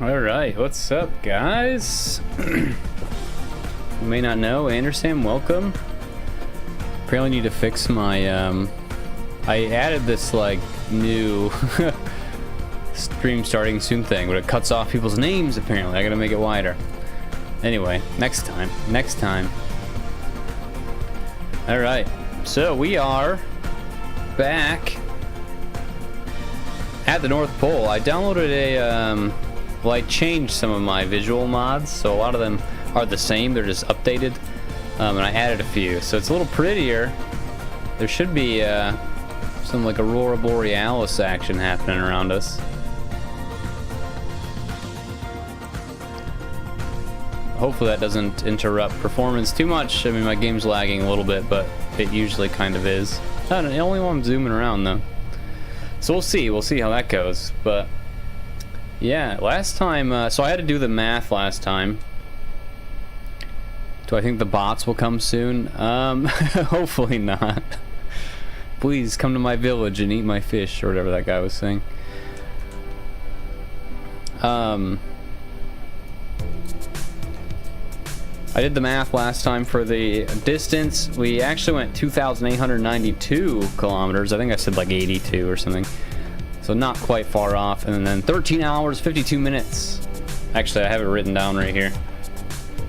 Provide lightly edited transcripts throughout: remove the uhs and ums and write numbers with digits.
Alright, what's up, guys? You may not know, Anderson, welcome. Apparently need to fix my, I added this, like, new stream starting soon thing, but it cuts off people's names, apparently. I gotta make it wider. Anyway, next time. Alright, so we are back at the North Pole. I downloaded a, well, I changed some of my visual mods, so a lot of them are the same, they're just updated, and I added a few, so it's a little prettier. There should be some like Aurora Borealis action happening around us. Hopefully that doesn't interrupt performance too much. I mean, my game's lagging a little bit, but it usually kind of is. I don't know, only when I'm zooming around though. So we'll see how that goes, but yeah, last time, so I had to do the math last time. Do I think the bots will come soon? Hopefully not. Please come to my village and eat my fish, or whatever that guy was saying. I did the math last time for the distance. We actually went 2,892 kilometers. I think I said like 82 or something. So not quite far off. And then 13 hours, 52 minutes. Actually, I have it written down right here.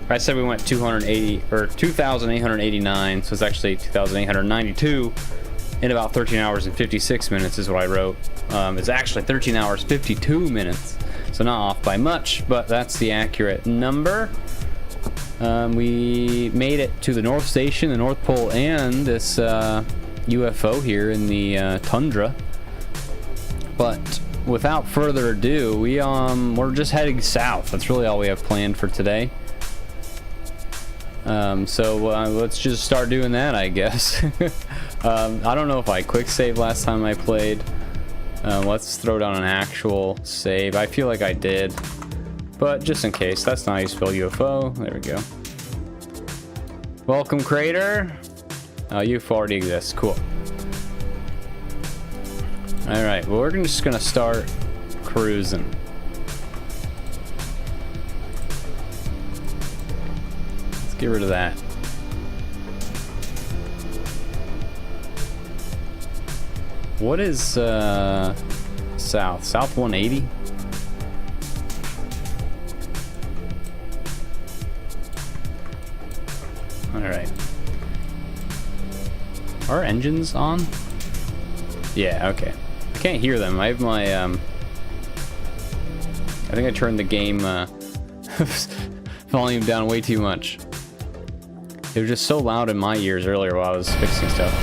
I said we went 280 or 2,889, so it's actually 2,892 in about 13 hours and 56 minutes is what I wrote. It's actually 13 hours, 52 minutes. So not off by much, but that's the accurate number. We made it to the North Station, the North Pole, and this UFO here in the tundra. But without further ado, we're just heading south. That's really all we have planned for today. So let's just start doing that, I guess. I don't know if I quick saved last time I played. Let's throw down an actual save. I feel like I did, but just in case. That's not how you spell UFO. There we go. Welcome, Crater. UFO already exists. Cool. Alright, well, we're just gonna start cruising. Let's get rid of that. What is south? South 180? Alright. Are engines on? Yeah, okay. I can't hear them. I have my, I think I turned the game, volume down way too much. It was just so loud in my ears earlier while I was fixing stuff.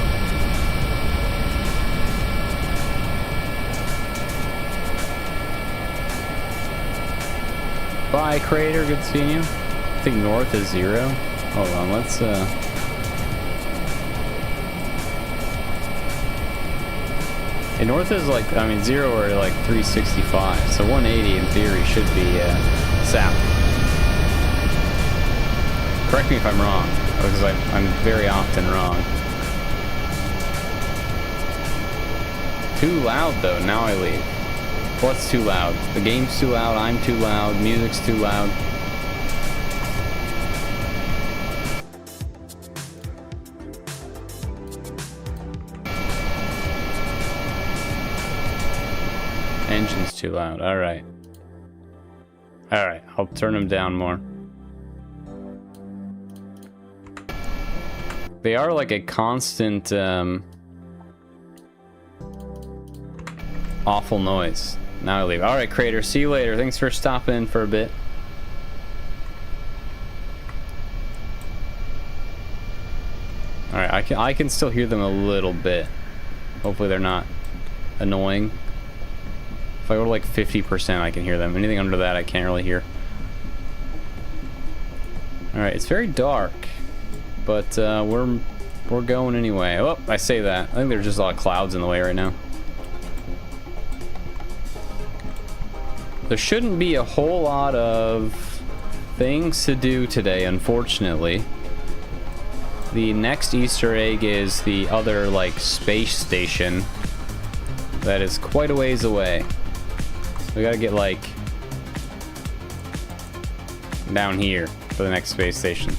Bye, Crater. Good seeing you. I think north is 0. Hold on, let's, and north is like, I mean, 0 or like 365, so 180 in theory should be south. Correct me if I'm wrong, because I'm very often wrong. Too loud though, now I leave. What's too loud? The game's too loud, I'm too loud, music's too loud. Engine's too loud. Alright. Alright, I'll turn them down more. They are like a constant, awful noise. Now I leave. Alright, Crater, see you later. Thanks for stopping in for a bit. Alright, I can still hear them a little bit. Hopefully they're not annoying. If I go to like 50%, I can hear them. Anything under that, I can't really hear. Alright, it's very dark, but we're going anyway. Oh, I say that. I think there's just a lot of clouds in the way right now. There shouldn't be a whole lot of things to do today, unfortunately. The next Easter egg is the other, like, space station that is quite a ways away. We gotta get, like, down here for the next space station.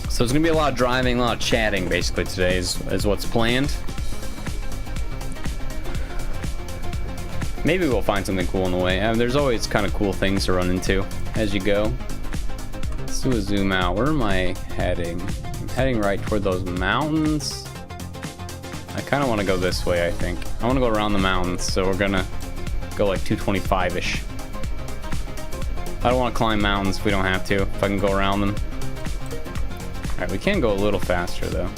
So it's gonna be a lot of driving, a lot of chatting basically today is what's planned. Maybe we'll find something cool on the way. I mean, there's always kind of cool things to run into as you go. Let's do a zoom out. Where am I heading? I'm heading right toward those mountains. I kind of want to go this way, I think. I want to go around the mountains, so we're gonna go like 225-ish. I don't want to climb mountains if we don't have to, if I can go around them. Alright, we can go a little faster though.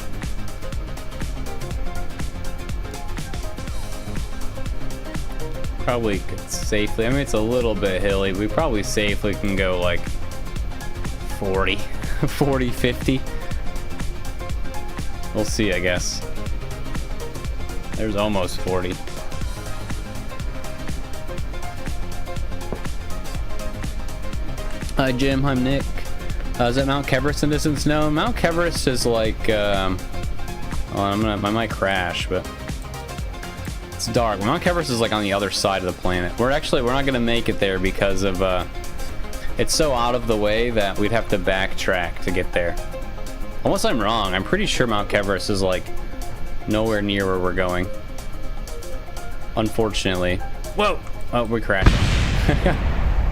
Probably could safely, I mean it's a little bit hilly, we probably safely can go like 40, 40, 50. We'll see, I guess. There's almost 40. Hi Jim, I'm Nick. Is that Mount Everest in distance? No, Mount Everest is like, oh, I might crash, but it's dark. Mount Everest is like on the other side of the planet. We're not gonna make it there because of, it's so out of the way that we'd have to backtrack to get there. Unless I'm wrong, I'm pretty sure Mount Everest is like nowhere near where we're going. Unfortunately. Whoa! Oh, we crashed.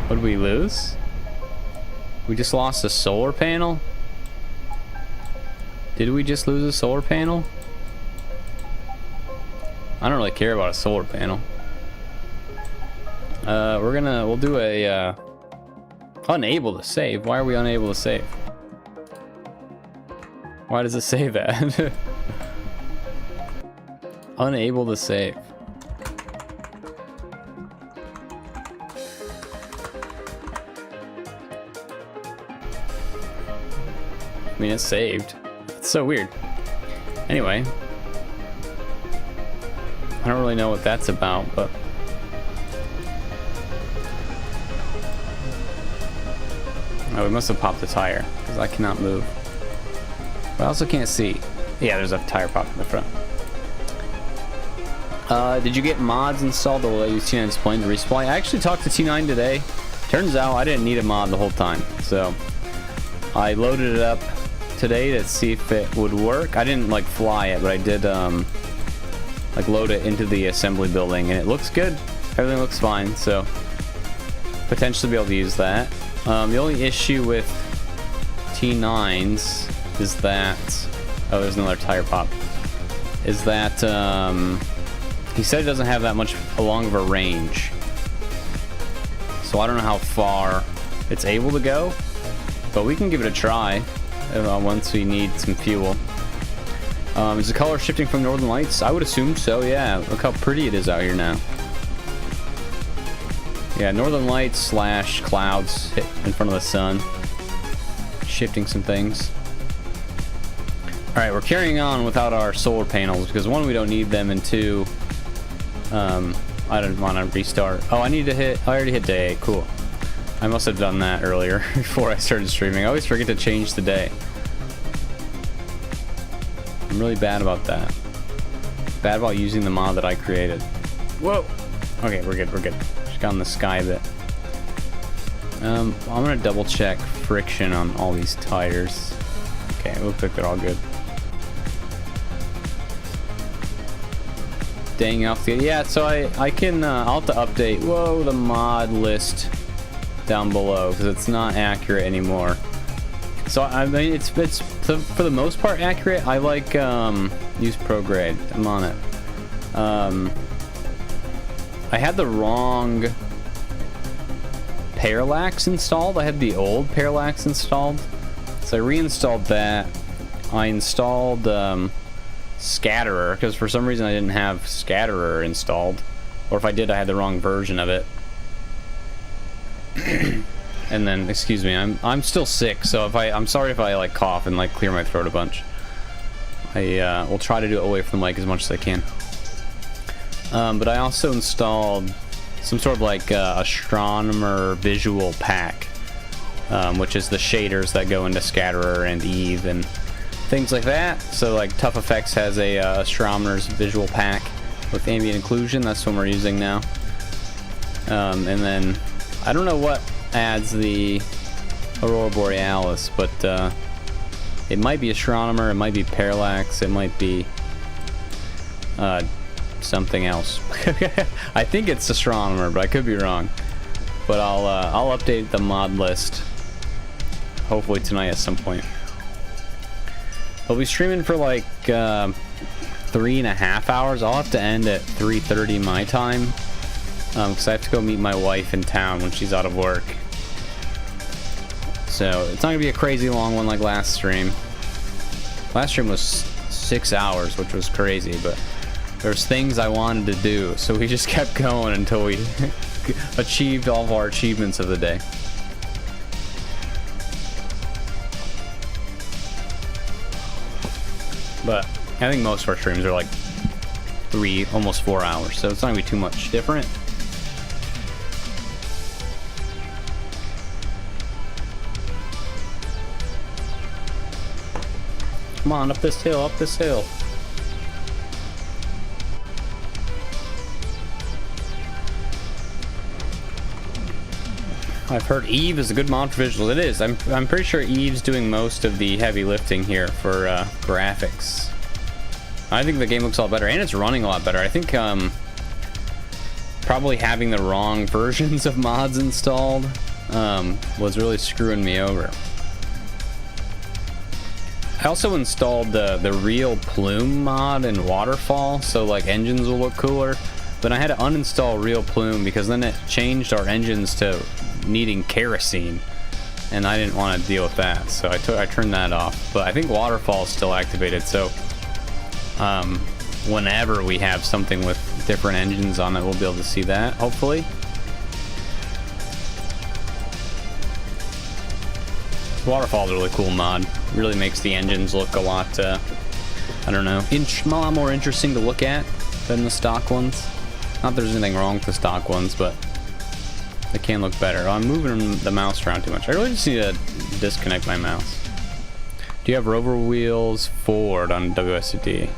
What did we lose? We just lost a solar panel? Did we just lose a solar panel? I don't really care about a solar panel. We'll do a, unable to save. Why are we unable to save? Why does it say that? Unable to save. I mean, it's saved. It's so weird. Anyway. I don't really know what that's about, but... Oh, we must have popped the tire, because I cannot move. But I also can't see. Yeah, there's a tire pop in the front. Did you get mods installed the way T9 explained to resupply? I actually talked to T9 today. Turns out I didn't need a mod the whole time, so... I loaded it up today to see if it would work. I didn't like fly it, but I did like load it into the assembly building, and it looks good. Everything looks fine, so potentially be able to use that. The only issue with T9s is that, oh, there's another tire pop, is that he said it doesn't have that much long of a range, so I don't know how far it's able to go, but we can give it a try once we need some fuel. Is the color shifting from Northern Lights? I would assume so, yeah. Look how pretty it is out here now. Yeah, Northern Lights slash clouds hit in front of the sun. Shifting some things. Alright, we're carrying on without our solar panels because one, we don't need them, and two, I don't want to restart. Oh, I need to hit, I already hit day 8, cool. I must have done that earlier before I started streaming. I always forget to change the day. I'm really bad about that. Bad about using the mod that I created. Whoa! Okay, we're good, we're good. Just got in the sky a bit. I'm gonna double check friction on all these tires. Okay, it looks like they're all good. Dang off the, yeah, so I can, I'll have to update, whoa, the mod list down below, because it's not accurate anymore. So I mean, it's for the most part accurate. I like use ProGrade. I'm on it. I had the wrong parallax installed. I had the old parallax installed, so I reinstalled that. I installed Scatterer because for some reason I didn't have Scatterer installed, or if I did, I had the wrong version of it. And then, excuse me, I'm still sick, so if I'm sorry if I like cough and like clear my throat a bunch. I will try to do it away from the mic as much as I can. But I also installed some sort of like astronomer visual pack, which is the shaders that go into Scatterer and Eve and things like that. So like Tough Effects has a astronomer's visual pack with ambient occlusion. That's what we're using now. And then I don't know what adds the Aurora Borealis, but it might be Astronomer, it might be Parallax, it might be something else. I think it's Astronomer, but I could be wrong. But I'll update the mod list hopefully tonight at some point. I'll be streaming for like 3.5 hours. I'll have to end at 3:30 my time because I have to go meet my wife in town when she's out of work. So it's not gonna be a crazy long one like last stream. Last stream was 6 hours, which was crazy, but there's things I wanted to do, so we just kept going until we achieved all of our achievements of the day. But I think most of our streams are like 3, almost 4 hours, so it's not gonna be too much different. Come on, up this hill, up this hill. I've heard Eve is a good mod for visuals. It is. I'm pretty sure Eve's doing most of the heavy lifting here for graphics. I think the game looks a lot better, and it's running a lot better. I think probably having the wrong versions of mods installed was really screwing me over. I also installed the real plume mod in Waterfall, so like engines will look cooler. But I had to uninstall Real Plume because then it changed our engines to needing kerosene, and I didn't want to deal with that, so I turned that off. But I think Waterfall is still activated, so whenever we have something with different engines on it, we'll be able to see that, hopefully. Waterfall's a really cool mod. Really makes the engines look a lot, I don't know, a lot more interesting to look at than the stock ones. Not that there's anything wrong with the stock ones, but they can look better. Oh, I'm moving the mouse around too much. I really just need to disconnect my mouse. Do you have rover wheels forward on WSD?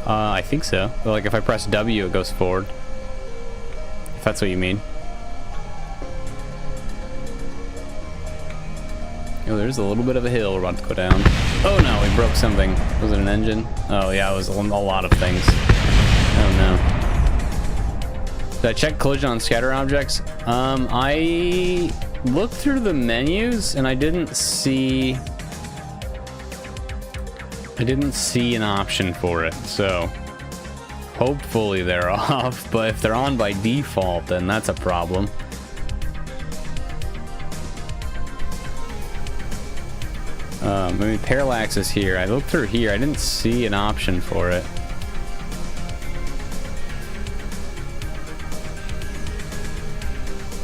I think so. Like if I press W, it goes forward. If that's what you mean. Oh, there's a little bit of a hill we're about to go down. Oh no, we broke something. Was it an engine? Oh yeah, it was a lot of things. Oh no. Did I check collision on scatter objects? I looked through the menus and I didn't see an option for it, so hopefully they're off, but if they're on by default, then that's a problem. I mean, parallax is here. I looked through here. I didn't see an option for it.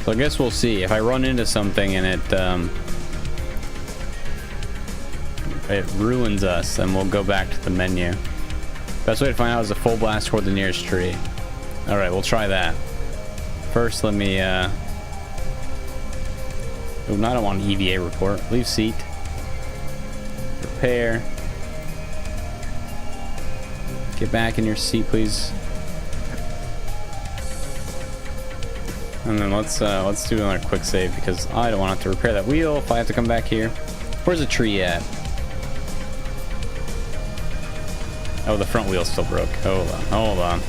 So I guess we'll see. If I run into something and it ruins us, then we'll go back to the menu. Best way to find out is a full blast toward the nearest tree. Alright, we'll try that. First, let me, oh, no, I don't want an EVA report. Leave seat. Repair. Get back in your seat, please. And then let's do another quick save because I don't want to have to repair that wheel if I have to come back here. Where's the tree at? Oh, the front wheel still broke. Hold on, hold on.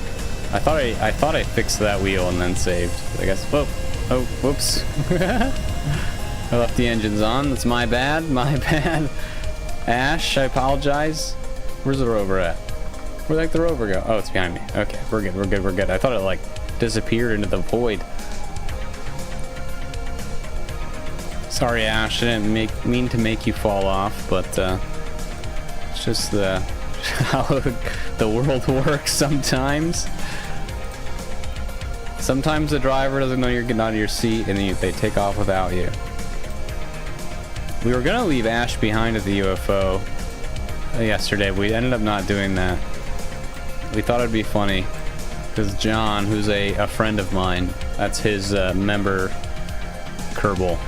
I thought I fixed that wheel and then saved. I guess. Whoa. Oh, whoops. I left the engines on. That's my bad. My bad. Ash, I apologize. Where's the rover at? Where'd like the rover go? Oh, it's behind me. Okay, we're good. We're good. We're good. I thought it like disappeared into the void. Sorry, Ash. I didn't mean to make you fall off, but it's just how the world works sometimes. Sometimes the driver doesn't know you're getting out of your seat, and then they take off without you. We were gonna leave Ash behind at the UFO yesterday. We ended up not doing that. We thought it'd be funny because John, who's a friend of mine, that's his member kerbal.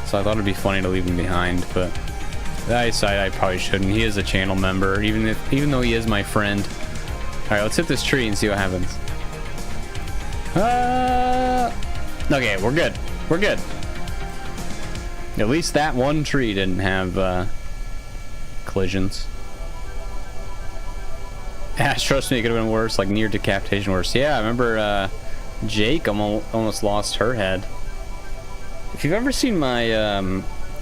So I thought it'd be funny to leave him behind, but I decided I probably shouldn't. He is a channel member, even though he is my friend. All right, let's hit this tree and see what happens. Okay, we're good. we're good. At least that one tree didn't have collisions. Ash, trust me, it could have been worse, like near decapitation worse. Yeah, I remember Jake almost lost her head. If you've ever seen my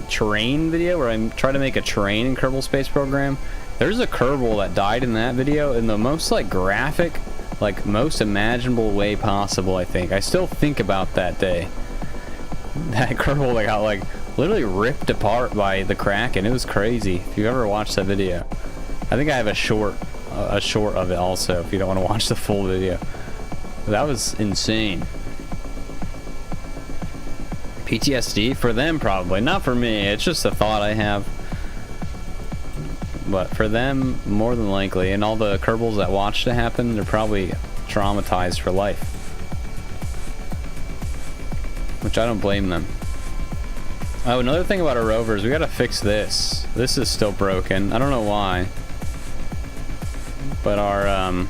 terrain video where I try to make a terrain in Kerbal Space Program, there's a Kerbal that died in that video in the most like graphic, like most imaginable way possible, I think. I still think about that day. That Kerbal that got like literally ripped apart by the Kraken. It was crazy. If you've ever watched that video. I think I have a short of it also if you don't want to watch the full video. That was insane. PTSD for them probably, not for me. It's just a thought I have. But for them, more than likely, and all the Kerbals that watched it happen, they're probably traumatized for life. Which I don't blame them. Oh, another thing about our rovers, we gotta fix this. This is still broken. I don't know why. But our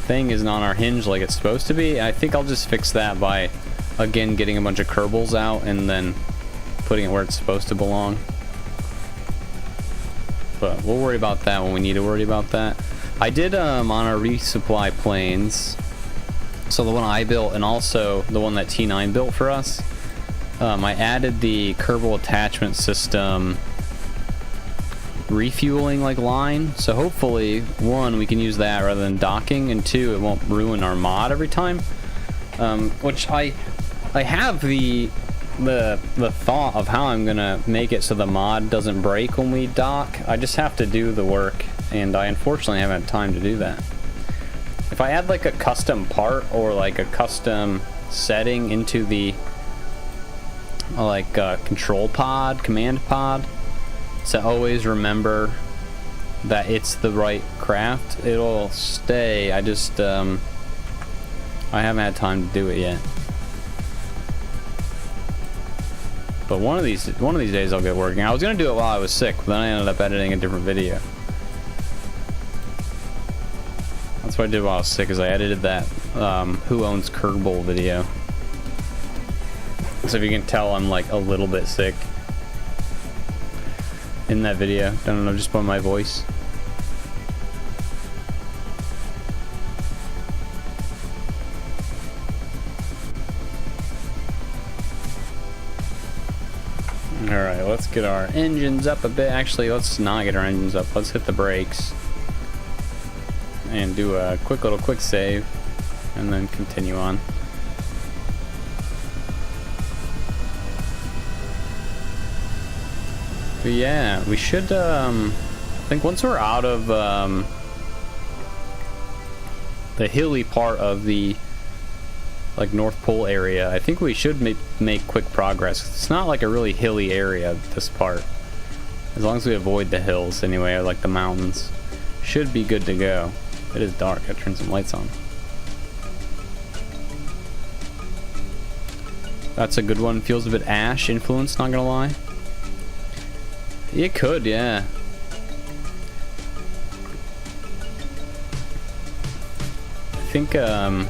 thing isn't on our hinge like it's supposed to be. I think I'll just fix that by, again, getting a bunch of Kerbals out and then putting it where it's supposed to belong. But we'll worry about that when we need to worry about that. I did on our resupply planes, so the one I built and also the one that T9 built for us, I added the Kerbal attachment system refueling like line, so hopefully one, we can use that rather than docking, and two, it won't ruin our mod every time. Which I have the thought of how I'm gonna make it so the mod doesn't break when we dock. I just have to do the work, and I unfortunately haven't had time to do that. If I add like a custom part or like a custom setting into the like control pod, command pod, to always remember that it's the right craft, it'll stay. I just I haven't had time to do it yet. But one of these days I'll get working. I was gonna do it while I was sick, but then I ended up editing a different video. That's what I did while I was sick, is I edited that Who Owns Kerbal video. So if you can tell, I'm like a little bit sick in that video. I don't know, just by my voice. Alright, let's get our engines up a bit. Actually, let's not get our engines up. Let's hit the brakes and do a quick save and then continue on. But yeah, we should I think once we're out of the hilly part of the like North Pole area, I think we should make quick progress. It's not like a really hilly area, this part. As long as we avoid the hills anyway, or like the mountains, should be good to go. It is dark. I'll turn some lights on. That's a good one. Feels a bit ash influence, not gonna lie. It could, yeah. I think, I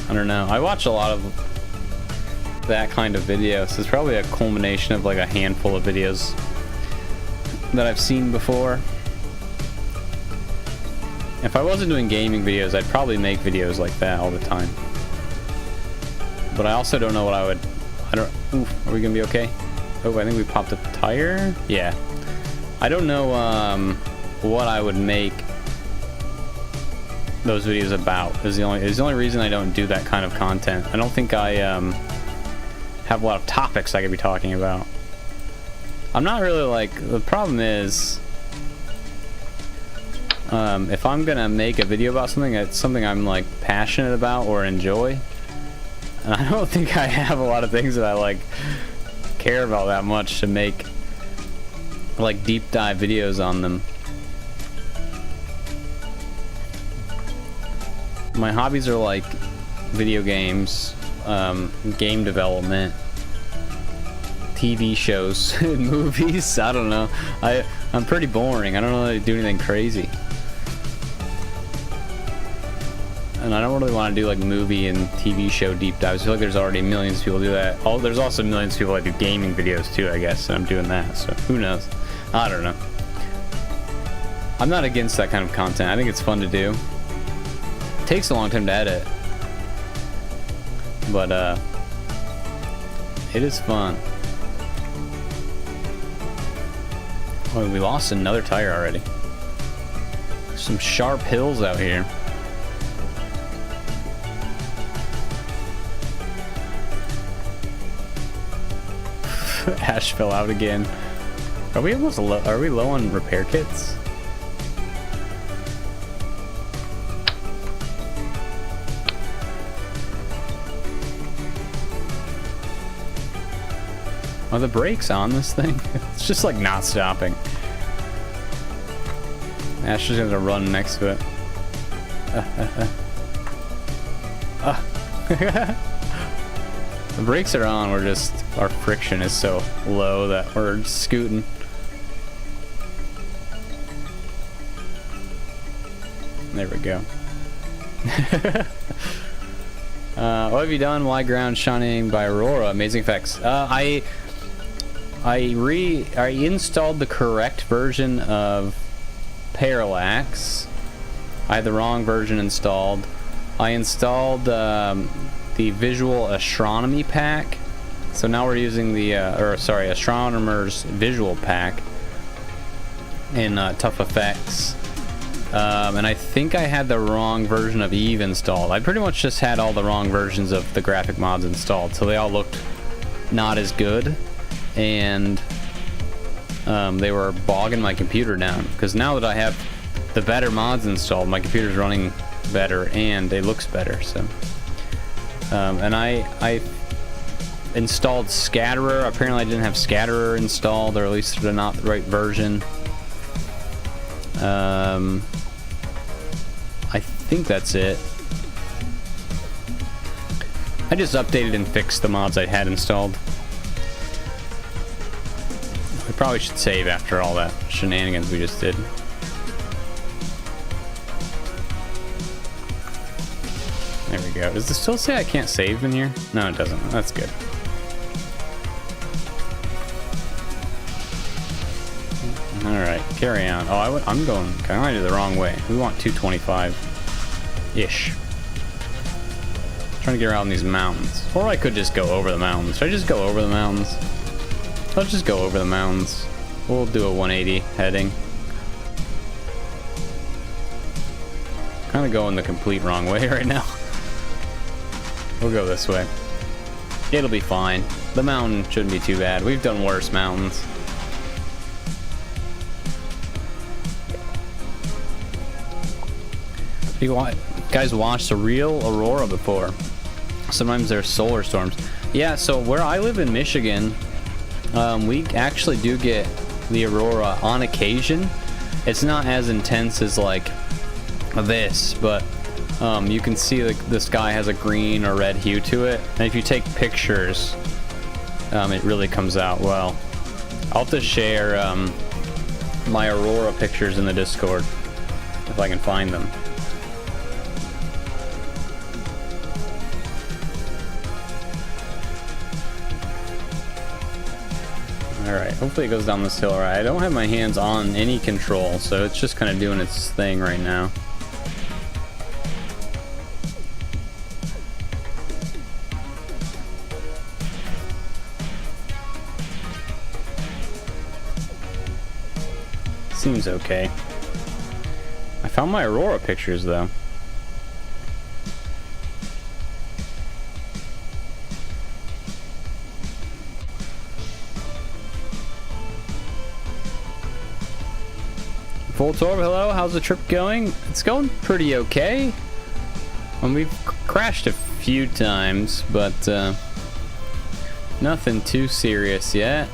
don't know. I watch a lot of that kind of videos. So it's probably a culmination of like a handful of videos that I've seen before. If I wasn't doing gaming videos, I'd probably make videos like that all the time. But I also don't know what I would... Oof, are we gonna be okay? Oh, I think we popped a tire? Yeah. I don't know what I would make those videos about. Is the only reason I don't do that kind of content. I don't think I have a lot of topics I could be talking about. I'm not really like... The problem is... if I'm gonna make a video about something, it's something I'm like passionate about or enjoy. And I don't think I have a lot of things that I like care about that much to make like deep dive videos on them. My hobbies are like video games, game development, TV shows, and movies. I don't know. I'm pretty boring. I don't really do anything crazy. And I don't really want to do like movie and TV show deep dives. I feel like there's already millions of people do that. There's also millions of people that do gaming videos too, I guess, and I'm doing that, so who knows? I don't know. I'm not against that kind of content. I think it's fun to do. It takes a long time to edit. But, it is fun. Oh, we lost another tire already. Some sharp hills out here. Ash fell out again. Are we almost low? Are we low on repair kits? Are the brakes on this thing? It's just like not stopping. Ash is gonna run next to it. The brakes are on, we're just, our friction is so low that we're scooting. There we go. What have you done? Why ground shining by Aurora? Amazing effects. I installed the correct version of Parallax. I had the wrong version installed. I installed the visual astronomy pack, so now we're using the astronomer's visual pack in Tough Effects, and I think I had the wrong version of Eve installed. I pretty much just had all the wrong versions of the graphic mods installed, so they all looked not as good, and they were bogging my computer down, because now that I have the better mods installed, my computer's running better and it looks better. So and I installed Scatterer. Apparently I didn't have Scatterer installed, or at least they're not the right version. I think that's it. I just updated and fixed the mods I had installed. We probably should save after all that shenanigans we just did. There we go. Does this still say I can't save in here? No, it doesn't. That's good. Alright, carry on. Oh, I'm going kind of the wrong way. We want 225-ish. Trying to get around these mountains. Or I could just go over the mountains. Should I just go over the mountains? Let's just go over the mountains. We'll do a 180 heading. Kind of going the complete wrong way right now. We'll go this way. It'll be fine. The mountain shouldn't be too bad. We've done worse mountains. You guys watched a real aurora before? Sometimes there's solar storms. Yeah, so where I live in Michigan, we actually do get the aurora on occasion. It's not as intense as like this, but you can see the sky has a green or red hue to it, and if you take pictures, it really comes out well. I'll have to share my aurora pictures in the Discord if I can find them. Alright, hopefully it goes down this hill right. I don't have my hands on any control, so it's just kind of doing its thing right now. Seems okay. I found my aurora pictures though. Full Torb, hello, how's the trip going? It's going pretty okay. We've crashed a few times, but nothing too serious yet.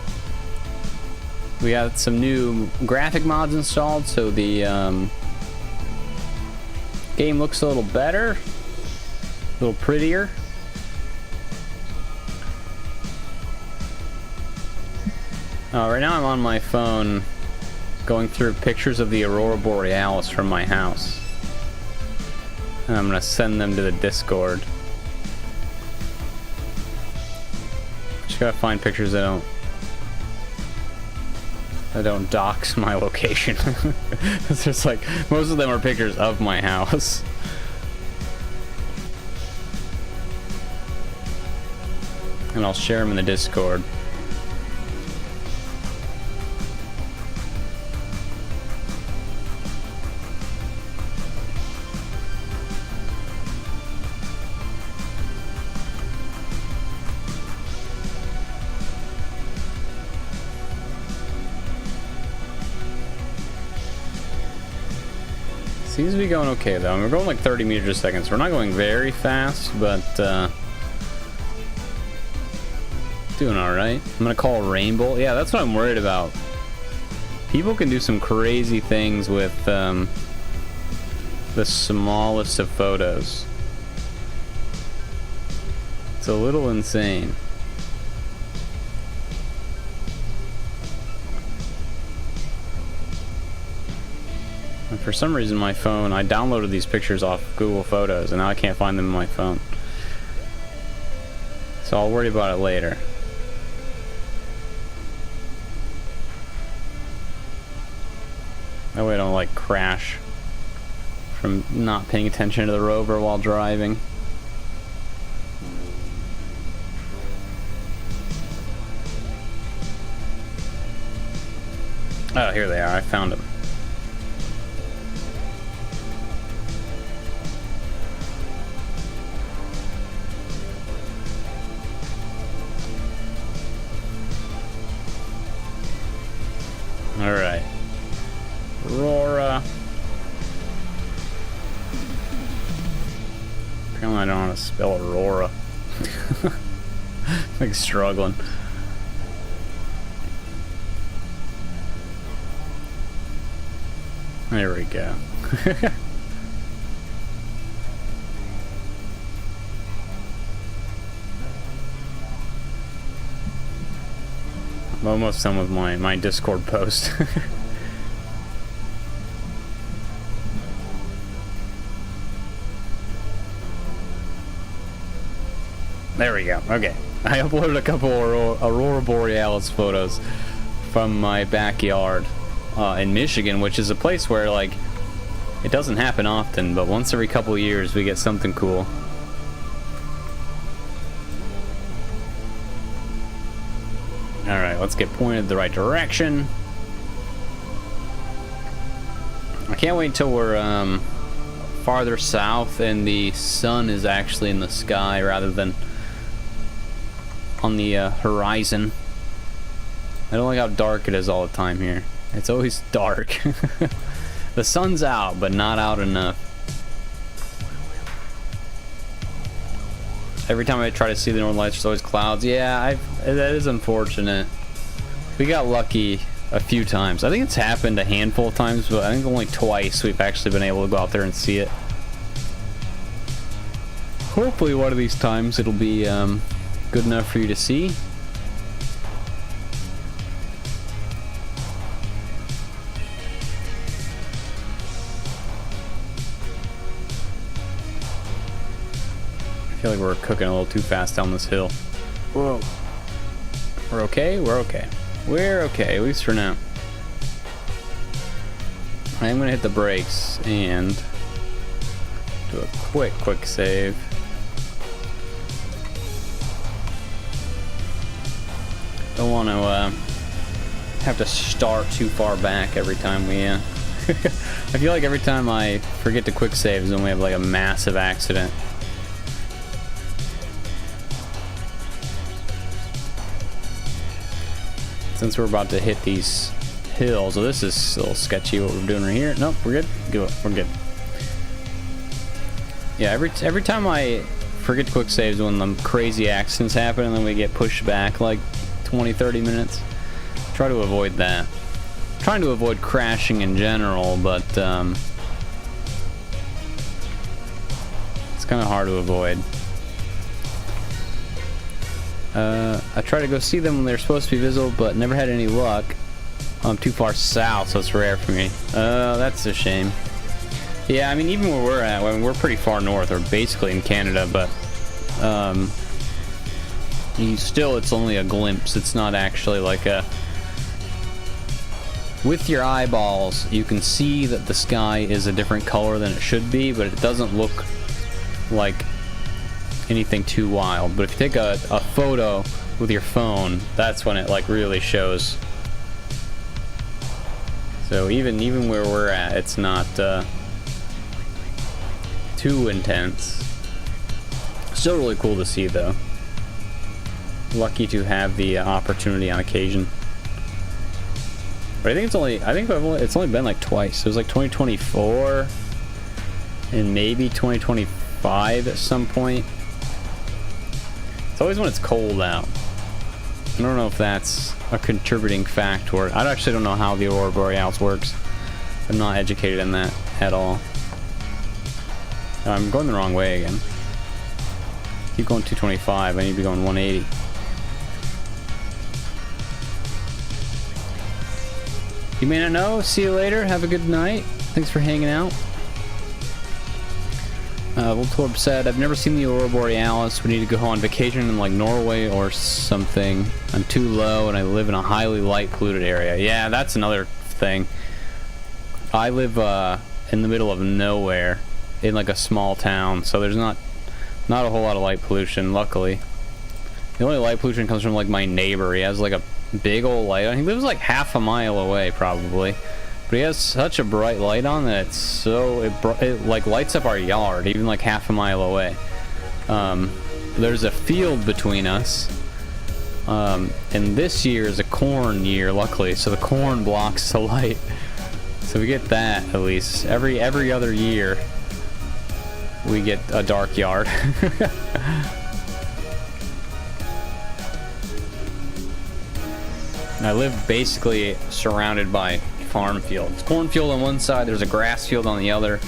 We got some new graphic mods installed, so the game looks a little better, a little prettier. Right now I'm on my phone going through pictures of the Aurora Borealis from my house. And I'm gonna send them to the Discord. Just gotta find pictures that don't dox my location. It's just like, most of them are pictures of my house. And I'll share them in the Discord. Seems to be going okay though. We're going like 30 meters a second, so we're not going very fast, but doing alright. I'm gonna call Rainbow. Yeah, that's what I'm worried about. People can do some crazy things with the smallest of photos. It's a little insane. And for some reason my phone, I downloaded these pictures off Google Photos and now I can't find them in my phone. So I'll worry about it later. That way I don't like crash from not paying attention to the rover while driving. Oh, here they are. I found them. Alright. Aurora. Apparently I don't know how to spell Aurora. Like struggling. There we go. I'm almost done with my Discord post. There we go. Okay. I uploaded a couple Aurora Borealis photos from my backyard in Michigan, which is a place where, like, it doesn't happen often, but once every couple years we get something cool. Alright, let's get pointed the right direction. I can't wait until we're farther south and the sun is actually in the sky rather than on the horizon. I don't like how dark it is all the time here. It's always dark. The sun's out, but not out enough. Every time I try to see the northern lights, there's always clouds. Yeah, that is unfortunate. We got lucky a few times. I think it's happened a handful of times, but I think only twice we've actually been able to go out there and see it. Hopefully one of these times it'll be good enough for you to see. I feel like we're cooking a little too fast down this hill. Whoa. We're okay? We're okay. We're okay, at least for now. I am gonna hit the brakes and do a quick save. Don't want to have to start too far back every time we I feel like every time I forget to quick save is when we have like a massive accident. Since we're about to hit these hills, so this is a little sketchy what we're doing right here. Nope, we're good. We're good. Yeah, every time I forget to quick saves when the crazy accidents happen and then we get pushed back like 20-30 minutes. Try to avoid that. Trying to avoid crashing in general, but it's kind of hard to avoid. I try to go see them when they're supposed to be visible, but never had any luck. I'm too far south, so it's rare for me. That's a shame. Yeah, I mean, even where we're at, I mean, we're pretty far north, or basically in Canada, but it's only a glimpse. It's not actually like a... With your eyeballs, you can see that the sky is a different color than it should be, but it doesn't look like anything too wild. But if you take a photo with your phone, that's when it like really shows. So even where we're at, it's not too intense. Still really cool to see, though. Lucky to have the opportunity on occasion. But I think it's only been like twice. It was like 2024 and maybe 2025 at some point. It's always when it's cold out. I don't know if that's a contributing factor. I actually don't know how the Aurora Borealis works. I'm not educated in that at all. I'm going the wrong way again. Keep going 225. I need to be going 180. You may not know. See you later. Have a good night. Thanks for hanging out. Voltorb said, I've never seen the Aurora Borealis. We need to go on vacation in like Norway or something. I'm too low and I live in a highly light polluted area. Yeah, that's another thing. I live in the middle of nowhere in like a small town, so there's not a whole lot of light pollution, luckily. The only light pollution comes from like my neighbor. He has like a big old light on. He lives like half a mile away probably, but he has such a bright light on that it's so it like lights up our yard even like half a mile away. There's a field between us, and this year is a corn year, luckily, so the corn blocks the light, so we get that. At least every other year we get a dark yard. I live basically surrounded by farm fields. Cornfield on one side, there's a grass field on the other,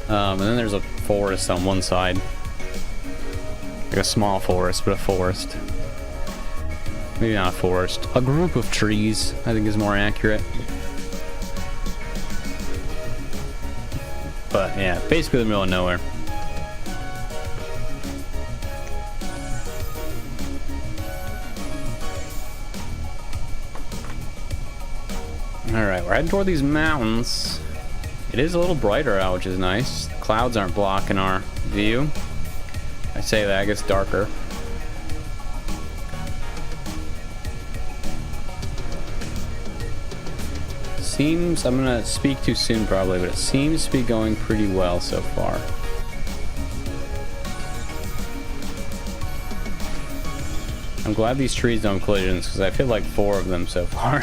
and then there's a forest on one side. Like a small forest, but a forest. Maybe not a forest. A group of trees, I think, is more accurate. But yeah, basically the middle of nowhere. Alright, we're heading toward these mountains. It is a little brighter out, which is nice. The clouds aren't blocking our view. I say that, it gets darker. Seems, I'm gonna speak too soon probably, but it seems to be going pretty well so far. I'm glad these trees don't collisions, because I feel like 4 of them so far.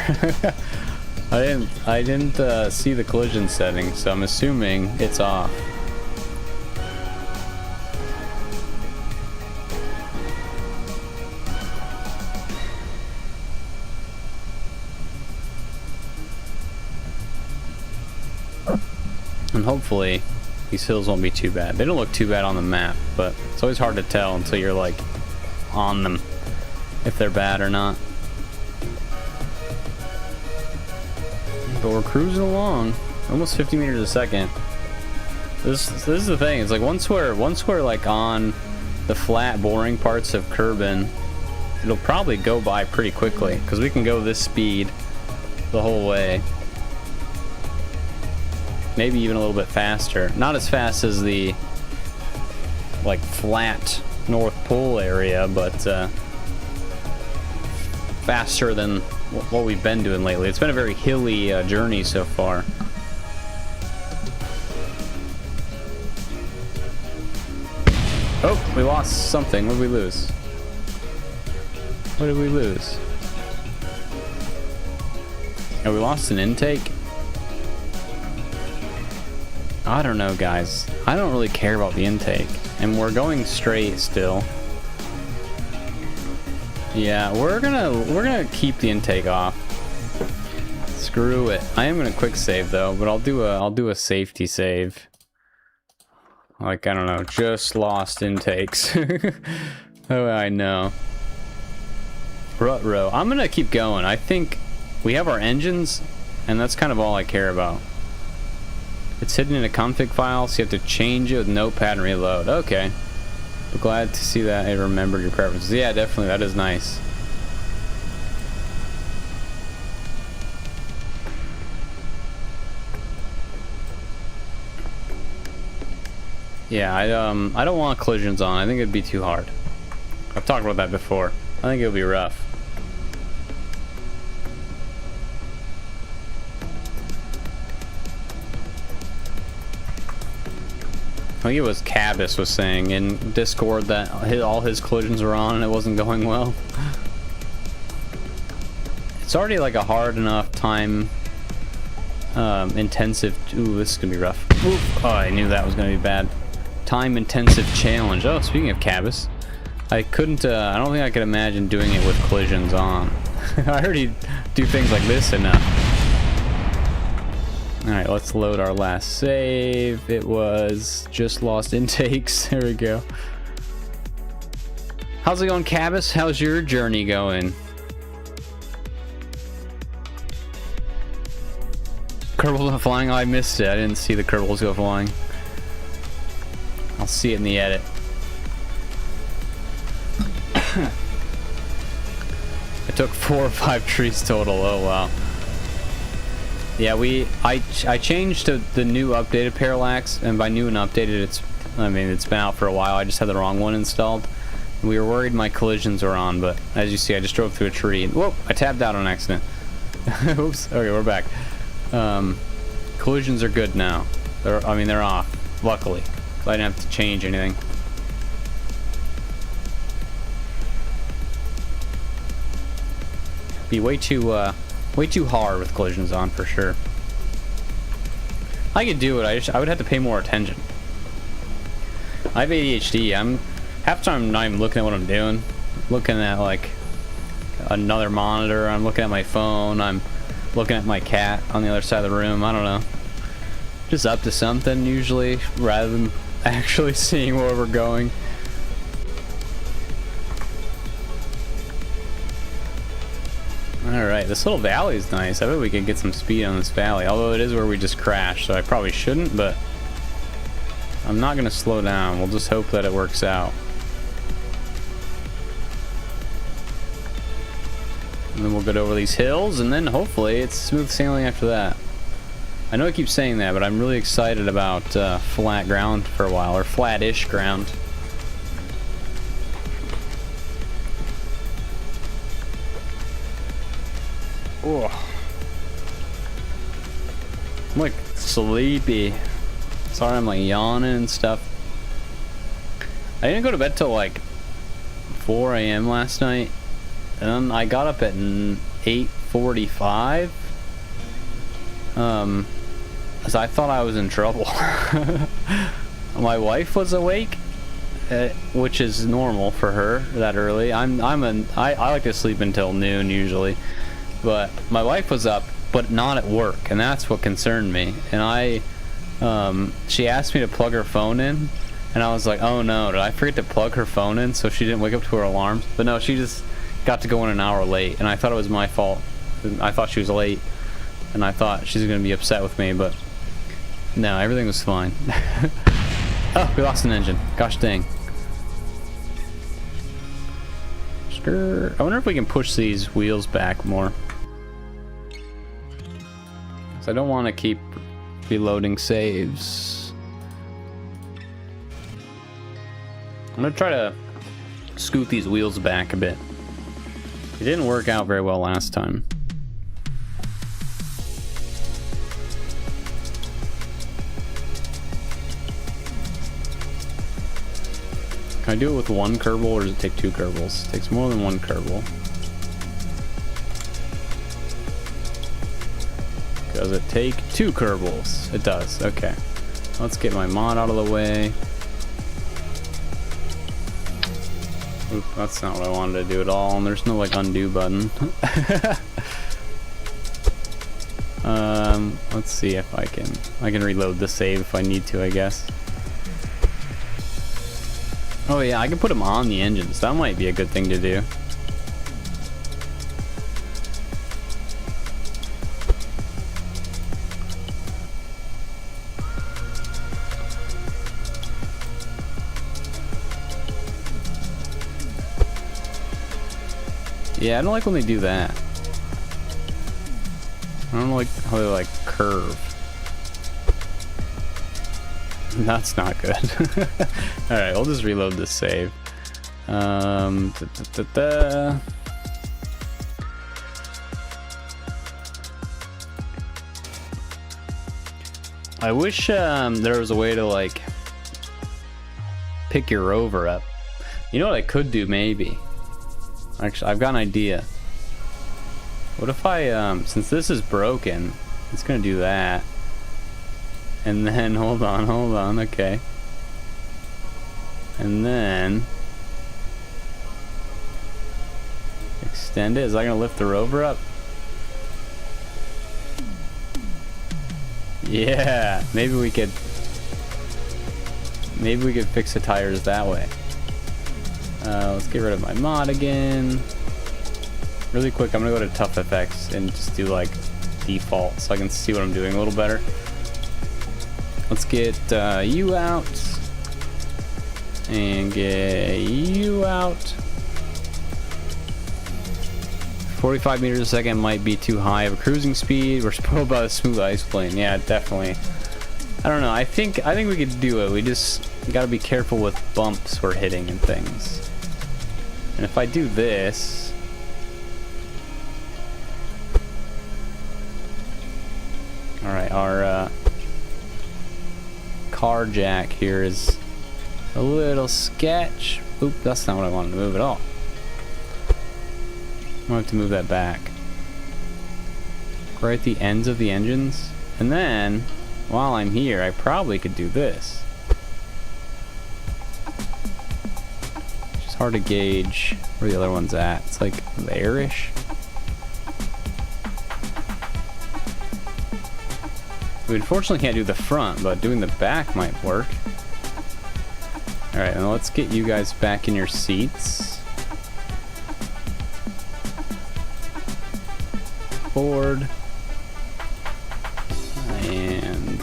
I didn't see the collision setting, so I'm assuming it's off. And hopefully these hills won't be too bad. They don't look too bad on the map, but it's always hard to tell until you're like on them if they're bad or not. But we're cruising along, almost 50 meters a second. This is the thing. It's like once we're like on the flat, boring parts of Kerbin, it'll probably go by pretty quickly because we can go this speed the whole way. Maybe even a little bit faster. Not as fast as the like flat North Pole area, but faster than what we've been doing lately. It's been a very hilly journey so far. Oh, we lost something. What did we lose? What did we lose? Oh, we lost an intake? I don't know, guys. I don't really care about the intake. And we're going straight still. Yeah, we're gonna keep the intake off. Screw it. I am gonna quick save though, but I'll do a safety save. Like, I don't know, just lost intakes. Oh, I know. Rut-row. I'm gonna keep going. I think we have our engines, and that's kind of all I care about. It's hidden in a config file, so you have to change it with Notepad and reload. Okay. But glad to see that I remembered your preferences. Yeah, definitely. That is nice. Yeah, I don't want collisions on. I think it'd be too hard. I've talked about that before. I think it'll be rough. I think it was Cabus was saying in Discord that all his collisions were on and it wasn't going well. It's already like a hard enough time intensive. Ooh, this is gonna be rough. Ooh. Oh, I knew that was gonna be bad. Time intensive challenge. Oh, speaking of Cabus, I couldn't. I don't think I could imagine doing it with collisions on. I already do things like this enough. Alright, let's load our last save. It was just lost intakes. There we go. How's it going, Cabus? How's your journey going? Kerbals not flying? Oh, I missed it. I didn't see the Kerbals go flying. I'll see it in the edit. I took 4 or 5 trees total. Oh, wow. Yeah, I changed to the new updated parallax, and by new and updated, it's been out for a while. I just had the wrong one installed. We were worried my collisions were on, but as you see, I just drove through a tree and whoop, I tapped out on accident. Oops. Okay, we're back. Collisions are good now. They're off, luckily. So I didn't have to change anything. Be way too hard with collisions on for sure. I could do it. I would have to pay more attention. I have ADHD. Half the time I'm not even looking at what I'm doing. Looking at like another monitor. I'm looking at my phone. I'm looking at my cat on the other side of the room. I don't know. Just up to something usually, rather than actually seeing where we're going. Alright, this little valley is nice. I bet we could get some speed on this valley. Although it is where we just crashed, so I probably shouldn't, but I'm not going to slow down. We'll just hope that it works out. And then we'll get over these hills, and then hopefully it's smooth sailing after that. I know I keep saying that, but I'm really excited about flat ground for a while, or flat-ish ground. Oh. I'm like sleepy. Sorry, I'm like yawning and stuff. I didn't go to bed till like 4 a.m. last night. And I got up at 8:45. As I thought I was in trouble. My wife was awake, which is normal for her that early. I like to sleep until noon usually. But my wife was up, but not at work, and that's what concerned me. And she asked me to plug her phone in, and I was like, oh no, did I forget to plug her phone in so she didn't wake up to her alarms? But no, she just got to go in an hour late, and I thought it was my fault. I thought she was late, and I thought she's gonna be upset with me, but no, everything was fine. Oh, we lost an engine. Gosh dang. I wonder if we can push these wheels back more. I don't want to keep reloading saves. I'm gonna try to scoot these wheels back a bit. It didn't work out very well last time. Can I do it with one kerbal, or does it take 2 kerbals? It takes more than 1 kerbal. Does it take 2 kerbals? It does. Okay. Let's get my mod out of the way. Oop, that's not what I wanted to do at all. And there's no like undo button. Let's see if I can reload the save if I need to, I guess. Oh yeah, I can put them on the engines. That might be a good thing to do. Yeah, I don't like when they do that. I don't like how they like curve. That's not good. Alright, we'll just reload this save. I wish there was a way to like pick your rover up. You know what I could do maybe? Actually, I've got an idea. What if I, since this is broken, it's gonna do that. And then, hold on, okay. And then extend it. Is that gonna lift the rover up? Yeah, maybe we could fix the tires that way. Let's get rid of my mod again. Really quick, I'm gonna go to Tough Effects and just do like default so I can see what I'm doing a little better. Let's get you out and get you out. 45 meters a second might be too high of a cruising speed. We're spoiled by the smooth ice plane. Yeah, definitely. I don't know. I think we could do it. We just got to be careful with bumps we're hitting and things. And if I do this, all right, our car jack here is a little sketch. Oop, that's not what I wanted to move at all. I'm gonna have to move that back. Right at the ends of the engines. And then, while I'm here, I probably could do this. It's just hard to gauge where the other one's at. It's like there-ish. We unfortunately can't do the front, but doing the back might work. Alright, now let's get you guys back in your seats. Board. And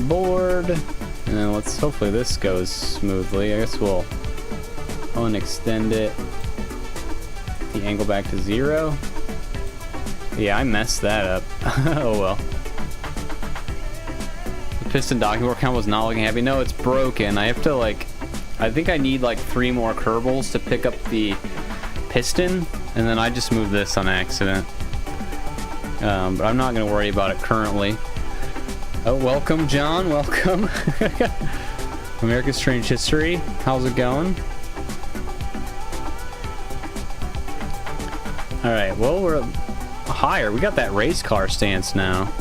board. And then let's hopefully this goes smoothly. I guess we'll unextend it. The angle back to 0. Yeah, I messed that up. Oh well. Piston docking work count was not looking happy. No, it's broken. I have to like, I think I need like 3 more kerbals to pick up the piston, and then I just moved this on accident. But I'm not going to worry about it currently. Oh, welcome, John. Welcome. America's Strange History. How's it going? All right. Well, we're higher. We got that race car stance now.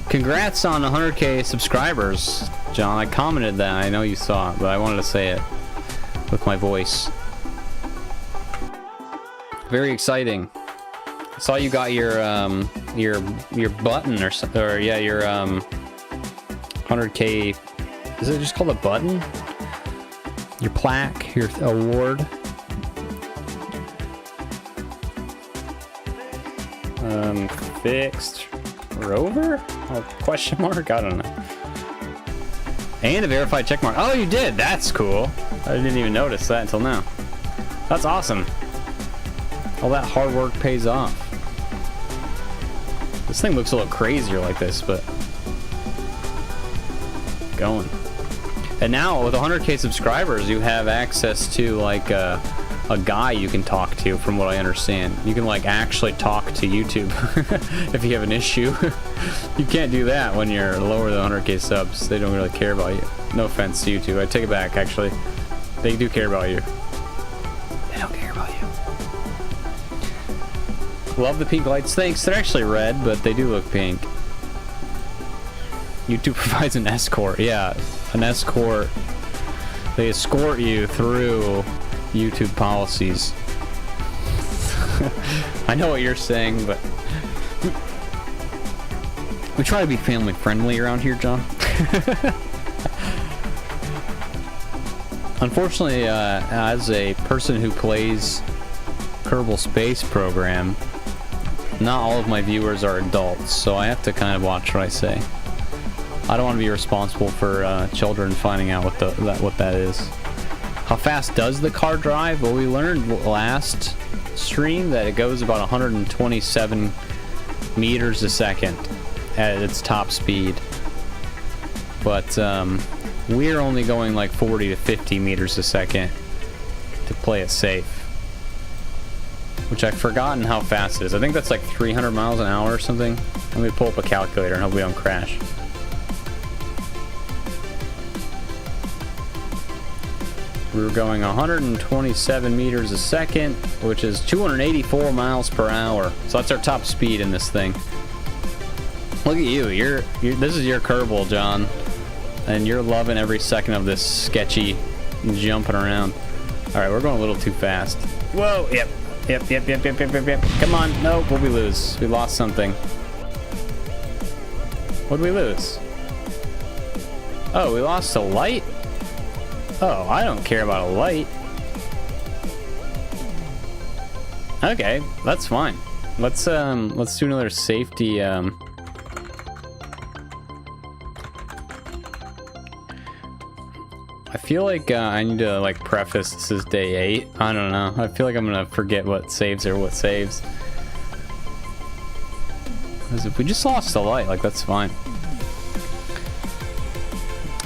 Congrats on 100K subscribers, John. I commented that. I know you saw it, but I wanted to say it with my voice. Very exciting. I saw you got your button or yeah, your 100K. Is it just called a button? Your plaque, your award. Fixed rover? Oh, question mark? I don't know. And a verified check mark. Oh, you did. That's cool. I didn't even notice that until now. That's awesome. All that hard work pays off. This thing looks a little crazier like this, but going. And now with 100K subscribers, you have access to like a guy you can talk to, from what I understand. You can like actually talk to YouTube if you have an issue. You can't do that when you're lower than 100K subs. They don't really care about you. No offense to YouTube. I take it back, actually. They do care about you. They don't care about you. Love the pink lights. Thanks. They're actually red, but they do look pink. YouTube provides an escort. Yeah, an escort. They escort you through YouTube policies. I know what you're saying, but we try to be family friendly around here, John. Unfortunately, as a person who plays Kerbal Space Program, not all of my viewers are adults, so I have to kind of watch what I say. I don't want to be responsible for children finding out what that is. How fast does the car drive? Well, we learned last stream that it goes about 127 meters a second at its top speed. But we're only going like 40 to 50 meters a second to play it safe. Which I've forgotten how fast it is. I think that's like 300 miles an hour or something. Let me pull up a calculator and hope we don't crash. We were going 127 meters a second, which is 284 miles per hour. So that's our top speed in this thing. Look at you. This is your kerbal, John. And you're loving every second of this sketchy jumping around. Alright, we're going a little too fast. Whoa, yep. Yep. Come on, no, we lose. We lost something. What did we lose? Oh, we lost a light? Oh, I don't care about a light. Okay, that's fine. Let's do another safety, I feel like I need to like preface this is day 8. I don't know. I feel like I'm gonna forget what saves are what saves. Because if we just lost the light, like that's fine.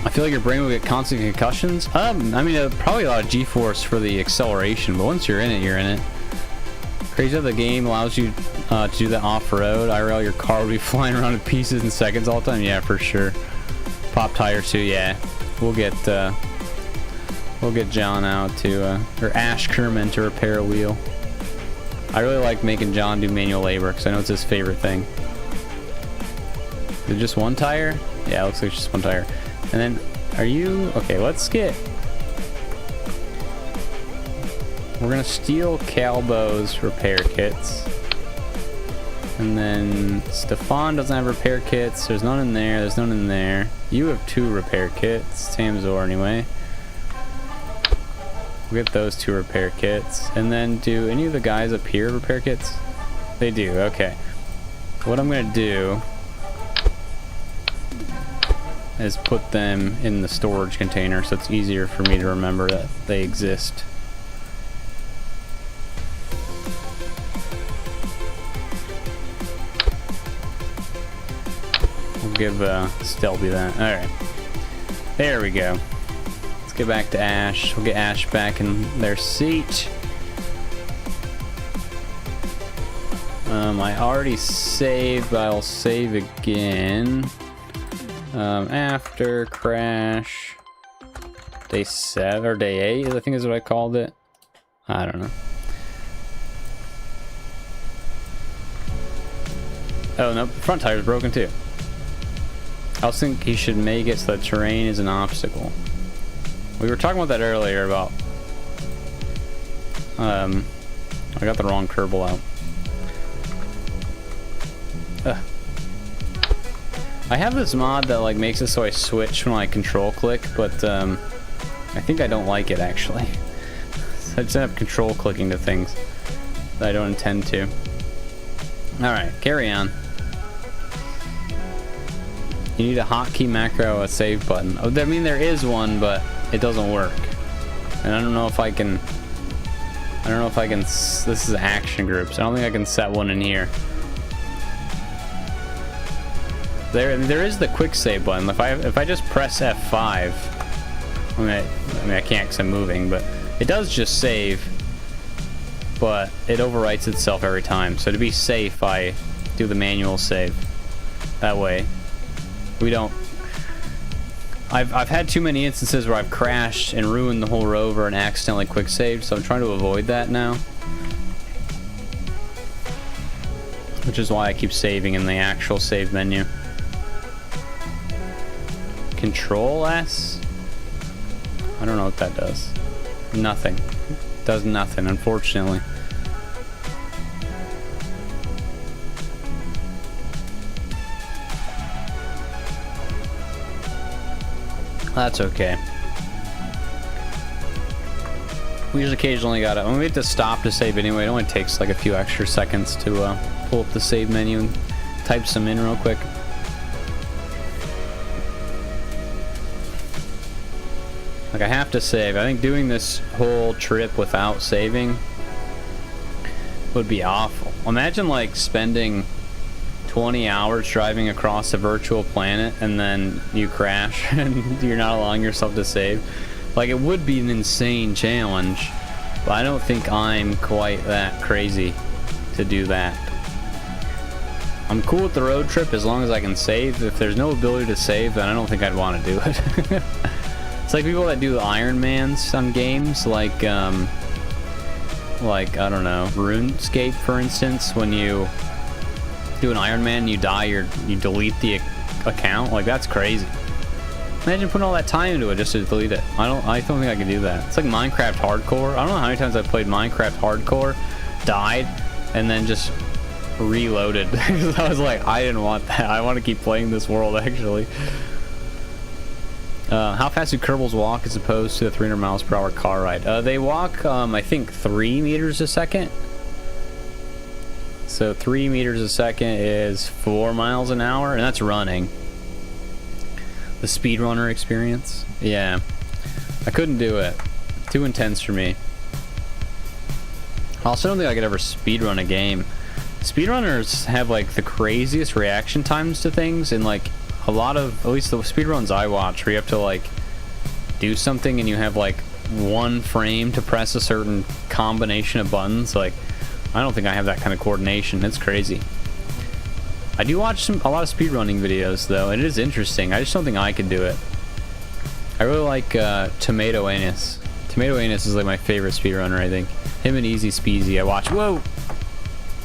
I feel like your brain will get constant concussions. I mean, probably a lot of G-force for the acceleration, but once you're in it, you're in it. Crazy how the game allows you to do that off-road. IRL, your car will be flying around in pieces in seconds all the time. Yeah, for sure. Pop tires too. Yeah, we'll get John out to, or Ash Kerman to repair a wheel. I really like making John do manual labor because I know it's his favorite thing. Is it just one tire? Yeah, it looks like it's just one tire. And then, are you... Okay, let's get... We're gonna steal Calbo's repair kits. And then Stefan doesn't have repair kits. There's none in there. There's none in there. You have 2 repair kits. Tamzor, anyway. We'll get those 2 repair kits. And then do any of the guys up here repair kits? They do, okay. What I'm gonna do is put them in the storage container so it's easier for me to remember that they exist. We'll give Stelby that. Alright. There we go. Let's get back to Ash. We'll get Ash back in their seat. I already saved, but I'll save again. After crash day 7 or day 8, I think is what I called it. I don't know. Oh no, the front tire's broken too. I also think he should make it so the terrain is an obstacle. We were talking about that earlier about I got the wrong kerbal out. I have this mod that like makes it so I switch when I control click, but I think I don't like it actually. So I just end up control clicking to things that I don't intend to. Alright, carry on. You need a hotkey macro, a save button. Oh, I mean there is one, but it doesn't work. And I don't know if I can... This is action groups. I don't think I can set one in here. There is the quick save button. If I just press F5, I mean I can't because I'm moving, but it does just save, but it overwrites itself every time. So to be safe, I do the manual save. That way, we don't. I've had too many instances where I've crashed and ruined the whole rover and accidentally quick saved, so I'm trying to avoid that now. Which is why I keep saving in the actual save menu. Control S? I don't know what that does. Nothing. Does nothing, unfortunately. That's okay. We just occasionally gotta... When we have to stop to save anyway, it only takes like a few extra seconds to pull up the save menu and type some in real quick. Like, I have to save. I think doing this whole trip without saving would be awful. Imagine, like, spending 20 hours driving across a virtual planet and then you crash and you're not allowing yourself to save. Like, it would be an insane challenge, but I don't think I'm quite that crazy to do that. I'm cool with the road trip as long as I can save. If there's no ability to save, then I don't think I'd want to do it. It's like people that do Ironmans on games, like I don't know, RuneScape, for instance. When you do an Ironman, you die, you delete the account. Like, that's crazy. Imagine putting all that time into it just to delete it. I don't think I can do that. It's like Minecraft Hardcore. I don't know how many times I played Minecraft Hardcore, died, and then just reloaded. I was like, I didn't want that. I want to keep playing this world, actually. How fast do kerbals walk as opposed to the 300 miles per hour car ride? They walk, I think, 3 meters a second. So 3 meters a second is 4 miles an hour, and that's running. The speedrunner experience? Yeah. I couldn't do it. Too intense for me. I also don't think I could ever speedrun a game. Speedrunners have, like, the craziest reaction times to things, and, like, a lot of, at least the speedruns I watch, where you have to, like, do something and you have, like, 1 frame to press a certain combination of buttons. Like, I don't think I have that kind of coordination. It's crazy. I do watch a lot of speedrunning videos, though, and it is interesting. I just don't think I could do it. I really like Tomato Anus. Tomato Anus is, like, my favorite speedrunner, I think. Him and Easy Speezy. I watch. Whoa!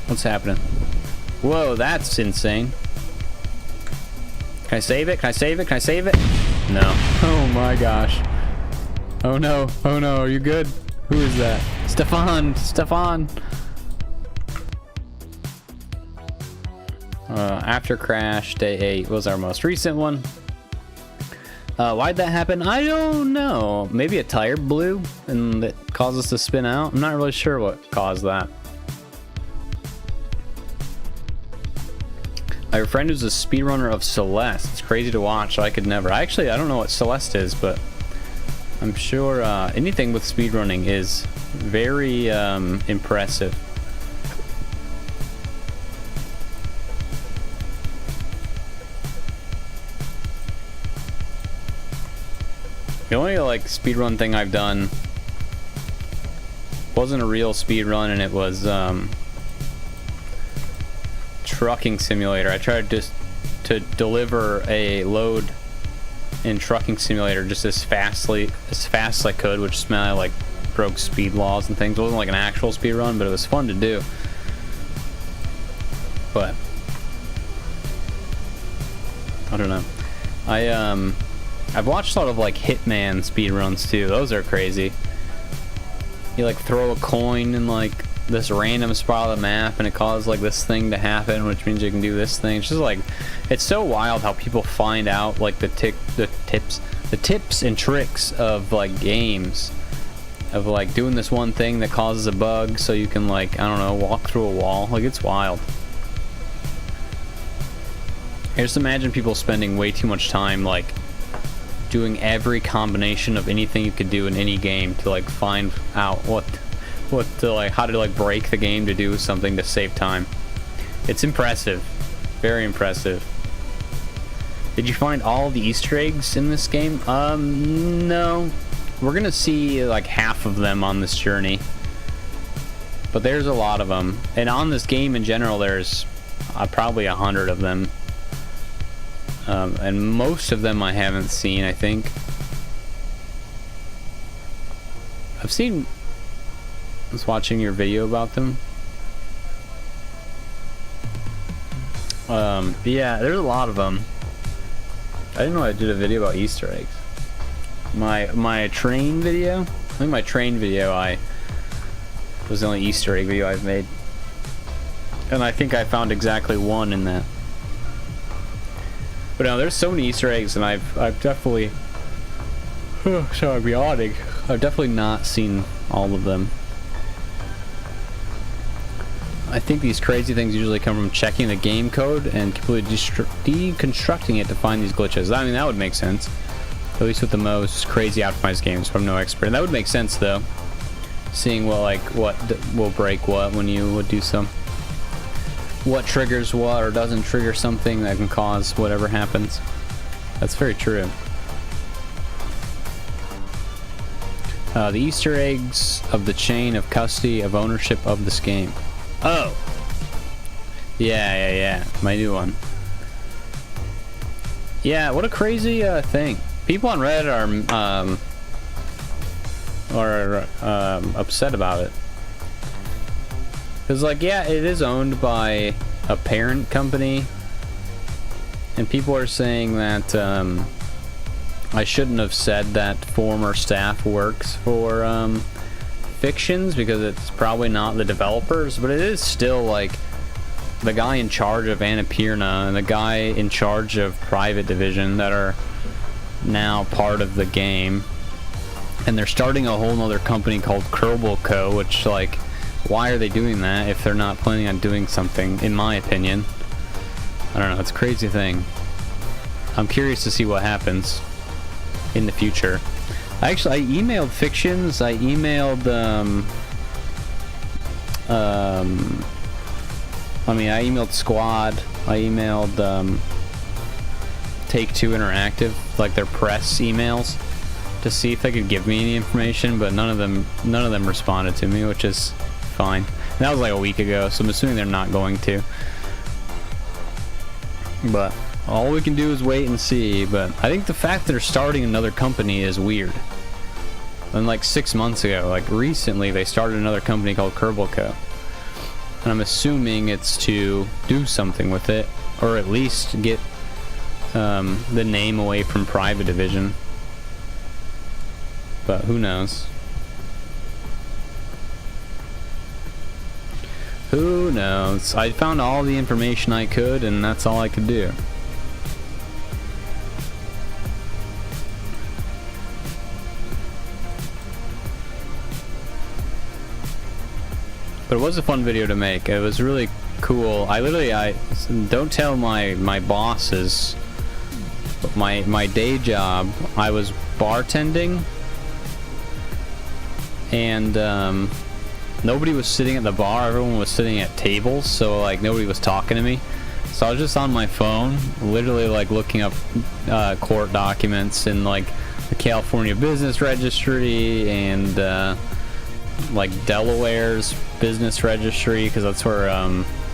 What's happening? Whoa, that's insane. Can I save it? Can I save it? Can I save it? No. Oh my gosh. Oh no. Oh no. Are you good? Who is that? Stefan. Stefan. After Crash, Day 8 was our most recent one. Why'd that happen? I don't know. Maybe a tire blew and it caused us to spin out. I'm not really sure what caused that. I have a friend who's a speedrunner of Celeste. It's crazy to watch. I could never. I don't know what Celeste is, but I'm sure anything with speedrunning is very impressive. The only, like, speedrun thing I've done wasn't a real speedrun, and it was Trucking Simulator. I tried just to deliver a load in Trucking Simulator just as fast as I could, which meant I, like, broke speed laws and things. It wasn't like an actual speed run, but it was fun to do. But I don't know. I've watched a lot of, like, Hitman speed runs too. Those are crazy. You, like, throw a coin in, like, this random spot of the map and it causes, like, this thing to happen, which means you can do this thing. It's just, like, it's so wild how people find out, like, the tips and tricks of, like, games, of, like, doing this one thing that causes a bug so you can, like, I don't know, walk through a wall. Like, it's wild. I just imagine people spending way too much time, like, doing every combination of anything you could do in any game to, like, find out how to, like, break the game to do something to save time. It's impressive. Very impressive. Did you find all the Easter eggs in this game? No. We're gonna see, like, half of them on this journey. But there's a lot of them. And on this game in general, there's probably 100 of them. And most of them I haven't seen, I think. I was watching your video about them. Yeah, there's a lot of them. I didn't know I did a video about Easter eggs. My train video? I think my train video was the only Easter egg video I've made. And I think I found exactly one in that. But no, there's so many Easter eggs, and I've definitely... sorry, I'm yawning. I've definitely not seen all of them. I think these crazy things usually come from checking the game code and completely deconstructing it to find these glitches. I mean, that would make sense. least with the most crazy optimized games. But I'm no expert. And that would make sense though. Seeing what will break what when you would do some. What triggers what or doesn't trigger something that can cause whatever happens. That's very true. The Easter eggs of the chain of custody of ownership of this game. Oh! Yeah. My new one. Yeah, what a crazy thing. People on Reddit are upset about it. Because, like, yeah, it is owned by a parent company. And people are saying that I shouldn't have said that former staff works for Fictions, because it's probably not the developers, but it is still like the guy in charge of Annapurna and the guy in charge of Private Division that are now part of the game. And they're starting a whole nother company called Kerbal Co., which, like, why are they doing that if they're not planning on doing something, in my opinion? I don't know, it's a crazy thing. I'm curious to see what happens in the future. I emailed Fictions, I emailed, I emailed Squad, I emailed, Take-Two Interactive, like their press emails, to see if they could give me any information, but none of them responded to me, which is fine. And that was like a week ago, so I'm assuming they're not going to. But all we can do is wait and see. But I think the fact that they're starting another company is weird. And like 6 months ago, like recently, they started another company called Kerbal Co. And I'm assuming it's to do something with it, or at least get the name away from Private Division. But who knows? Who knows? I found all the information I could, and that's all I could do. But it was a fun video to make. It was really cool. I don't tell my bosses, but my day job, I was bartending, and nobody was sitting at the bar. Everyone was sitting at tables, so like nobody was talking to me. So I was just on my phone, literally like looking up court documents in like the California Business Registry and like Delaware's Business Registry, because that's where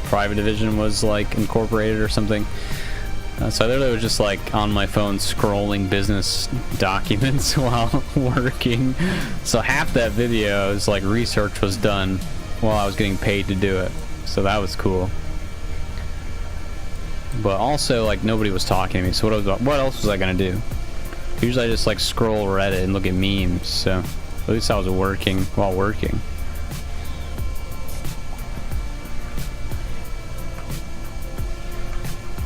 Private Division was like incorporated or something. So I literally was just like on my phone scrolling business documents while working. So half that video is like research was done while I was getting paid to do it. So that was cool. But also like nobody was talking to me. So what else was I gonna do? Usually I just like scroll Reddit and look at memes. So at least I was working while working.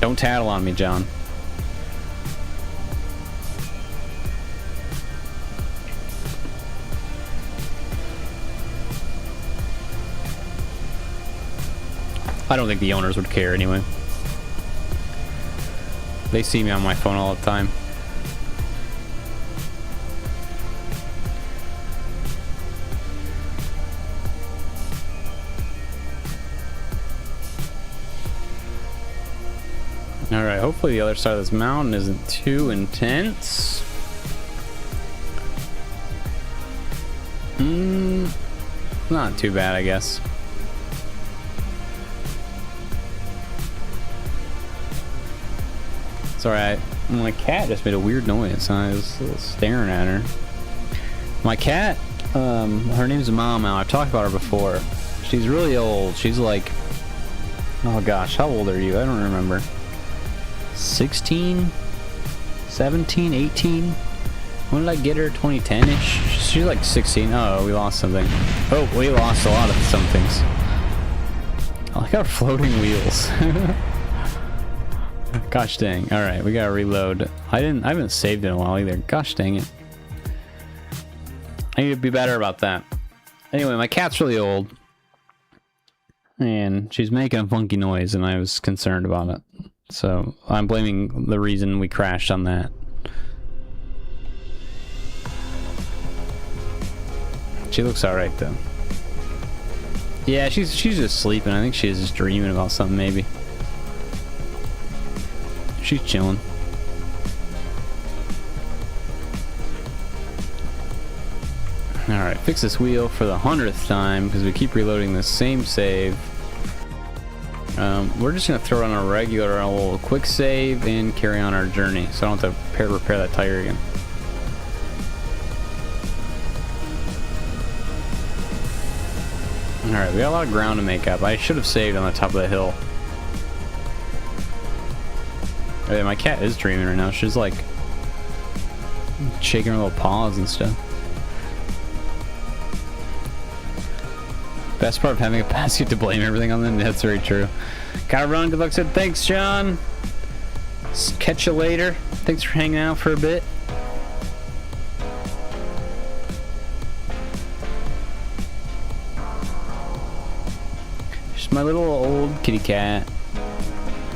Don't tattle on me, John. I don't think the owners would care anyway. They see me on my phone all the time. Alright, hopefully the other side of this mountain isn't too intense. Not too bad, I guess. Sorry, my cat just made a weird noise. I was staring at her. My cat, her name's Mama. I've talked about her before. She's really old. She's like, oh gosh, how old are you? I don't remember. 16, 17, 18. When did I get her? 2010-ish? She's like 16. Oh, we lost something. Oh, we lost a lot of some things. I like our floating wheels. Gosh dang. Alright, we gotta reload. I haven't saved in a while either. Gosh dang it. I need to be better about that. Anyway, my cat's really old. And she's making a funky noise, and I was concerned about it. So I'm blaming the reason we crashed on that. She looks alright though. Yeah, she's just sleeping. I think she's just dreaming about something maybe. She's chilling. Alright, fix this wheel for the 100th time because we keep reloading the same save. We're just going to throw it on a regular, a little quick save and carry on our journey so I don't have to repair that tire again. Alright, we got a lot of ground to make up. I should have saved on the top of the hill. Oh, yeah, my cat is dreaming right now. She's like shaking her little paws and stuff. Best part of having a pass, you have to blame everything on them. That's very true. Gotta run. Good luck, said. Thanks, John. Catch you later. Thanks for hanging out for a bit. She's my little old kitty cat.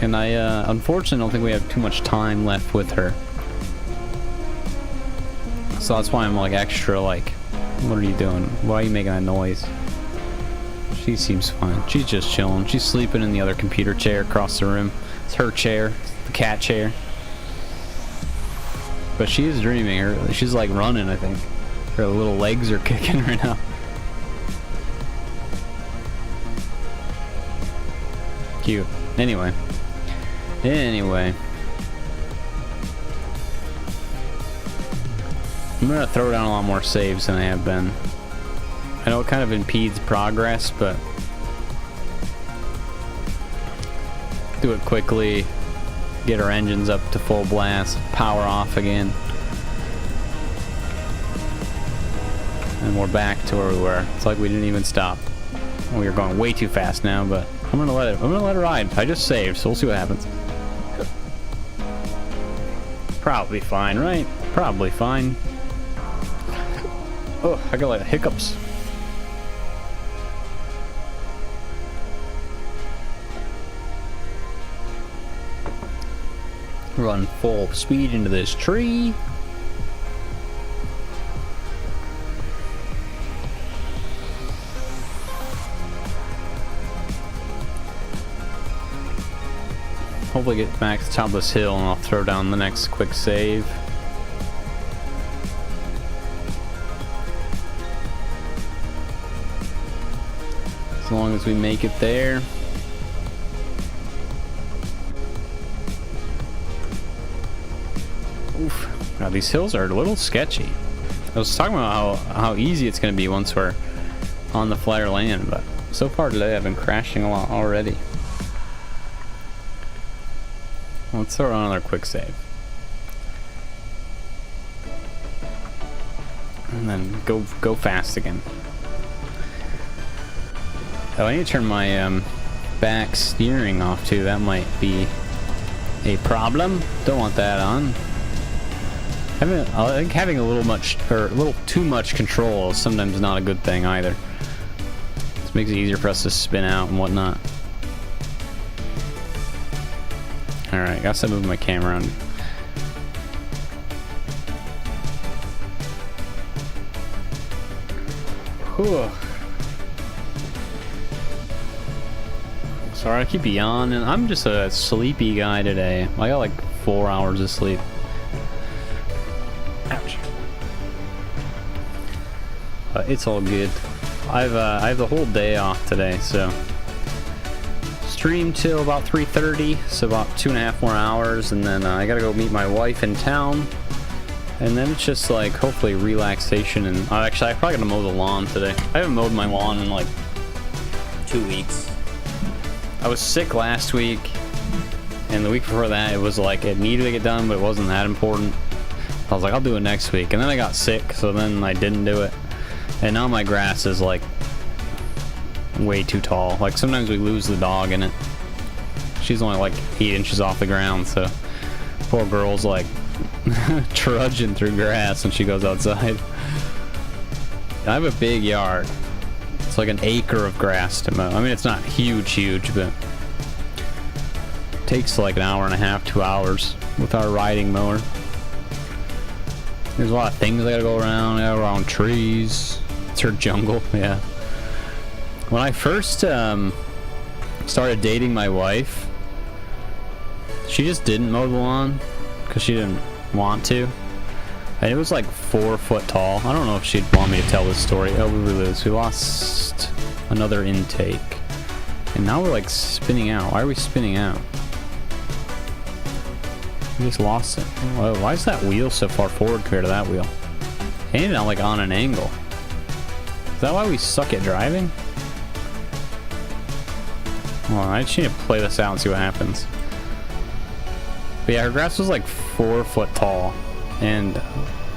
And I, unfortunately, don't think we have too much time left with her. So that's why I'm, like, extra, like, what are you doing? Why are you making that noise? She seems fine. She's just chilling. She's sleeping in the other computer chair across the room. It's her chair, the cat chair. But she is dreaming. She's like running, I think. Her little legs are kicking right now. Cute. Anyway. I'm gonna throw down a lot more saves than I have been. I know it kind of impedes progress, but do it quickly, get our engines up to full blast, power off again, and we're back to where we were. It's like we didn't even stop. We are going way too fast now, but I'm gonna let it ride. I just saved, so we'll see what happens. Probably fine, right? Probably fine. Oh, I got like hiccups. Run full speed into this tree. Hopefully get back to the top of this hill and I'll throw down the next quick save. As long as we make it there. Oof. Now these hills are a little sketchy. I was talking about how easy it's going to be once we're on the flatter land, but so far today I've been crashing a lot already. Let's throw on another quick save. And then go fast again. Oh, I need to turn my back steering off too. That might be a problem. Don't want that on. I think having a little too much control is sometimes not a good thing either. This makes it easier for us to spin out and whatnot. Alright, gotta stop moving my camera around. Whew. Sorry, I keep yawning. I'm just a sleepy guy today. I got like 4 hours of sleep. Ouch. But it's all good. I have the whole day off today, so stream till about 3:30, so about 2.5 more hours, and then I gotta go meet my wife in town, and then it's just like hopefully relaxation. And actually, I'm probably gonna mow the lawn today. I haven't mowed my lawn in like 2 weeks. I was sick last week, and the week before that it was like it needed to get done, but it wasn't that important. I was like, I'll do it next week, and then I got sick, so then I didn't do it, and now my grass is like way too tall. Like sometimes we lose the dog in it. She's only like 8 inches off the ground, so poor girl's like trudging through grass when she goes outside. I have a big yard. It's like an acre of grass to mow. I mean, it's not huge, but it takes like an hour and a half, 2 hours with our riding mower. There's a lot of things I gotta go around. I gotta go around trees. It's her jungle, yeah. When I first started dating my wife, she just didn't mow the lawn because she didn't want to. And it was like 4 foot tall. I don't know if she'd want me to tell this story. Oh, we lost another intake. And now we're like spinning out. Why are we spinning out? We just lost it. Whoa, why is that wheel so far forward compared to that wheel? And now like on an angle. Is that why we suck at driving? Well, I just need to play this out and see what happens. But yeah, her grass was like 4 foot tall. And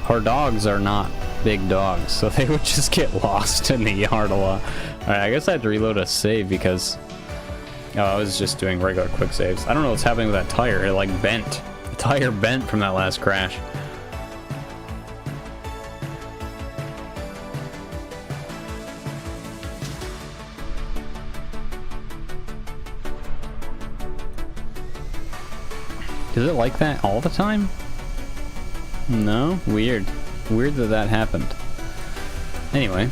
our dogs are not big dogs, so they would just get lost in the yard a lot. Alright, I guess I had to reload a save because I was just doing regular quick saves. I don't know what's happening with that tire. It like bent. The tire bent from that last crash. Does it like that all the time? No? Weird. Weird that that happened. Anyway.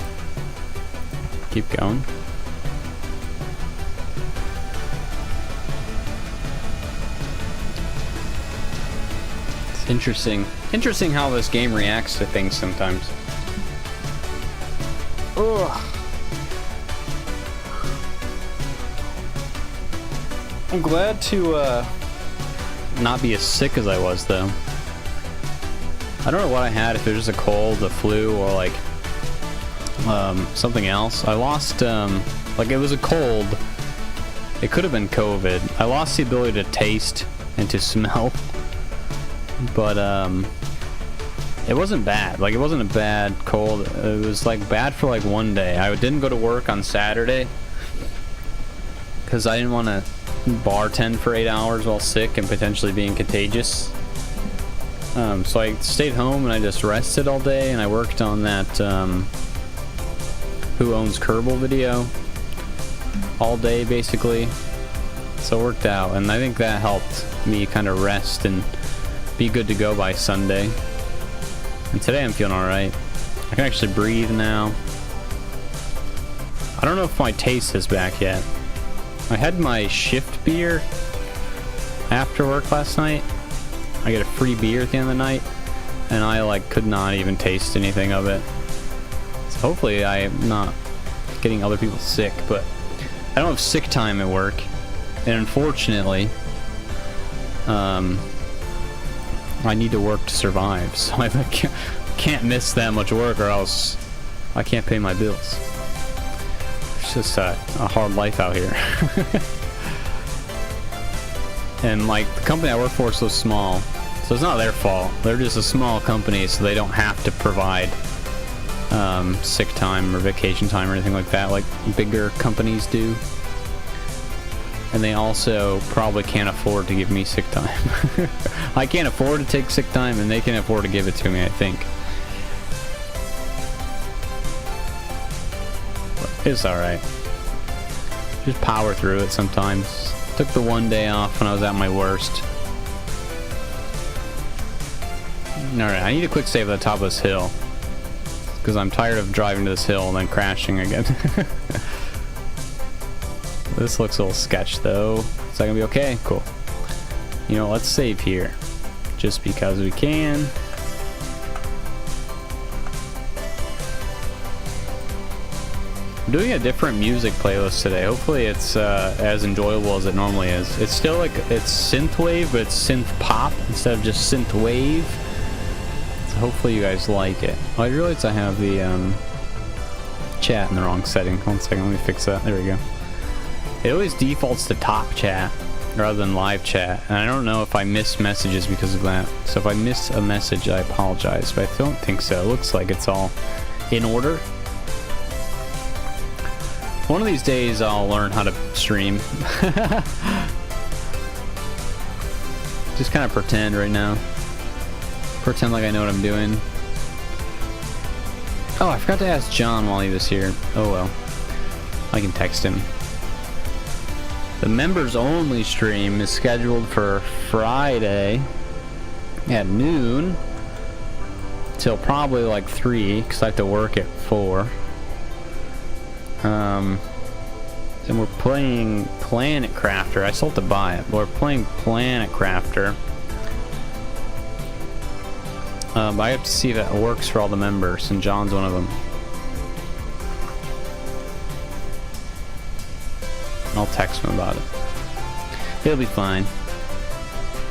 Keep going. It's interesting. Interesting how this game reacts to things sometimes. Ugh. I'm glad to, not be as sick as I was, though. I don't know what I had, if it was just a cold, the flu, or like something else. I lost like it was a cold. It could have been COVID. I lost the ability to taste and to smell, but it wasn't bad. Like, it wasn't a bad cold. It was like bad for like one day. I didn't go to work on Saturday because I didn't want to bartend for 8 hours while sick and potentially being contagious. So I stayed home and I just rested all day, and I worked on that Who Owns Kerbal video all day basically. So it worked out, and I think that helped me kind of rest and be good to go by Sunday. And today I'm feeling alright. I can actually breathe now. I don't know if my taste is back yet. I had my shift beer after work last night. I get a free beer at the end of the night, and I like could not even taste anything of it. So hopefully I'm not getting other people sick, but I don't have sick time at work, and unfortunately I need to work to survive, so I can't miss that much work or else I can't pay my bills. It's just a hard life out here. And like, the company I work for is so small, so it's not their fault. They're just a small company, so they don't have to provide sick time or vacation time or anything like that like bigger companies do. And they also probably can't afford to give me sick time. I can't afford to take sick time, and they can afford to give it to me, I think. But it's alright. Just power through it sometimes. Took the one day off when I was at my worst. Alright, I need a quick save at the top of this hill, because I'm tired of driving to this hill and then crashing again. This looks a little sketch though. Is that gonna be okay? Cool. You know, let's save here. Just because we can. I'm doing a different music playlist today. Hopefully it's as enjoyable as it normally is. It's still like, it's synthwave, but it's synth pop instead of just synth wave. So hopefully you guys like it. Oh, I realized I have the chat in the wrong setting. 1 second, let me fix that. There we go. It always defaults to top chat rather than live chat, and I don't know if I miss messages because of that. So if I miss a message, I apologize, but I don't think so. It looks like it's all in order. One of these days I'll learn how to stream. Just kind of pretend right now. Pretend like I know what I'm doing. Oh, I forgot to ask John while he was here. Oh well. I can text him. The members only stream is scheduled for Friday at noon till probably like 3, because I have to work at 4. And we're playing Planet Crafter. I still have to buy it, but we're playing Planet Crafter. I have to see if it works for all the members, and John's one of them. I'll text him about it. He'll be fine.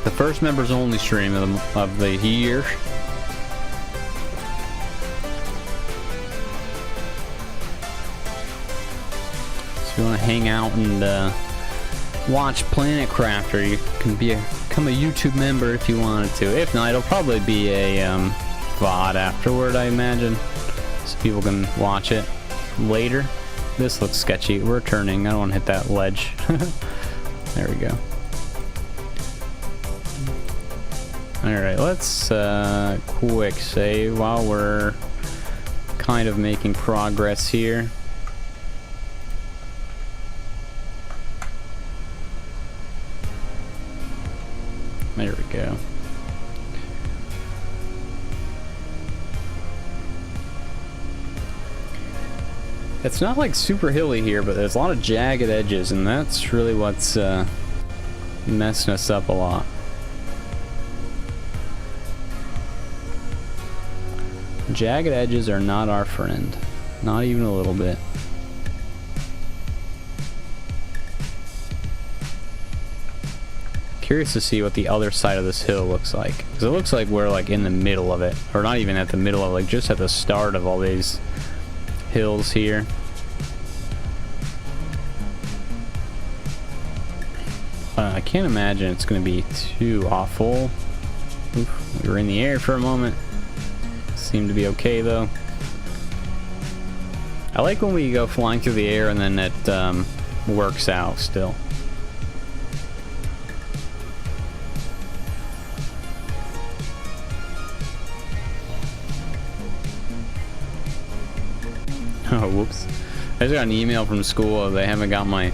The first members only stream of the year. So if you want to hang out and watch Planet Crafter, you can become a YouTube member if you wanted to. If not, it'll probably be a VOD afterward, I imagine, so people can watch it later. This looks sketchy. We're turning. I don't want to hit that ledge. There we go. Alright, let's quick save while we're kind of making progress here. There we go. It's not like super hilly here, but there's a lot of jagged edges, and that's really what's messing us up a lot. Jagged edges are not our friend. Not even a little bit. Curious to see what the other side of this hill looks like. Because it looks like we're like in the middle of it. Or not even at the middle of it, like just at the start of all these hills here. I can't imagine it's going to be too awful. Oof, we were in the air for a moment. Seemed to be okay though. I like when we go flying through the air and then it works out still. Oh, whoops. I just got an email from school. They haven't got my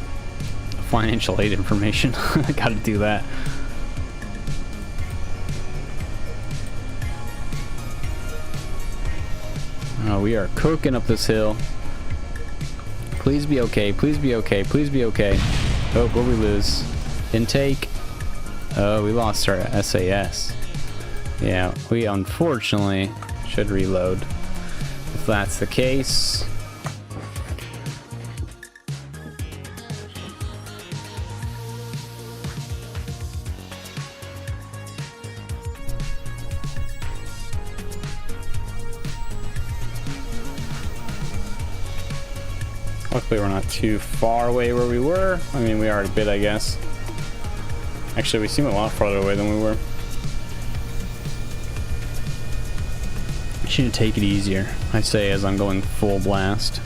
financial aid information. I gotta do that. Oh, we are cooking up this hill. Please be okay. Please be okay. Please be okay. Oh, what we lose? Intake. Oh, we lost our SAS. Yeah, we unfortunately should reload. If that's the case. Luckily we're not too far away where we were. I mean, we are a bit, I guess. Actually, we seem a lot farther away than we were. I should take it easier, I say as I'm going full blast.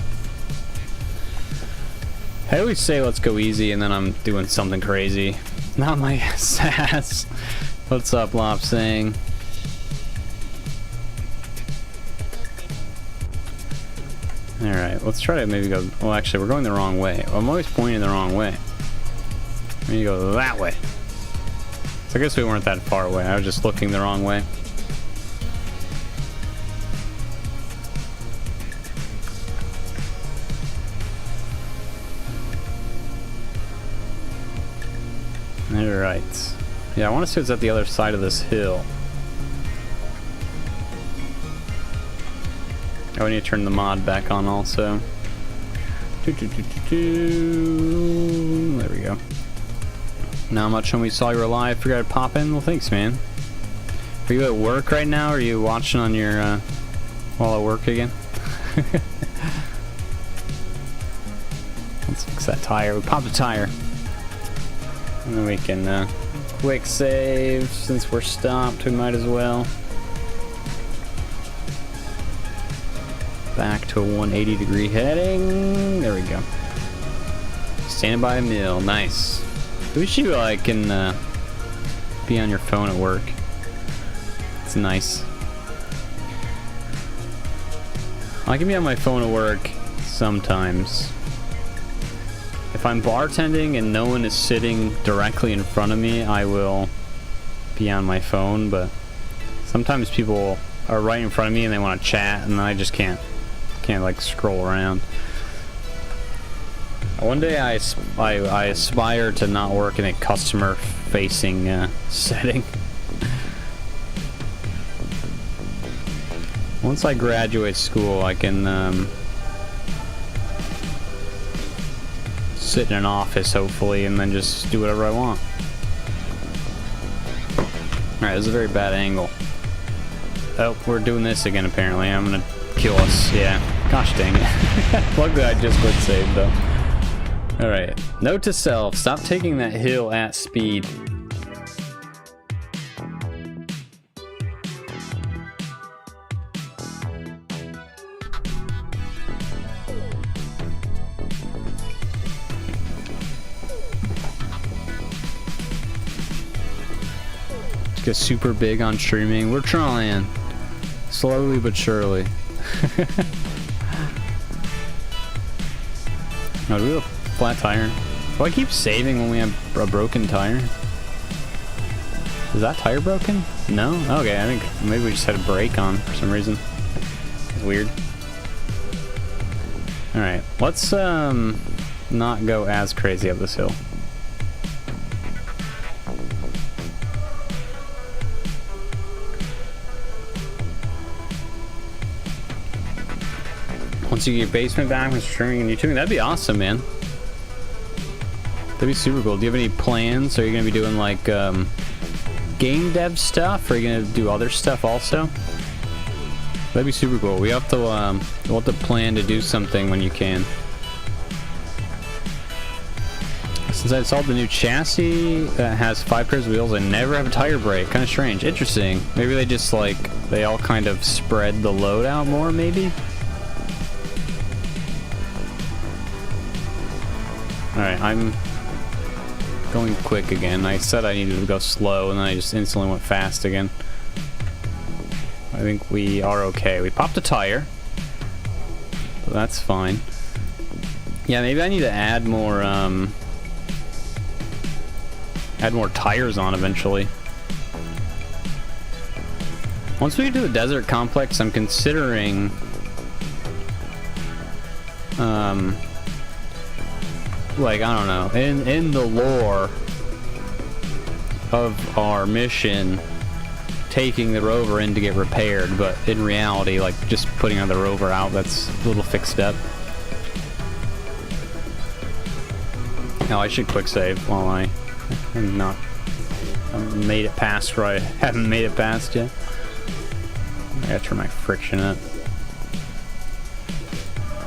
I always say let's go easy and then I'm doing something crazy. Not my sass. What's up, Lop saying? Alright, let's try to maybe go... Well, actually, we're going the wrong way. I'm always pointing the wrong way. We need to go that way. So I guess we weren't that far away. I was just looking the wrong way. Alright. Yeah, I want to see what's at the other side of this hill. Oh, I need to turn the mod back on also. There we go. Not much when we saw you were live. Figured I'd pop in. Well, thanks, man. Are you at work right now, or are you watching on your, while at work again? Let's fix that tire. We popped a tire. And then we can, quick save. Since we're stopped, we might as well. Back to a 180-degree heading. There we go. Standing by a mill. Nice. I wish you can be on your phone at work. It's nice. I can be on my phone at work sometimes. If I'm bartending and no one is sitting directly in front of me, I will be on my phone, but sometimes people are right in front of me and they want to chat and I just can't like scroll around. One day I aspire to not work in a customer-facing setting. Once I graduate school, I can sit in an office, hopefully, and then just do whatever I want. Alright, this is a very bad angle. Oh, we're doing this again, apparently. I'm gonna kill us. Yeah. Gosh dang it. Luckily, I just quick saved, though. Alright. Note to self, stop taking that hill at speed. Just get super big on streaming. We're trying. Slowly but surely. No, do we have a flat tire? Do I keep saving when we have a broken tire? Is that tire broken? No? Okay, I think maybe we just had a brake on for some reason. It's weird. Alright, let's not go as crazy up this hill. Once you get your basement back with streaming and YouTubing, that'd be awesome, man. That'd be super cool. Do you have any plans? Are you going to be doing like game dev stuff? Or are you going to do other stuff also? That'd be super cool. We'll have to plan to do something when you can. Since I installed the new chassis that has 5 pairs of wheels, I never have a tire brake. Kind of strange. Interesting. Maybe they just like, they all kind of spread the load out more, maybe? Alright, I'm going quick again. I said I needed to go slow, and then I just instantly went fast again. I think we are okay. We popped a tire, so that's fine. Yeah, maybe I need to add more tires on eventually. Once we get to the desert complex, I'm considering like, I don't know, in the lore of our mission, taking the rover in to get repaired, but in reality, like, just putting the rover out, that's a little fixed up. Now, I should quick save while I am not made it past where I haven't made it past yet. I gotta turn my friction up.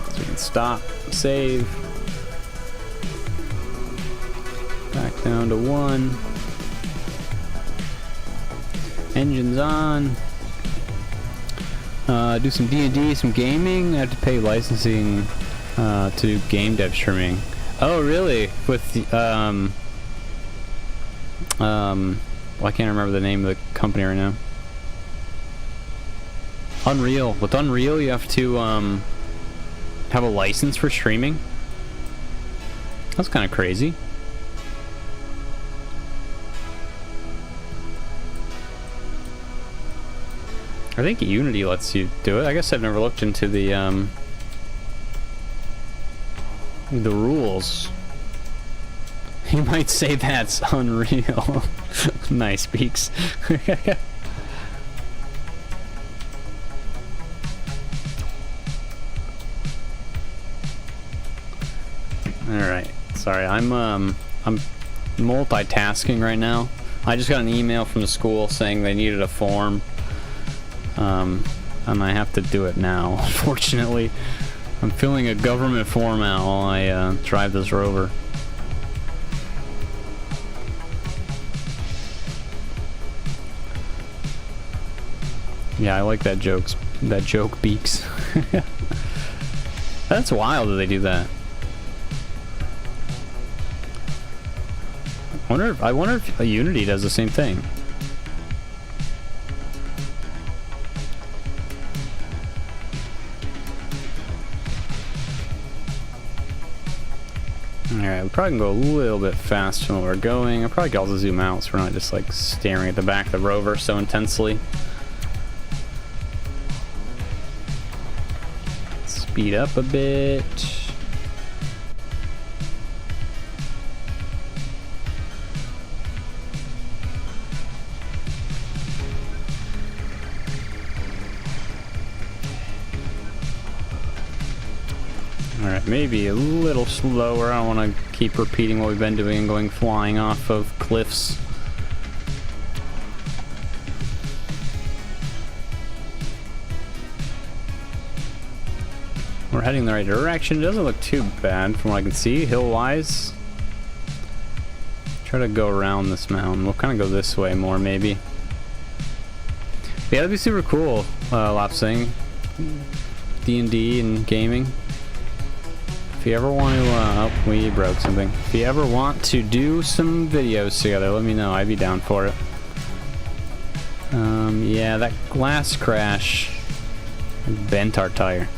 So we can stop, save. Back down to 1. Engines on. Do some D&D, some gaming. I have to pay licensing to do game dev streaming. Oh, really? With the well, I can't remember the name of the company right now. Unreal. With Unreal, you have to have a license for streaming. That's kind of crazy. I think Unity lets you do it. I guess I've never looked into the rules. You might say that's Unreal. Nice, Beaks. Alright. Sorry, I'm multitasking right now. I just got an email from the school saying they needed a form. And I have to do it now, unfortunately. I'm filling a government form out while I drive this rover. Yeah, I like that joke, Beaks. That's wild that they do that. I wonder if Unity does the same thing. Alright, we probably can go a little bit faster when we're going. I probably can also zoom out so we're not just like staring at the back of the rover so intensely. Speed up a bit. Alright, maybe a little slower. I don't want to keep repeating what we've been doing and going flying off of cliffs. We're heading the right direction. It doesn't look too bad from what I can see, hill-wise. Try to go around this mountain. We'll kind of go this way more, maybe. Yeah, that'd be super cool, lapsing. D&D and gaming. If you ever want to, oh, we broke something. If you ever want to do some videos together, let me know. I'd be down for it. Yeah, that last crash bent our tire.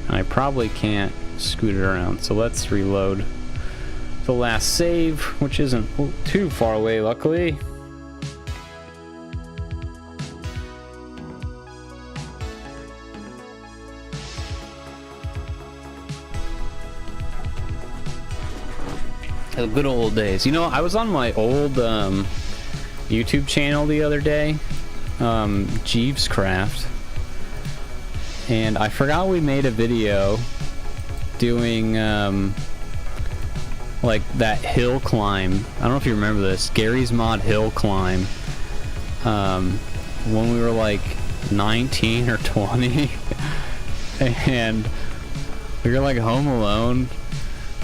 I probably can't scoot it around, so let's reload the last save, which isn't too far away, luckily. The good old days. You know, I was on my old YouTube channel the other day, Jeeves Craft, and I forgot we made a video doing like that hill climb. I don't know if you remember this, Gary's Mod hill climb, when we were like 19 or 20 and we were like home alone.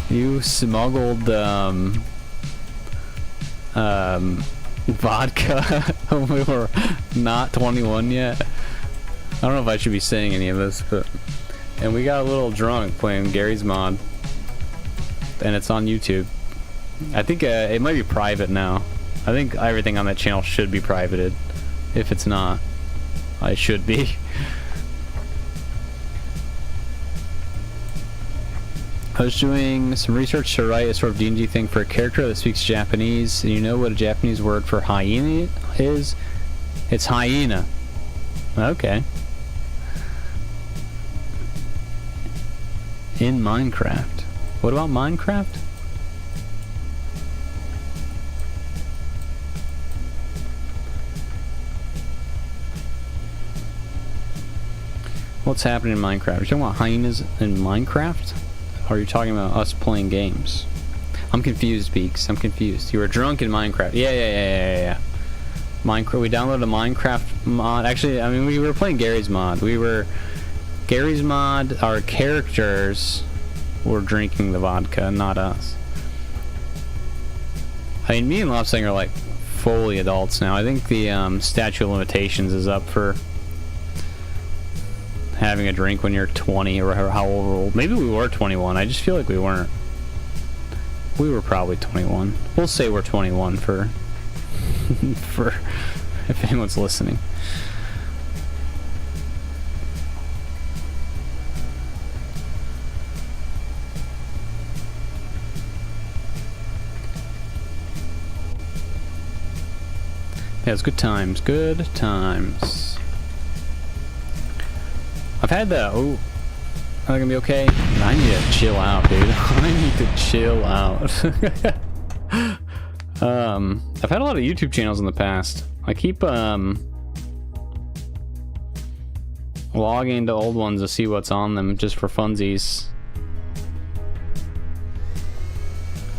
You smuggled vodka when we were not 21 yet. I don't know if I should be saying any of this, but and we got a little drunk playing Gary's Mod, and it's on YouTube. I think it might be private now. I think everything on that channel should be privated. If it's not, I should be. I was doing some research to write a sort of D&D thing for a character that speaks Japanese, and you know what a Japanese word for hyena is? It's hyena. Okay. In Minecraft. What about Minecraft? What's happening in Minecraft? Are you talking about hyenas in Minecraft? Or are you talking about us playing games? I'm confused, Beaks. I'm confused. You were drunk in Minecraft. Yeah. Minecraft. We downloaded a Minecraft mod. Actually, I mean, we were playing Gary's Mod. Gary's Mod, our characters were drinking the vodka, not us. I mean, me and Lopsing are like fully adults now. I think the statute of limitations is up for having a drink when you're 20 or how old. Maybe we were 21. I just feel like we weren't. We were probably 21. We'll say we're 21 for for if anyone's listening. Yeah, it's good times. Good times. I've had that. Oh, am I gonna be okay? I need to chill out, dude. I need to chill out. I've had a lot of YouTube channels in the past. I keep logging into old ones to see what's on them just for funsies.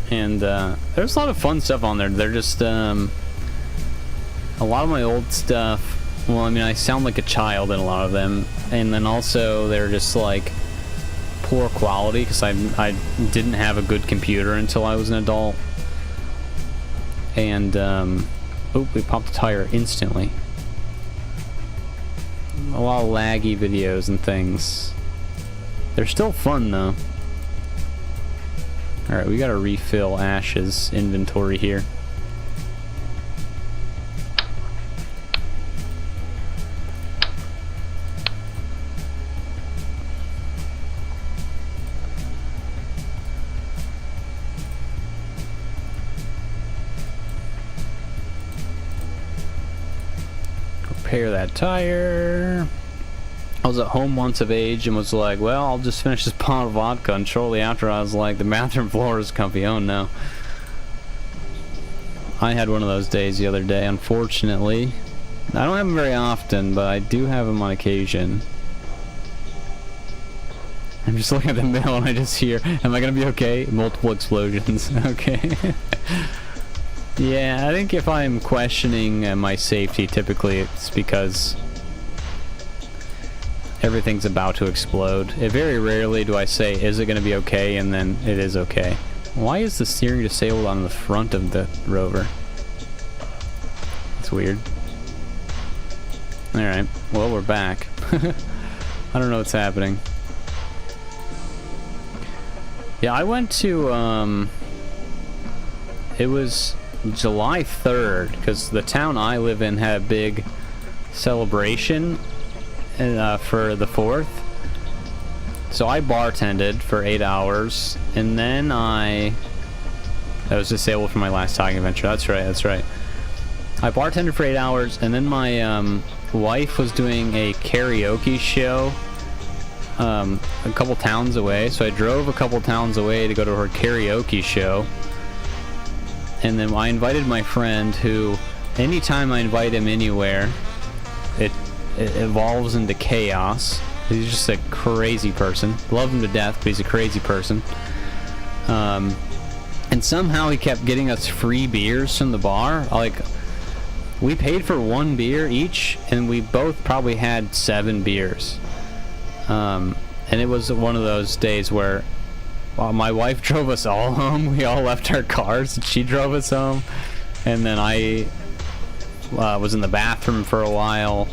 And there's a lot of fun stuff on there. They're just a lot of my old stuff. Well, I mean, I sound like a child in a lot of them, and then also they're just like poor quality because I didn't have a good computer until I was an adult. And oh, we popped the tire instantly. A lot of laggy videos and things. They're still fun though. All right, we gotta refill Ash's inventory here. Repair that tire. I was at home once of age and was like, well, I'll just finish this bottle of vodka, and shortly after I was like, the bathroom floor is comfy. Oh no. I had one of those days the other day, unfortunately. I don't have them very often, but I do have them on occasion. I'm just looking at the middle and I just hear, am I gonna be okay? Multiple explosions. Okay. Yeah, I think if I'm questioning my safety, typically it's because everything's about to explode. Very rarely do I say, is it gonna be okay? And then it is okay. Why is the steering disabled on the front of the rover? It's weird. Alright, well, we're back. I don't know what's happening. Yeah, I went to, it was July 3rd, because the town I live in had a big celebration for the 4th. So I bartended for 8 hours, and then I was disabled from my last tagging adventure. That's right, that's right. I bartended for 8 hours, and then my wife was doing a karaoke show a couple towns away, so I drove a couple towns away to go to her karaoke show. And then I invited my friend, who, anytime I invite him anywhere, it evolves into chaos. He's just a crazy person. Love him to death, but he's a crazy person. And somehow he kept getting us free beers from the bar. Like, we paid for 1 beer each, and we both probably had 7 beers. And it was one of those days where my wife drove us all home. We all left our cars, and she drove us home. And then I was in the bathroom for a while.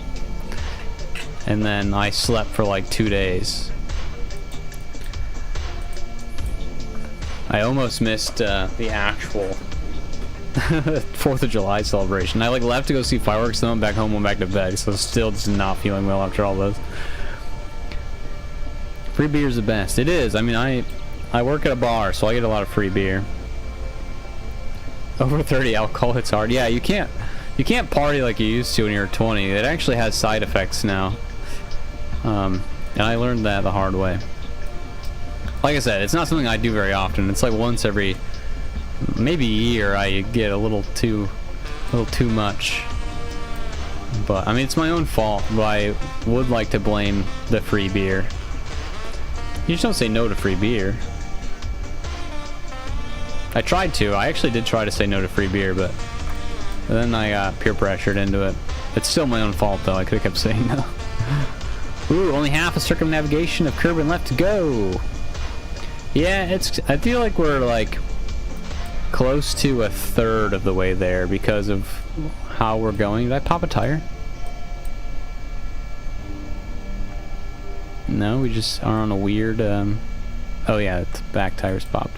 And then I slept for like 2 days. I almost missed the actual 4th of July celebration. I like left to go see fireworks, then went back home, went back to bed. So still just not feeling well after all those. Free beer is the best. It is. I mean, I work at a bar, so I get a lot of free beer. Over 30, alcohol hits hard. Yeah, you can't party like you used to when you were 20. It actually has side effects now. And I learned that the hard way. Like I said, it's not something I do very often. It's like once every maybe year I get a little too much. But I mean, it's my own fault, but I would like to blame the free beer. You just don't say no to free beer. I tried to. I actually did try to say no to free beer, but then I got peer pressured into it. It's still my own fault, though. I could have kept saying no. Ooh, only half a circumnavigation of Kerbal left to go. Yeah, I feel like we're like close to a third of the way there because of how we're going. Did I pop a tire? No, we just are on a weird, oh yeah, the back tires popped.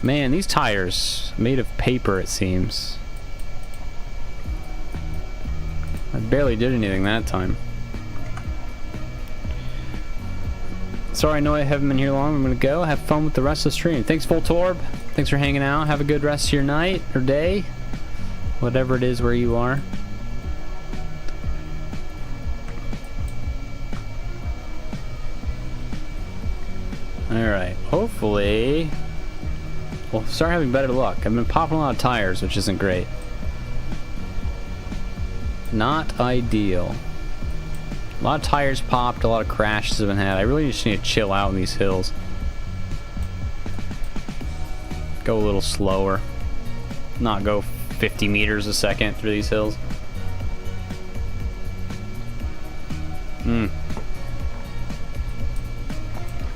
Man, these tires, made of paper it seems. I barely did anything that time. Sorry, I know I haven't been here long. I'm gonna go have fun with the rest of the stream. Thanks, Voltorb. Thanks for hanging out. Have a good rest of your night or day, whatever it is where you are. Alright, hopefully we'll start having better luck. I've been popping a lot of tires, which isn't great. Not ideal. A lot of tires popped, a lot of crashes have been had. I really just need to chill out in these hills. Go a little slower. Not go 50 meters a second through these hills.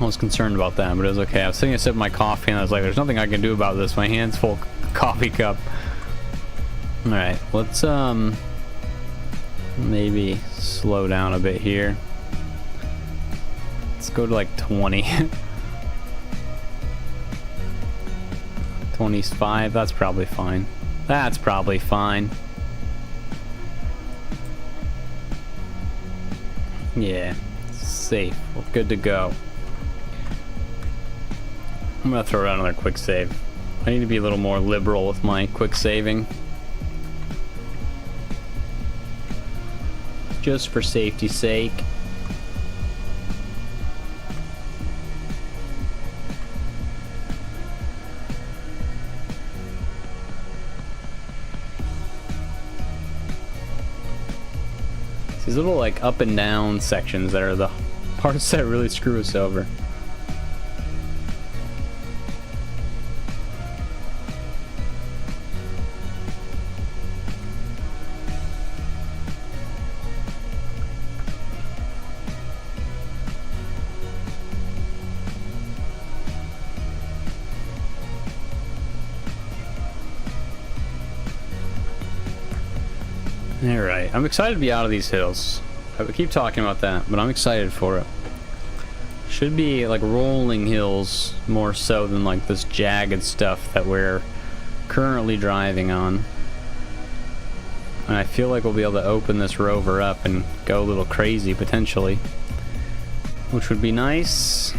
I was concerned about that, but it was okay. I was taking a sip of my coffee and I was like, there's nothing I can do about this. My hand's full coffee cup. Alright, let's maybe slow down a bit here. Let's go to like 20. 25, that's probably fine. That's probably fine. Yeah, safe. We're good to go. I'm gonna throw out another quick save. I need to be a little more liberal with my quick saving. Just for safety's sake. These little like up and down sections that are the Parts that really screw us over. Alright, I'm excited to be out of these hills. I keep talking about that, but I'm excited for it. Should be like rolling hills more so than like this jagged stuff that we're currently driving on. And I feel like we'll be able to open this rover up and go a little crazy potentially, which would be nice.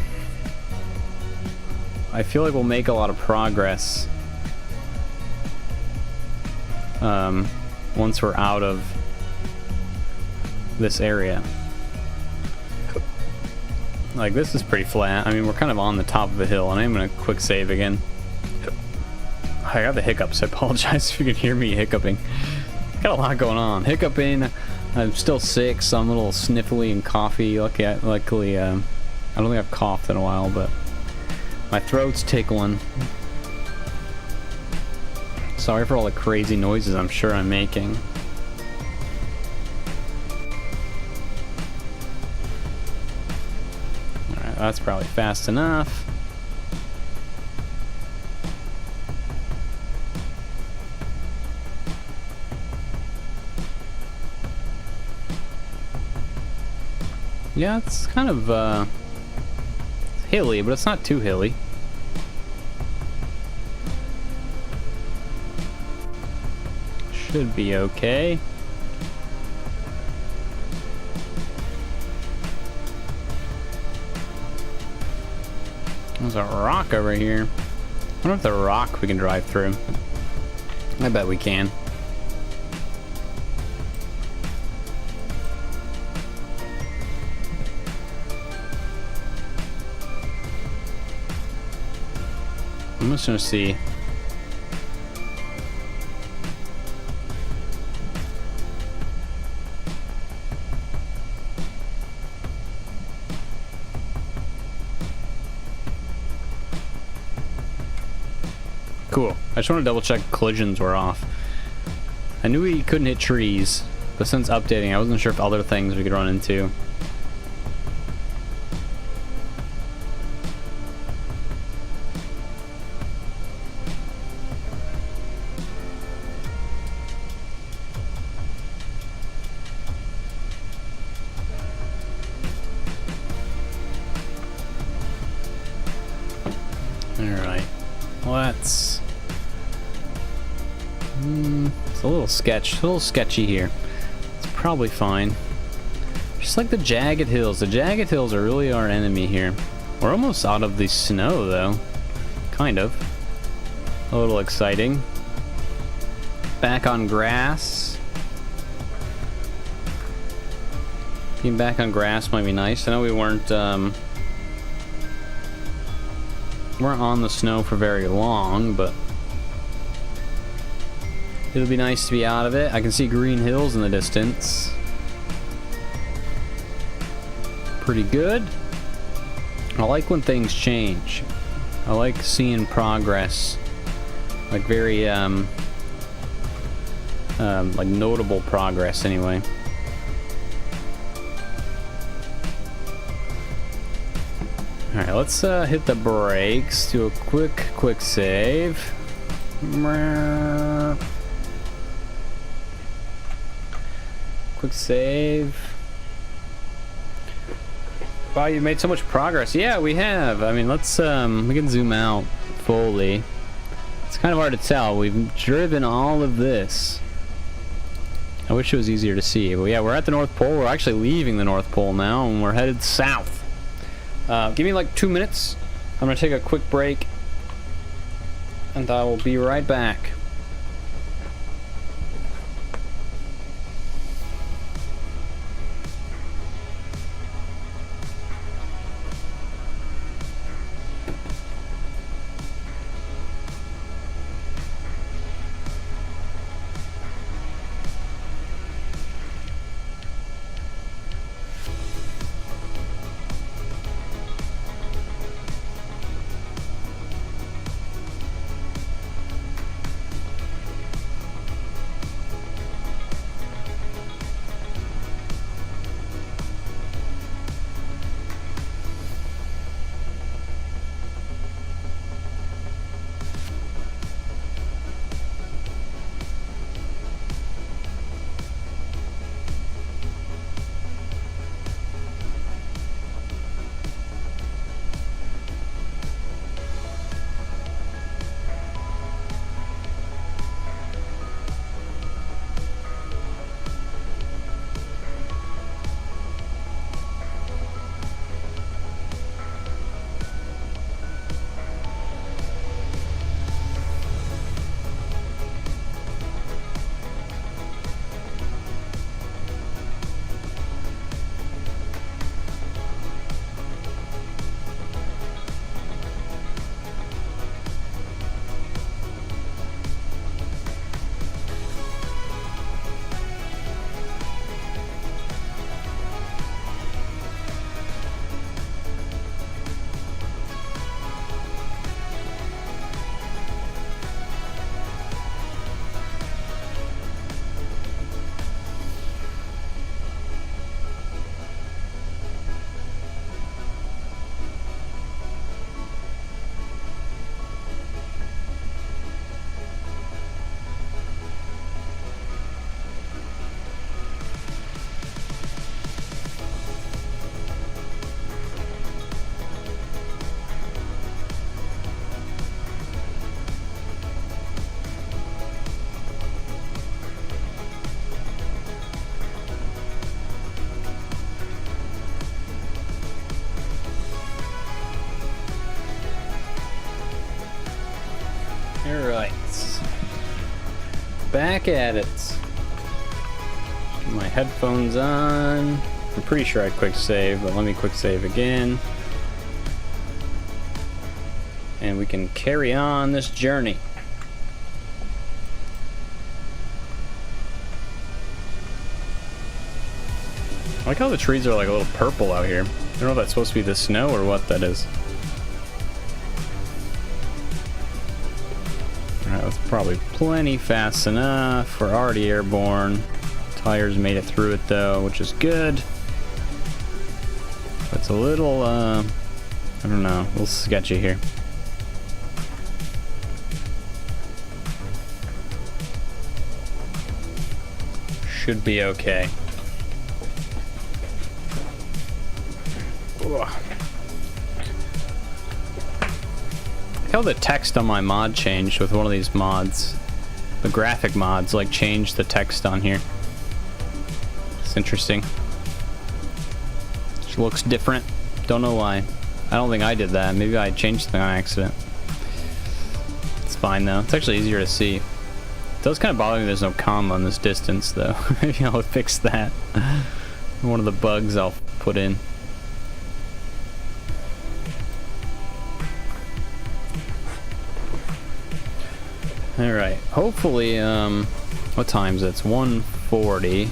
I feel like we'll make a lot of progress once we're out of this area. Like, this is pretty flat. I mean, we're kind of on the top of a hill, and I'm gonna quick save again. I got the hiccups. I apologize if you can hear me hiccuping. Got a lot going on. Hiccuping. I'm still sick, so I'm a little sniffly and coughy. Luckily, I don't think I've coughed in a while, but my throat's tickling. Sorry for all the crazy noises I'm sure I'm making. Alright, that's probably fast enough. Yeah, it's kind of hilly, but it's not too hilly. Should be okay. There's a rock over here. I wonder if the rock we can drive through. I bet we can. I'm just gonna see. Cool. I just want to double check collisions were off. I knew we couldn't hit trees, but since updating, I wasn't sure if other things we could run into. Alright. Let's... it's a little sketchy here. It's probably fine. Just like the jagged hills. The jagged hills are really our enemy here. We're almost out of the snow, though. Kind of. A little exciting. Back on grass. Being back on grass might be nice. I know we weren't on the snow for very long, but it'll be nice to be out of it. I can see green hills in the distance. Pretty good. I like when things change. I like seeing progress. Like very like notable progress anyway. Alright, let's hit the brakes, do a quick save. Quick save. Wow, you made so much progress. Yeah, we have. I mean, let's we can zoom out fully. It's kind of hard to tell. We've driven all of this. I wish it was easier to see, but yeah, we're at the North Pole. We're actually leaving the North Pole now, and we're headed south. Give me like 2 minutes. I'm gonna take a quick break, and I will be right back. back at it. Get my headphones on. I'm pretty sure I quick save, but let me quick save again. And we can carry on this journey. I like how the trees are like a little purple out here. I don't know if that's supposed to be the snow or what that is. Alright, that's probably plenty fast enough. We're already airborne. Tires made it through it though, which is good. It's a little, I don't know, a little sketchy here. Should be okay. Ugh. How the text on my mod changed with one of these mods. The graphic mods like changed the text on here. It's interesting. It looks different. Don't know why. I don't think I did that. Maybe I changed something on accident. It's fine though. It's actually easier to see. It does kind of bother me there's no comma on this distance though. Maybe I'll fix that. One of the bugs I'll put in. Alright, hopefully, what time is it? It's 1:40.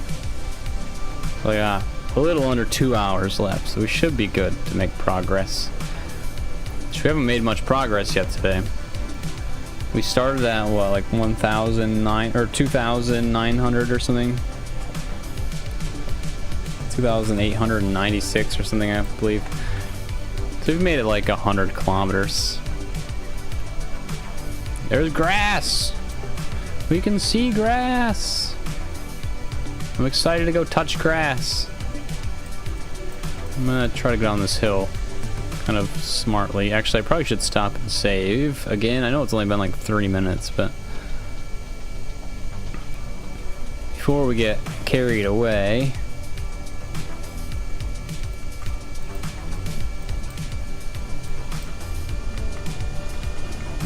So I got a little under 2 hours left, so we should be good to make progress. Which we haven't made much progress yet today. We started at, what, like 1,009 or 2,900 or something? 2,896 or something, I believe. So we've made it like 100 kilometers. There's grass! We can see grass! I'm excited to go touch grass. I'm gonna try to get on this hill kind of smartly. Actually, I probably should stop and save again. I know it's only been like 30 minutes, but before we get carried away.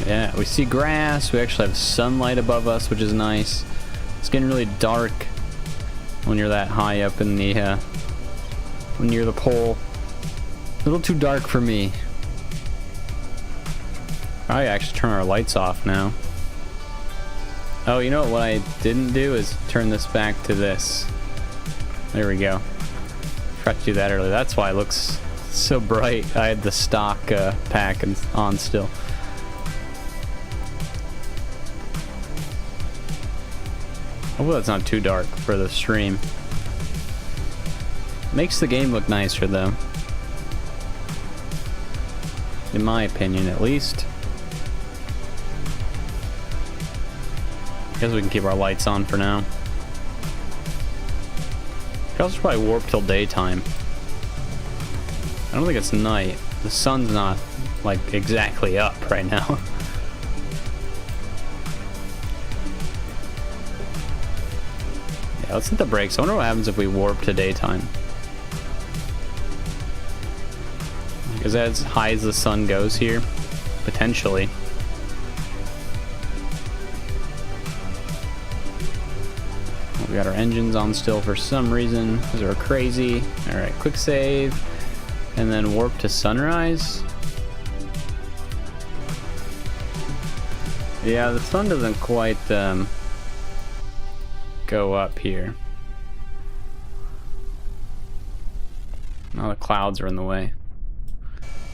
Yeah, we see grass. We actually have sunlight above us, which is nice. It's getting really dark when you're that high up in the when you're the pole. A little too dark for me. I actually turn our lights off now. Oh, you know what I didn't do is turn this back to this. There we go. Forgot to do that earlier. That's why it looks so bright. I had the stock pack on still. Hopefully that's not too dark for the stream. Makes the game look nicer though. In my opinion, at least. I guess we can keep our lights on for now. I could also probably warp till daytime. I don't think it's night. The sun's not, like, exactly up right now. Yeah, let's hit the brakes. I wonder what happens if we warp to daytime. Is that as high as the sun goes here? Potentially. We got our engines on still for some reason, because they're crazy. Alright, quick save. And then warp to sunrise. Yeah, the sun doesn't quite go up here. Now the clouds are in the way.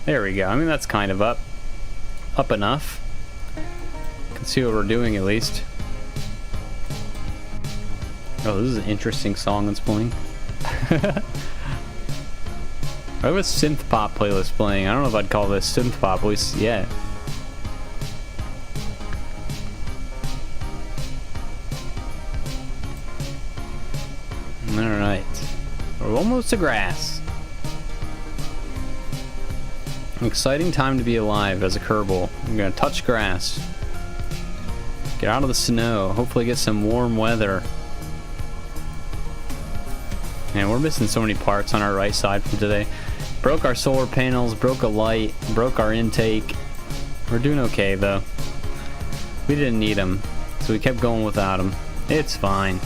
There we go. I mean, that's kind of up enough. Can see what we're doing at least. Oh, this is an interesting song that's playing. I have a synth pop playlist playing. I don't know if I'd call this synth pop, at least yet. Alright. We're almost to grass. An exciting time to be alive as a kerbal. I'm gonna touch grass. Get out of the snow. Hopefully get some warm weather. And we're missing so many parts on our right side from today. Broke our solar panels, broke a light, broke our intake. We're doing okay though. We didn't need them, so we kept going without them. It's fine.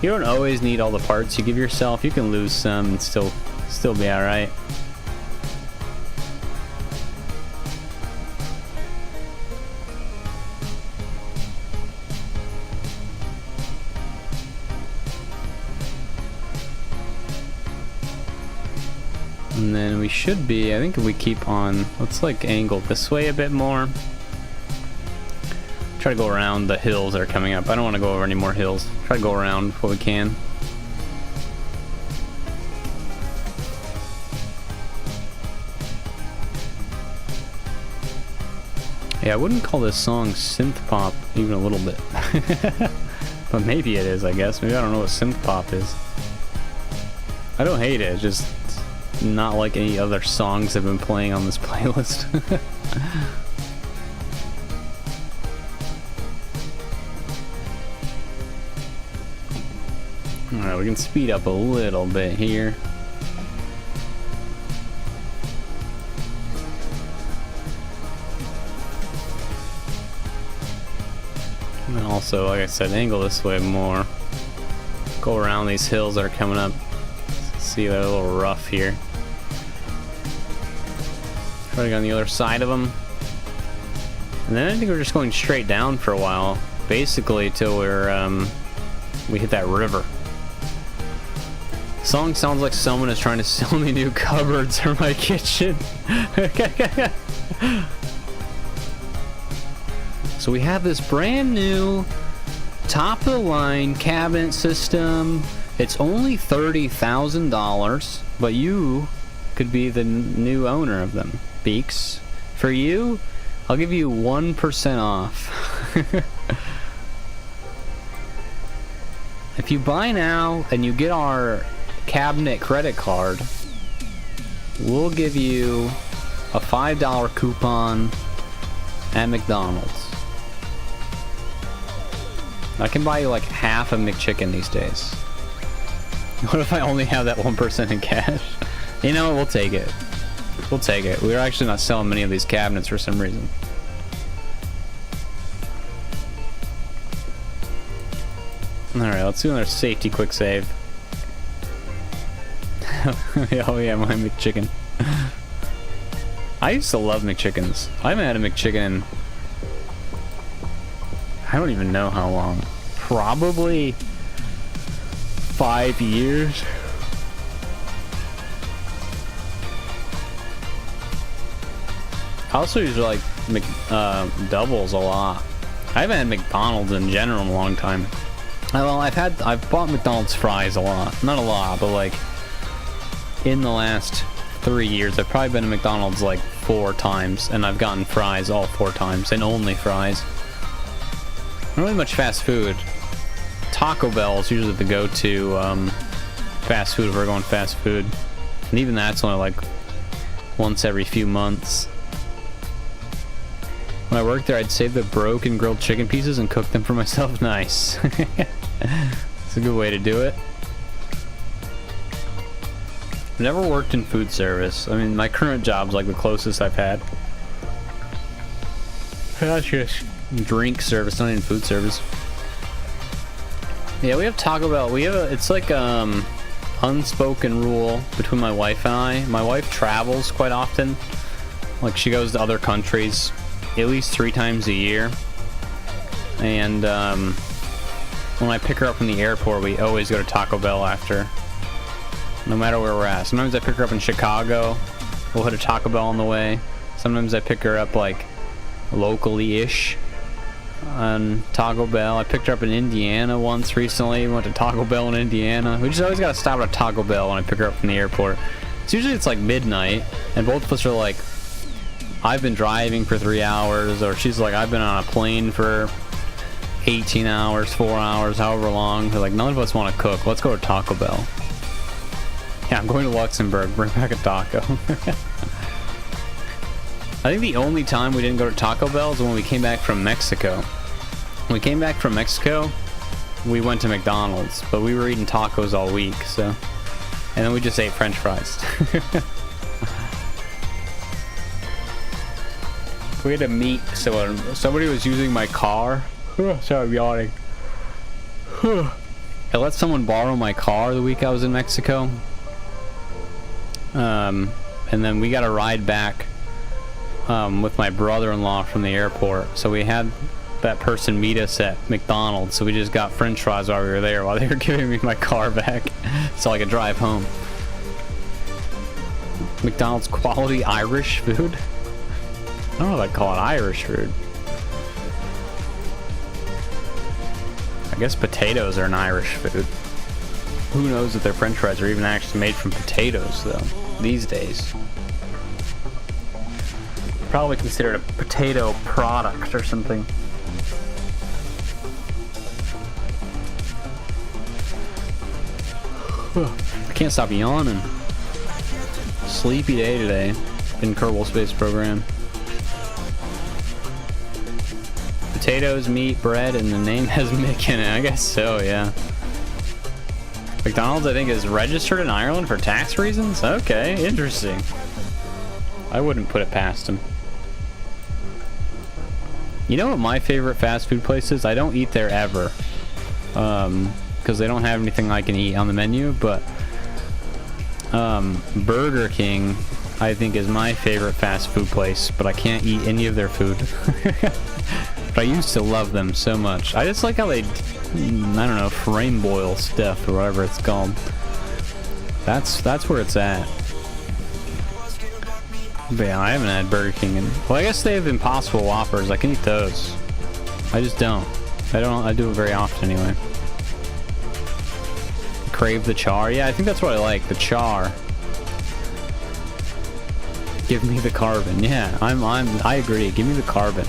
You don't always need all the parts you give yourself. You can lose some and still be alright. And then we should be, I think if we keep on, let's like angle this way a bit more. Try to go around the hills that are coming up. I don't want to go over any more hills. Try to go around what we can. Yeah, I wouldn't call this song synth pop even a little bit. But maybe it is, I guess. Maybe I don't know what synth pop is. I don't hate it, it's just not like any other songs I've been playing on this playlist. Alright, we can speed up a little bit here. And then also, like I said, angle this way more. Go around these hills that are coming up. See, they're a little rough here. Try to go on the other side of them. And then I think we're just going straight down for a while. Basically, till we hit that river. The song sounds like someone is trying to sell me new cupboards for my kitchen. So we have this brand new top of the line cabinet system. It's only $30,000, but you could be the new owner of them. Beaks. For you, I'll give you 1% off. If you buy now and you get our cabinet credit card, we'll give you a $5 coupon at McDonald's. I can buy you like half a McChicken these days. What if I only have that 1% in cash? You know what, we'll take it. We'll take it. We're actually not selling many of these cabinets for some reason. Alright, let's do another safety quick save. Oh yeah, my McChicken. I used to love McChickens. I haven't had a McChicken in I don't even know how long. Probably 5 years. I also usually like doubles a lot. I haven't had McDonald's in general in a long time. Well, I've bought McDonald's fries a lot. Not a lot, but like in the last 3 years, I've probably been to McDonald's like 4 times, and I've gotten fries all 4 times, and only fries. Not really much fast food. Taco Bell is usually the go-to fast food if we're going fast food. And even that's only like once every few months. When I worked there, I'd save the broken grilled chicken pieces and cook them for myself. Nice. It's a good way to do it. I've never worked in food service. I mean, my current job's like the closest I've had. That's just drink service, not even food service. Yeah, we have Taco Bell. We have it's like unspoken rule between my wife and I. My wife travels quite often. Like she goes to other countries at least 3 times a year. And when I pick her up from the airport, we always go to Taco Bell after. No matter where we're at. Sometimes I pick her up in Chicago. We'll hit a Taco Bell on the way. Sometimes I pick her up like locally-ish on Taco Bell. I picked her up in Indiana once recently. We went to Taco Bell in Indiana. We just always gotta stop at a Taco Bell when I pick her up from the airport. It's like midnight, and both of us are like, I've been driving for 3 hours, or she's like, I've been on a plane for 18 hours, 4 hours, however long. We're like, none of us want to cook. Let's go to Taco Bell. Yeah, I'm going to Luxembourg. Bring back a taco. I think the only time we didn't go to Taco Bell is when we came back from Mexico. When we came back from Mexico, we went to McDonald's, but we were eating tacos all week, so. And then we just ate French fries. We had to meet someone. Somebody was using my car. Sorry, I'm yawning. I let someone borrow my car the week I was in Mexico. And then we got a ride back with my brother-in-law from the airport. So we had that person meet us at McDonald's. So we just got French fries while we were there, while they were giving me my car back, so I could drive home. McDonald's quality Irish food? I don't know if I'd call it Irish food. I guess potatoes are an Irish food. Who knows if their French fries are even actually made from potatoes, though, these days. Probably considered a potato product or something. I can't stop yawning. Sleepy day today in Kerbal Space Program. Potatoes, meat, bread, and the name has Mick in it. I guess so, yeah. McDonald's, I think, is registered in Ireland for tax reasons? Okay, interesting. I wouldn't put it past them. You know what my favorite fast food place is? I don't eat there ever. Because they don't have anything I can eat on the menu, but Burger King, I think, is my favorite fast food place, but I can't eat any of their food. But I used to love them so much. I just like how they, I don't know, frame boil stuff or whatever it's called. That's where it's at. But yeah, I haven't had Burger King in, well, I guess they have Impossible Whoppers. I can eat those. I just don't. I do it very often anyway. Crave the char. Yeah, I think that's what I like, the char. Give me the carbon. Yeah, I agree. Give me the carbon.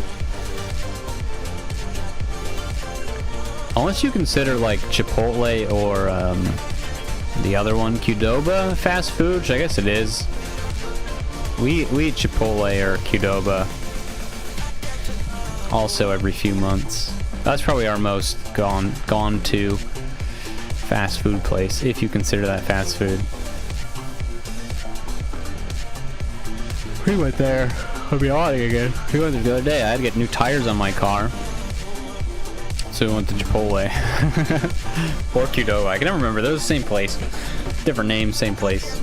Unless you consider like Chipotle or the other one, Qdoba fast food, which I guess it is. We eat Chipotle or Qdoba also every few months. That's probably our most gone to fast food place, if you consider that fast food. We went there. I'll be yawning again. We went there the other day. I had to get new tires on my car. So we went to Chipotle. Or Qdoba. I can never remember. They're the same place. Different name, same place.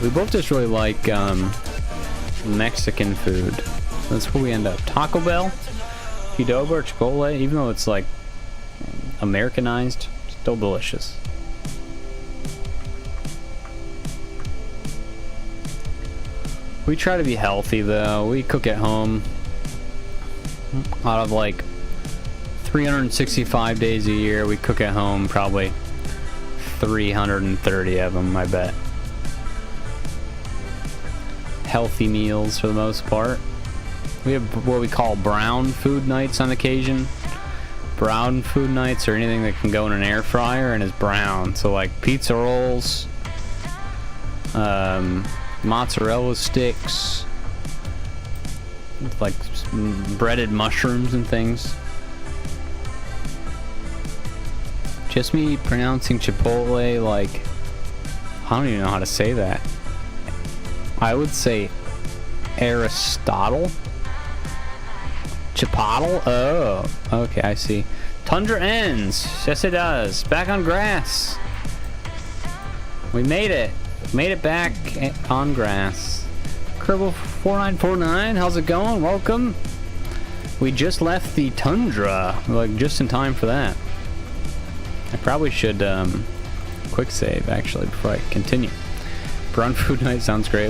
We both just really like Mexican food. That's where we end up. Taco Bell, Qdoba, or Chipotle, even though it's like Americanized, still delicious. We try to be healthy though. We cook at home. Out of like 365 days a year, we cook at home probably 330 of them, I bet. Healthy meals for the most part. We have what we call brown food nights on occasion. Brown food nights are anything that can go in an air fryer and is brown. So like pizza rolls, mozzarella sticks, like breaded mushrooms and things. Just me pronouncing Chipotle like, I don't even know how to say that. I would say Aristotle. Chipotle? Oh, okay, I see. Tundra ends. Yes, it does. Back on grass. We made it. Made it back on grass. Kerbal 4949, how's it going? Welcome. We just left the tundra, like just in time for that. I probably should quick save actually before I continue. Brown food night sounds great.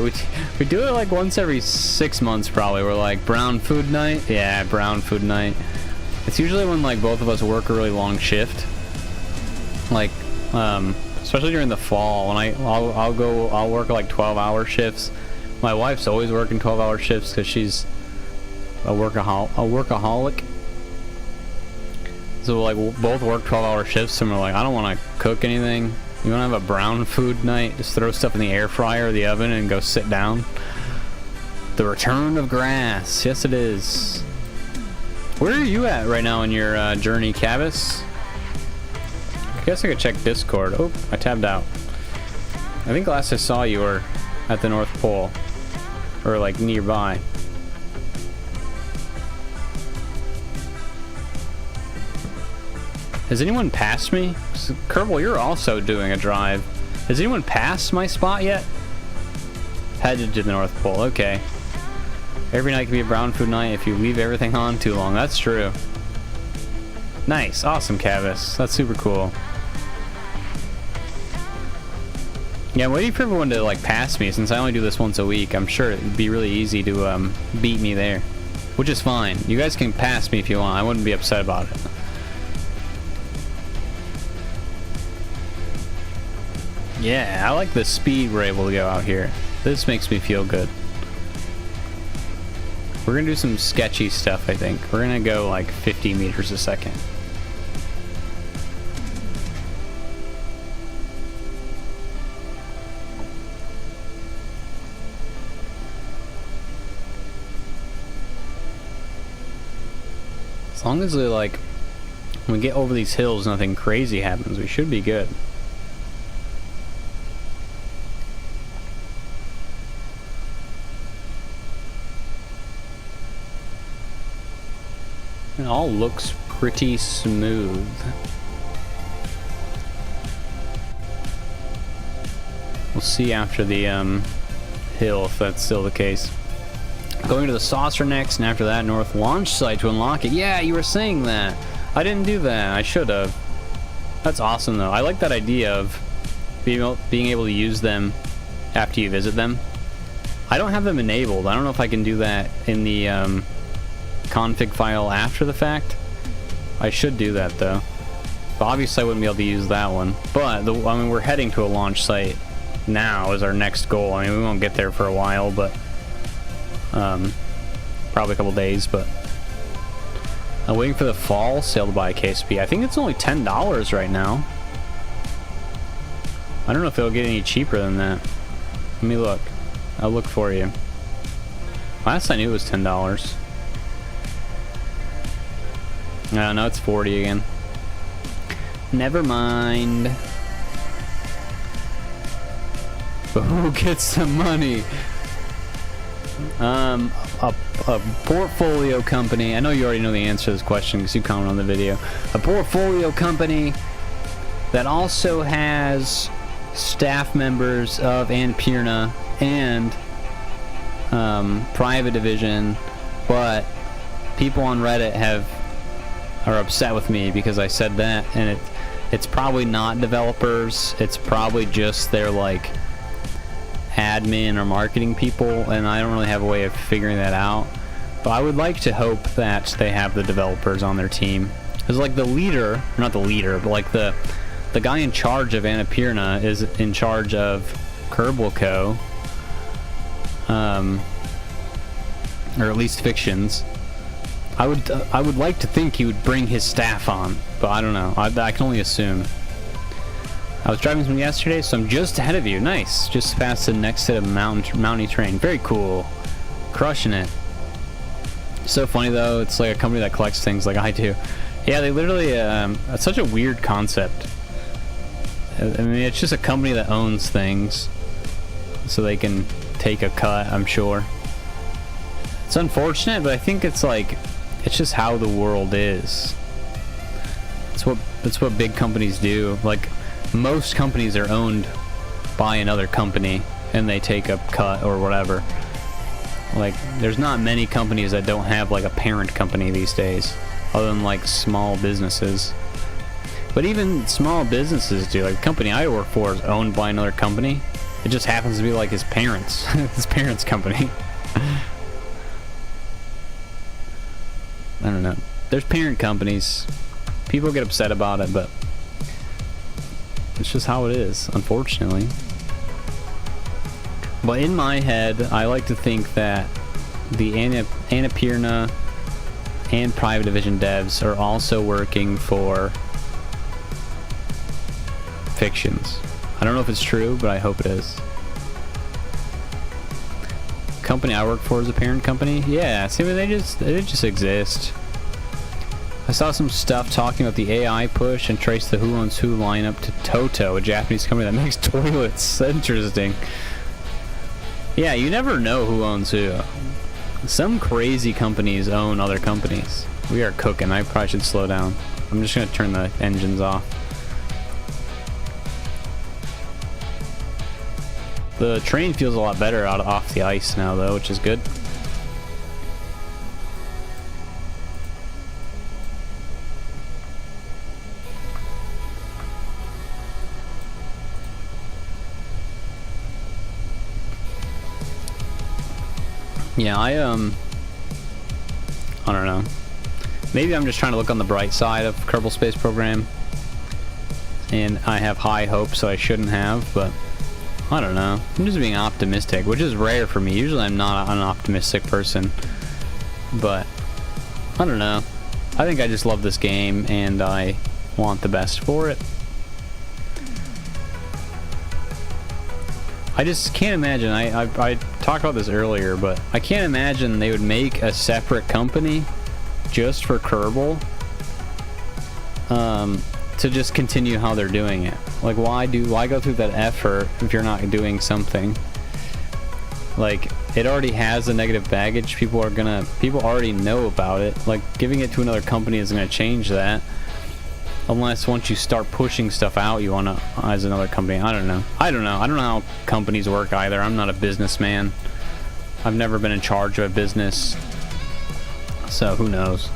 We do it like once every 6 months probably. We're like, brown food night? Yeah, brown food night. It's usually when like both of us work a really long shift. Like, especially during the fall when I'll work like 12-hour shifts. My wife's always working 12-hour shifts because she's a workaholic. So like we'll both work 12-hour shifts and we're like, I don't want to cook anything. You want to have a brown food night? Just throw stuff in the air fryer or the oven and go sit down. The return of grass. Yes, it is. Where are you at right now in your journey, Cavis? I guess I could check Discord. Oh, I tabbed out. I think last I saw you were at the North Pole. Or like nearby. Has anyone passed me? Kerbal, you're also doing a drive. Has anyone passed my spot yet? Headed to the North Pole, okay. Every night can be a brown food night if you leave everything on too long. That's true. Nice, awesome, Cavis. That's super cool. Yeah, I'm waiting for everyone to like pass me since I only do this once a week. I'm sure it'd be really easy to beat me there, which is fine. You guys can pass me if you want. I wouldn't be upset about it. Yeah, I like the speed we're able to go out here. This makes me feel good. We're gonna do some sketchy stuff, I think. We're gonna go like 50 meters a second. As long as like when we get over these hills, nothing crazy happens, we should be good. It all looks pretty smooth. We'll see after the hill if that's still the case. Going to the saucer next, and after that, north launch site to unlock it. Yeah, you were saying that. I didn't do that. I should have. That's awesome, though. I like that idea of being able to use them after you visit them. I don't have them enabled. I don't know if I can do that in the config file after the fact. I should do that, though. But obviously, I wouldn't be able to use that one. But, I mean, we're heading to a launch site now is our next goal. I mean, we won't get there for a while, but probably a couple days, but I'm waiting for the fall sale to buy a KSP. I think it's only $10 right now. I don't know if it'll get any cheaper than that. Let me look. I'll look for you. Last I knew it was $10. No, it's 40 again. Never mind. But who gets the money? A portfolio company. I know you already know the answer to this question because you commented on the video. A portfolio company that also has staff members of Annapurna and private division, but people on Reddit are upset with me because I said that, and it's probably not developers. It's probably just their like admin or marketing people, and I don't really have a way of figuring that out. But I would like to hope that they have the developers on their team, because like the leader, not the leader, but like the guy in charge of Annapurna is in charge of Kerbal Co. Or at least Fictions. I would like to think he would bring his staff on, but I don't know. I can only assume. I was driving some yesterday, so I'm just ahead of you. Nice. Just past the next set of mountain terrain. Very cool. Crushing it. So funny, though. It's like a company that collects things like I do. Yeah, they literally... it's such a weird concept. I mean, it's just a company that owns things, so they can take a cut, I'm sure. It's unfortunate, but I think it's like... It's just how the world is. It's what big companies do. Like... Most companies are owned by another company and they take a cut or whatever. Like, there's not many companies that don't have like a parent company these days, other than like small businesses. But even small businesses do. Like, the company I work for is owned by another company. It just happens to be like his parents' his parents' company. I don't know. There's parent companies. People get upset about it, but it's just how it is, unfortunately. But in my head, I like to think that the Annapurna and Private Division devs are also working for Fictions. I don't know if it's true, but I hope it is. Company I work for is a parent company? Yeah, see, they just exist. I saw some stuff talking about the AI push and traced the Who Owns Who lineup to Toto, a Japanese company that makes toilets. Interesting. Yeah, you never know who owns who. Some crazy companies own other companies. We are cooking. I probably should slow down. I'm just gonna turn the engines off. The train feels a lot better off the ice now, though, which is good. Yeah, I don't know. Maybe I'm just trying to look on the bright side of Kerbal Space Program, and I have high hopes, so I shouldn't have, but I don't know. I'm just being optimistic, which is rare for me. Usually I'm not an optimistic person, but I don't know. I think I just love this game, and I want the best for it. I just can't imagine, I talked about this earlier, but I can't imagine they would make a separate company just for Kerbal to just continue how they're doing it. Like, why go through that effort if you're not doing something? Like, it already has a negative baggage. People already know about it. Like, giving it to another company isn't going to change that. Unless once you start pushing stuff out, you want to, as another company. I don't know. I don't know how companies work either. I'm not a businessman. I've never been in charge of a business. So who knows?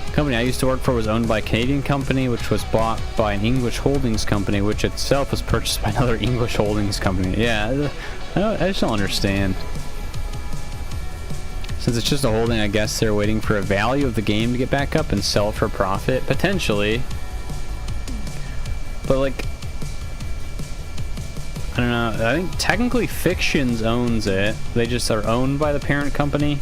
The company I used to work for was owned by a Canadian company, which was bought by an English holdings company, which itself was purchased by another English holdings company. Yeah, I just don't understand. Since it's just a holding, I guess they're waiting for a value of the game to get back up and sell it for profit, potentially. But like, I don't know. I think technically Fictions owns it. They just are owned by the parent company.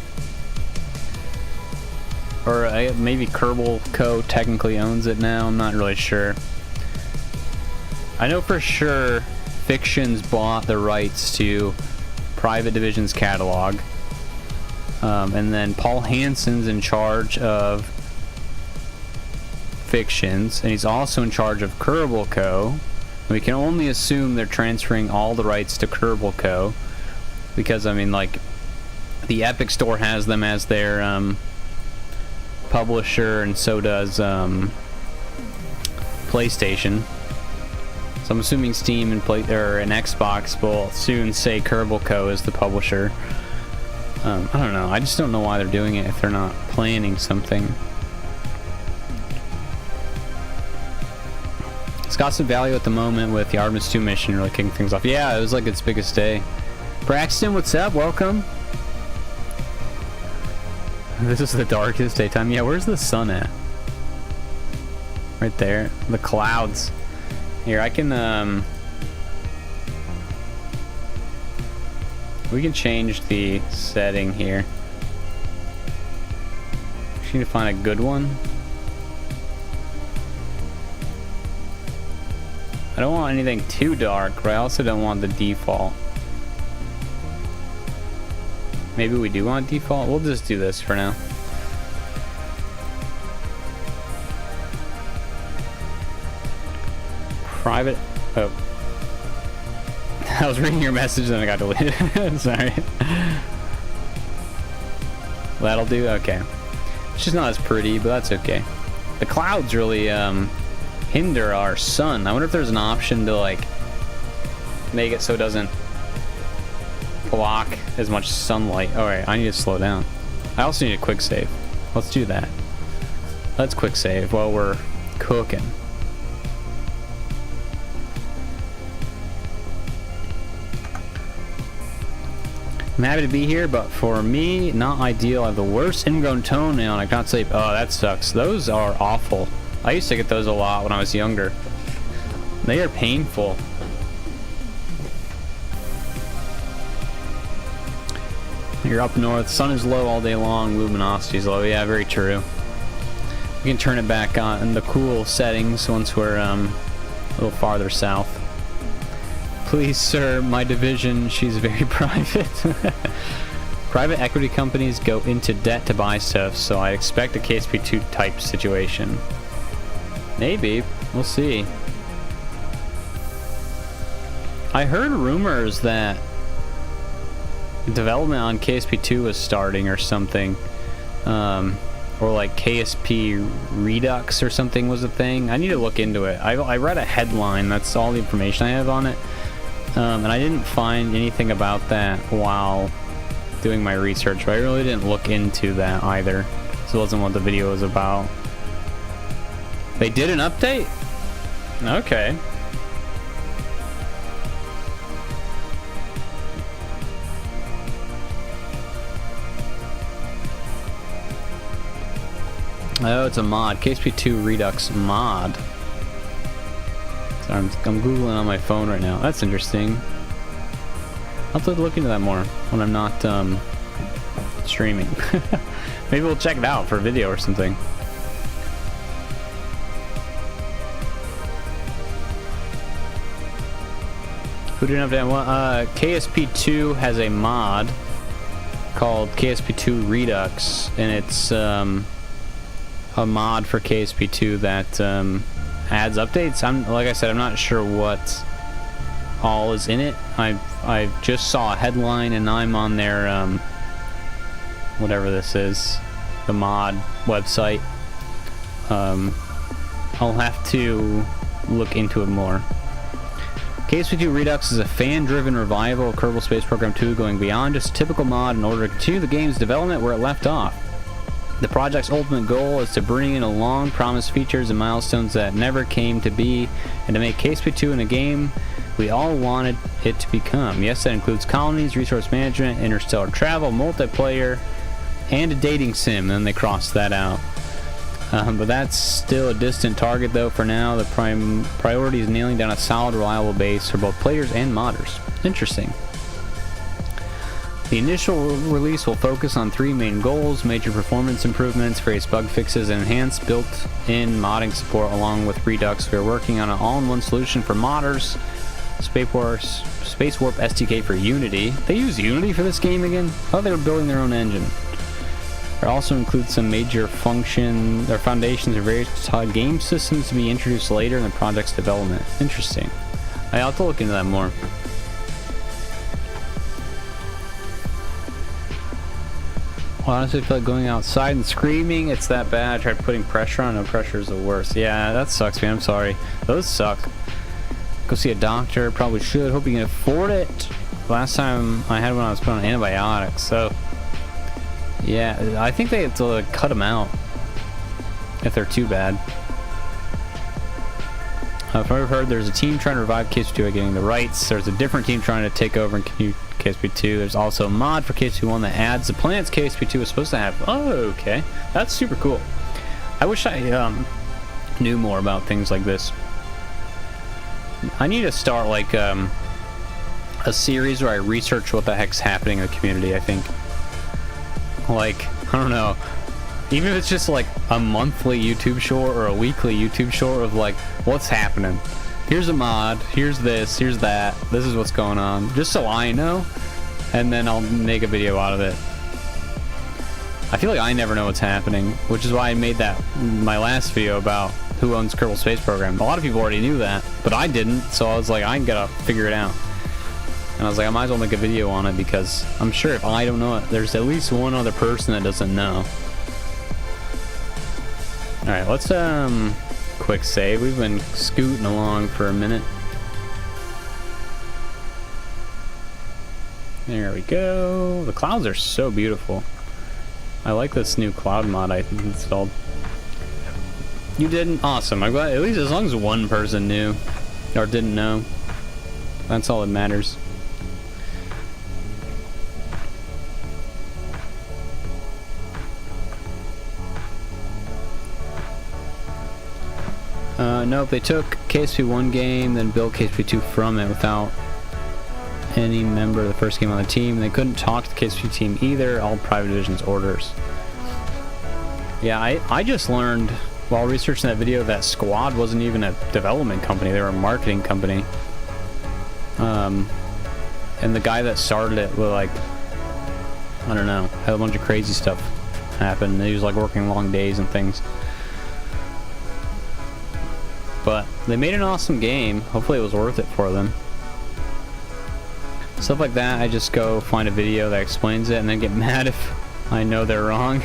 Or maybe Kerbal Co. technically owns it now. I'm not really sure. I know for sure Fictions bought the rights to Private Division's catalog. And then Paul Hansen's in charge of Fictions, and he's also in charge of Kerbal Co. We can only assume they're transferring all the rights to Kerbal Co. Because, I mean, like, the Epic Store has them as their publisher, and so does PlayStation. So I'm assuming Steam and Xbox will soon say Kerbal Co. is the publisher. I don't know. I just don't know why they're doing it if they're not planning something. It's got some value at the moment with the Artemis 2 mission really kicking things off. Yeah, it was like its biggest day. Braxton, what's up? Welcome. This is the darkest daytime. Yeah, where's the sun at? Right there. The clouds. Here, I can, we can change the setting here. Just need to find a good one. I don't want anything too dark, but I also don't want the default. Maybe we do want default? We'll just do this for now. Private. Oh. I was reading your message and I got deleted. Sorry. That'll do? Okay. It's just not as pretty, but that's okay. The clouds really hinder our sun. I wonder if there's an option to like make it so it doesn't block as much sunlight. Alright, I need to slow down. I also need a quick save. Let's do that. Let's quick save while we're cooking. I'm happy to be here, but for me, not ideal. I have the worst ingrown toenail and I can't sleep. Oh, that sucks. Those are awful. I used to get those a lot when I was younger. They are painful. You're up north. Sun is low all day long. Luminosity is low. Yeah, very true. We can turn it back on in the cool settings once we're a little farther south. Please, sir, my division, she's very private. Private equity companies go into debt to buy stuff, so I expect a KSP2 type situation. Maybe. We'll see. I heard rumors that development on KSP2 was starting or something. or like KSP Redux or something was a thing. I need to look into it. I read a headline, that's all the information I have on it, and I didn't find anything about that while doing my research, but I really didn't look into that either. This wasn't what the video was about. They did an update? Okay. Oh, it's a mod. KSP2 Redux mod. So I'm Googling on my phone right now. That's interesting. I'll have to look into that more when I'm not streaming. Maybe we'll check it out for a video or something. Who didn't have that? KSP2 has a mod called KSP2 Redux, and it's a mod for KSP2 that adds updates. Like I said, I'm not sure what all is in it. I just saw a headline, and I'm on their whatever this is, the mod website. I'll have to look into it more. KSP2 Redux is a fan-driven revival of Kerbal Space Program 2, going beyond just a typical mod in order to continue the game's development where it left off. The project's ultimate goal is to bring in a long-promised features and milestones that never came to be, and to make KSP2 in a game we all wanted it to become. Yes, that includes colonies, resource management, interstellar travel, multiplayer, and a dating sim, and then they crossed that out. But that's still a distant target, though. For now, the priority is nailing down a solid, reliable base for both players and modders. Interesting. The initial release will focus on 3 main goals: major performance improvements, various bug fixes, and enhanced built-in modding support. Along with Redux, we are working on an all-in-one solution for modders. Space Warp SDK for Unity. They use Unity for this game again? I thought they were building their own engine. It also includes some major foundations of various game systems to be introduced later in the project's development. Interesting. I'll have to look into that more. Well, honestly, I feel like going outside and screaming. It's that bad. I tried putting pressure on. No, pressure is the worst. Yeah, that sucks, man. I'm sorry. Those suck. Go see a doctor. Probably should. Hope you can afford it. Last time I had one, I was put on antibiotics. So, yeah, I think they have to cut them out if they're too bad. I've heard there's a team trying to revive KSP2 by getting the rights. There's a different team trying to take over and continue KSP2. There's also a mod for KSP1 that adds the planets KSP2 was supposed to have. Oh, okay. That's super cool. I wish I knew more about things like this. I need to start like a series where I research what the heck's happening in the community, I think. Like, I don't know. Even if it's just like a monthly YouTube short or a weekly YouTube short of like, what's happening? Here's a mod, here's this, here's that, this is what's going on. Just so I know, and then I'll make a video out of it. I feel like I never know what's happening, which is why I made that my last video about who owns Kerbal Space Program. A lot of people already knew that, but I didn't, so I was like, I gotta figure it out. And I was like, I might as well make a video on it, because I'm sure if I don't know it, there's at least one other person that doesn't know. Alright, let's quick save. We've been scooting along for a minute. There we go. The clouds are so beautiful. I like this new cloud mod I installed. You didn't? Awesome. I'm glad, at least as long as one person knew or didn't know. That's all that matters. Nope, they took KSP1 game, then built KSP2 from it without any member of the first game on the team. They couldn't talk to the KSP team either, all private division's orders. Yeah, I just learned while researching that video that Squad wasn't even a development company, they were a marketing company. And the guy that started it was like, I don't know, had a bunch of crazy stuff happen. He was like working long days and things. But they made an awesome game. Hopefully it was worth it for them. Stuff like that, I just go find a video that explains it and then get mad if I know they're wrong.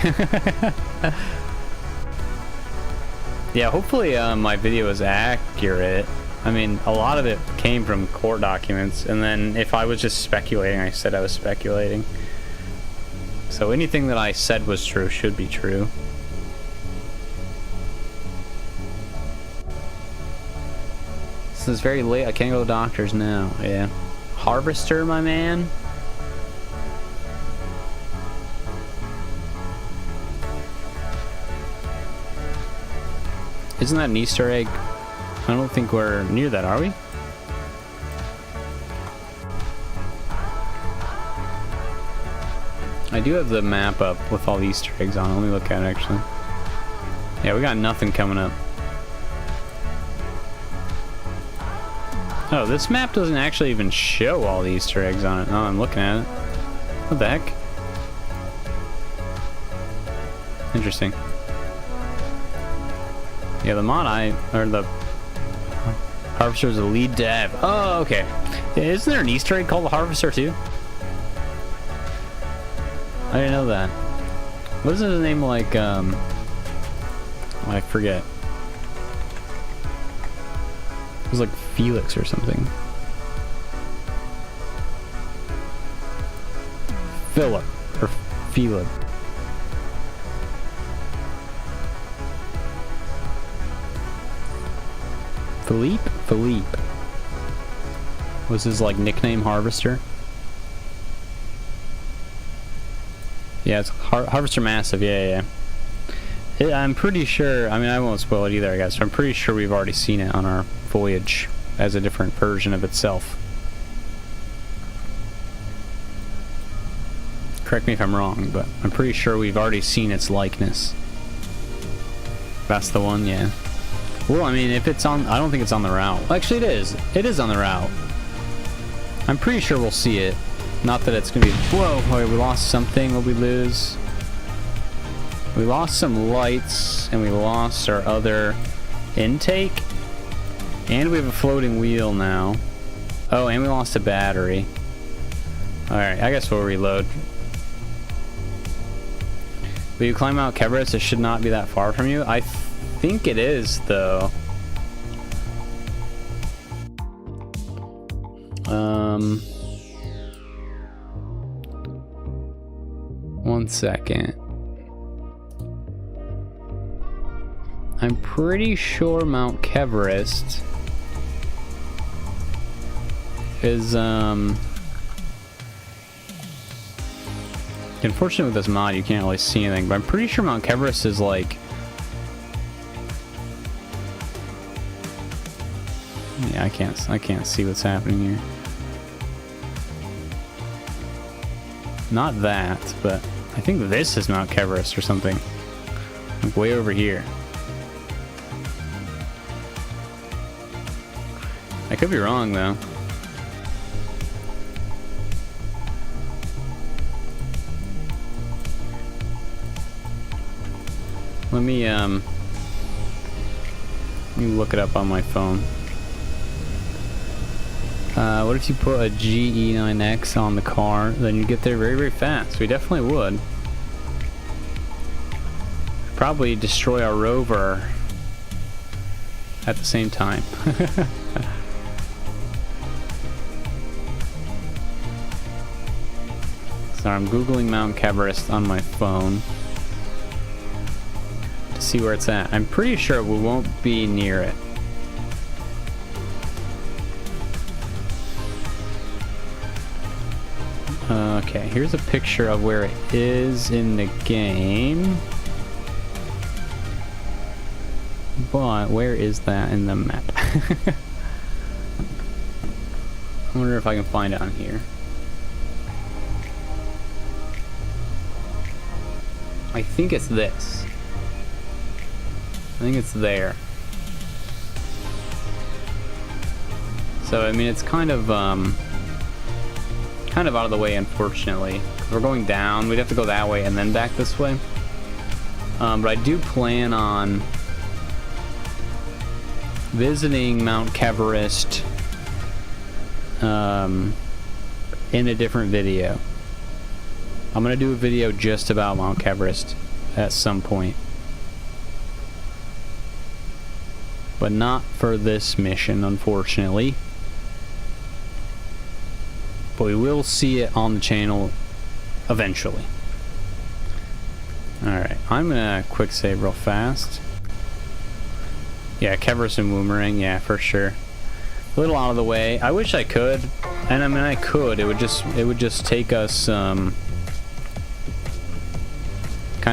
Yeah, hopefully my video is accurate. I mean, a lot of it came from court documents, and then if I was just speculating, I said I was speculating. So anything that I said was true should be true. This is very late. I can't go to the doctors now. Yeah. Harvester, my man. Isn't that an Easter egg? I don't think we're near that, are we? I do have the map up with all the Easter eggs on it. Let me look at it, actually. Yeah, we got nothing coming up. Oh, this map doesn't actually even show all the Easter eggs on it. Oh, I'm looking at it. What the heck? Interesting. Yeah, the mod or the Harvester is the lead dev. Oh, okay. Yeah, isn't there an Easter egg called the Harvester too? I didn't know that. What is his name like, I forget. It was like Felix or something. Philip or Philip. Philippe was his like nickname, Harvester. Yeah, it's Harvester Massive. Yeah. I'm pretty sure. I mean, I won't spoil it either, I guess. I'm pretty sure we've already seen it on our voyage as a different version of itself. Correct me if I'm wrong, but I'm pretty sure we've already seen its likeness. That's the one, yeah. Well, I mean, if it's on... I don't think it's on the route. Actually, it is. It is on the route. I'm pretty sure we'll see it. Not that it's going to be... Whoa, wait, we lost something. What did we lose? We lost some lights, and we lost our other intake. And we have a floating wheel now. Oh, and we lost a battery. Alright, I guess we'll reload. Will you climb Mount Everest? It should not be that far from you. I think it is, though. One second. I'm pretty sure Mount Everest is, unfortunately with this mod you can't really see anything, but I'm pretty sure Mount Everest is like... Yeah, I can't see what's happening here. Not that, but I think this is Mount Everest or something. Like way over here. I could be wrong though. Let me look it up on my phone. What if you put a GE9X on the car? Then you get there very, very fast. We definitely would. Probably destroy our rover at the same time. So I'm Googling Mount Everest on my phone to see where it's at. I'm pretty sure we won't be near it. Okay, here's a picture of where it is in the game. But where is that in the map? I wonder if I can find it on here. I think it's this. I think it's there. So, I mean, it's kind of out of the way, unfortunately. We're going down. We'd have to go that way and then back this way. But I do plan on visiting Mount Everest in a different video. I'm going to do a video just about Mount Everest at some point. but not for this mission, unfortunately. But we will see it on the channel eventually. Alright, I'm gonna quick save real fast. Yeah, Kever's and Boomerang, yeah, for sure. A little out of the way. I wish I could, and I mean I could. It would just take us kind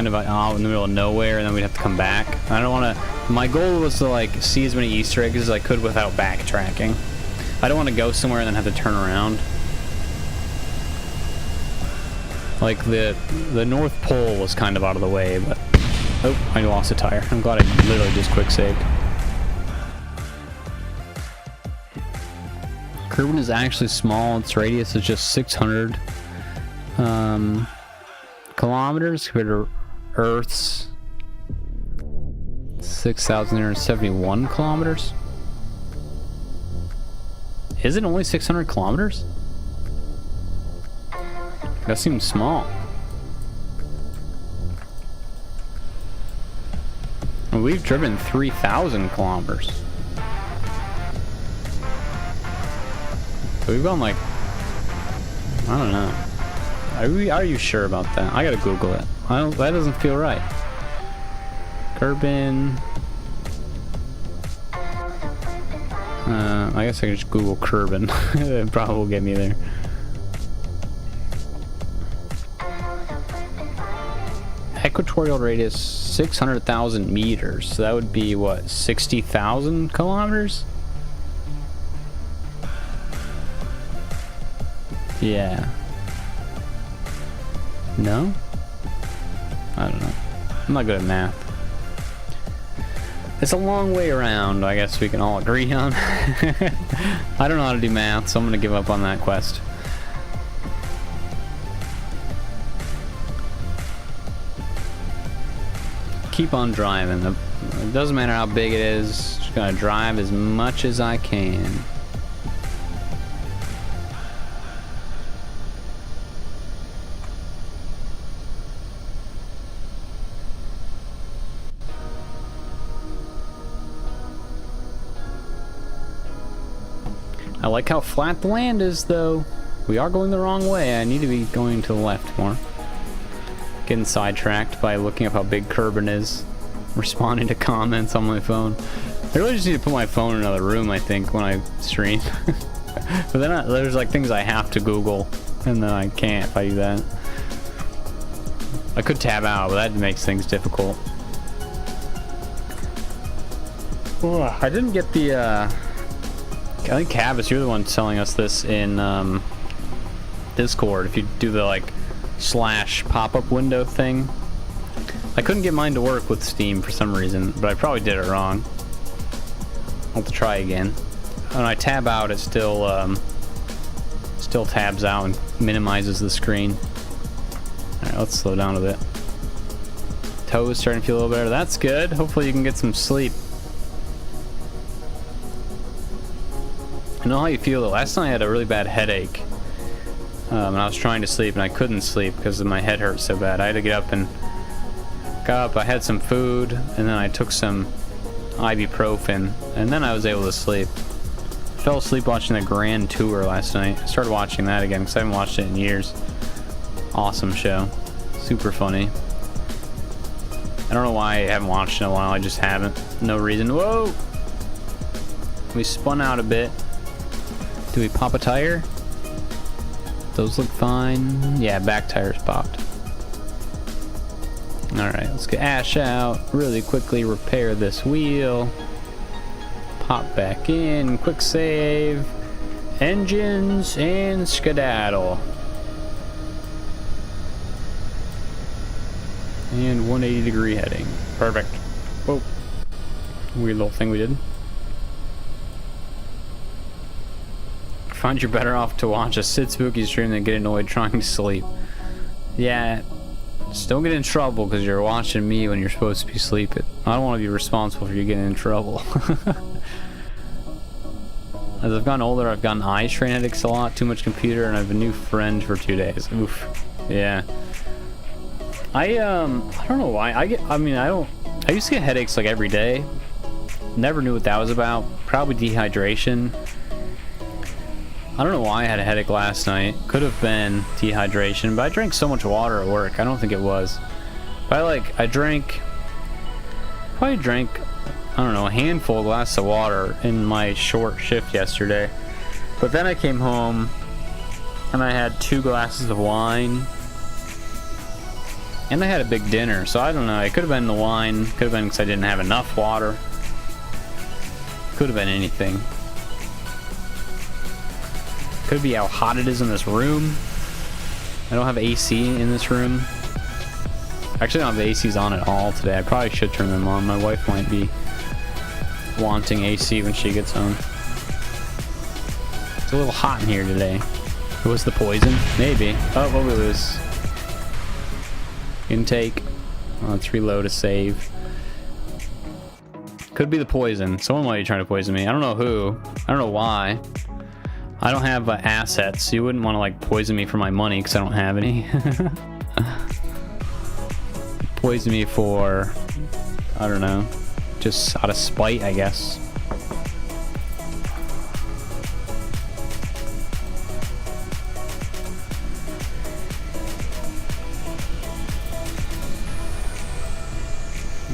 of out in the middle of nowhere, and then we'd have to come back. I don't want to. My goal was to like see as many Easter eggs as I could without backtracking. I don't want to go somewhere and then have to turn around. Like the North Pole was kind of out of the way, but oh, I lost a tire. I'm glad I literally just quick saved. Kerbal is actually small. Its radius is just 600 kilometers compared to Earth's 6,871 kilometers. Is it only 600 kilometers? That seems small. And we've driven 3,000 kilometers. So we've gone like, I don't know. Are you sure about that? I gotta Google it. That doesn't feel right. Kerbin. I guess I can just Google Kerbin. It probably will get me there. Equatorial radius 600,000 meters. So that would be what, 60,000 kilometers? Yeah. No? I don't know. I'm not good at math. It's a long way around, I guess we can all agree on. I don't know how to do math, so I'm gonna give up on that quest. Keep on driving. It doesn't matter how big it is, just gonna drive as much as I can. I like how flat the land is, though. We are going the wrong way. I need to be going to the left more. Getting sidetracked by looking up how big Kerbin is. Responding to comments on my phone. I really just need to put my phone in another room, I think, when I stream. But then there's like things I have to Google, and then I can't if I do that. I could tab out, but that makes things difficult. Ugh, I didn't get the, I think Cavis, you're the one telling us this in Discord. If you do the like / pop-up window thing, I couldn't get mine to work with Steam for some reason, but I probably did it wrong. I'll have to try again. When I tab out, it still tabs out and minimizes the screen. All right, let's slow down a bit. Toe is starting to feel a little better. That's good. Hopefully you can get some sleep. I know how you feel. Last night I had a really bad headache, and I was trying to sleep and I couldn't sleep because my head hurt so bad. I had to get up and I had some food, and then I took some ibuprofen, and then I was able to sleep. Fell asleep watching the Grand Tour last night. I started watching that again because I haven't watched it in years. Awesome show. Super funny. I don't know why I haven't watched it in a while. I just haven't. No reason. Whoa! We spun out a bit. Do we pop a tire? Those look fine. Yeah, back tires popped. Alright, let's get Ash out. Really quickly repair this wheel. Pop back in. Quick save. Engines and skedaddle. And 180-degree heading. Perfect. Whoa. Weird little thing we did. I find you're better off to watch a Sid Spooky stream than get annoyed trying to sleep. Yeah, just don't get in trouble because you're watching me when you're supposed to be sleeping. I don't want to be responsible for you getting in trouble. As I've gotten older, I've gotten eye strain headaches a lot, too much computer, and I have a new friend for 2 days. Oof. Yeah. I don't know why. I used to get headaches like every day. Never knew what that was about. Probably dehydration. I don't know why I had a headache last night. Could have been dehydration, but I drank so much water at work. I don't think it was. But I probably drank, I don't know, a handful of glasses of water in my short shift yesterday. But then I came home and I had 2 glasses of wine. And I had a big dinner, so I don't know. It could have been the wine. Could have been because I didn't have enough water. Could have been anything. Could be how hot it is in this room. I don't have AC in this room. Actually, I don't have the ACs on at all today. I probably should turn them on. My wife might be wanting AC when she gets home. It's a little hot in here today. It was the poison? Maybe. Oh, what we lose? Intake. Let's reload a save. Could be the poison. Someone might be trying to poison me. I don't know who. I don't know why. I don't have assets. You wouldn't want to like poison me for my money because I don't have any. Poison me for, I don't know, just out of spite, I guess.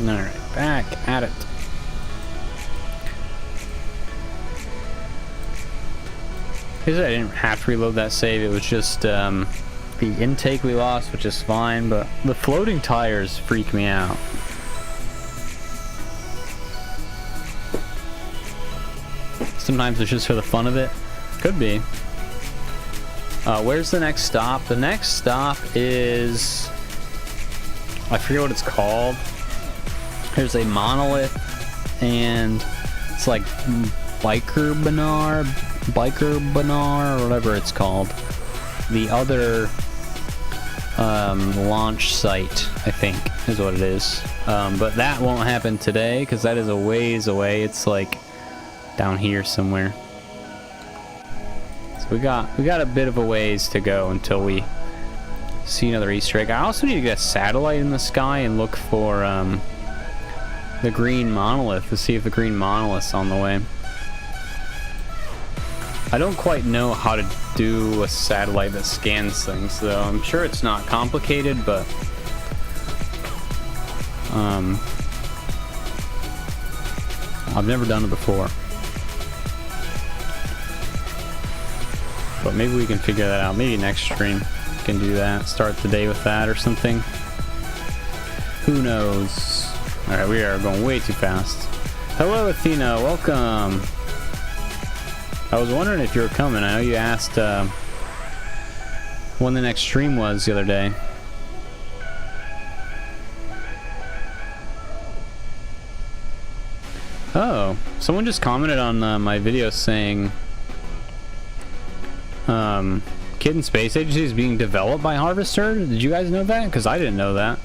Alright, back at it. I didn't have to reload that save. It was just the intake we lost, which is fine, but the floating tires freak me out. Sometimes it's just for the fun of it. Could be. Where's the next stop? The next stop is... I forget what it's called. There's a monolith, and it's like Biker Banar, or whatever it's called. The other launch site, I think, is what it is. But that won't happen today because that is a ways away. It's like down here somewhere. So we got a bit of a ways to go until we see another Easter egg. I also need to get a satellite in the sky and look for the green monolith to see if the green monolith's on the way. I don't quite know how to do a satellite that scans things, though. I'm sure it's not complicated, but I've never done it before. But maybe we can figure that out. Maybe next stream we can do that. Start the day with that or something. Who knows? Alright, we are going way too fast. Hello, Athena. Welcome. I was wondering if you were coming. I know you asked when the next stream was the other day. Oh, someone just commented on my video saying Kid in Space Agency is being developed by Harvester. Did you guys know that? Because I didn't know that.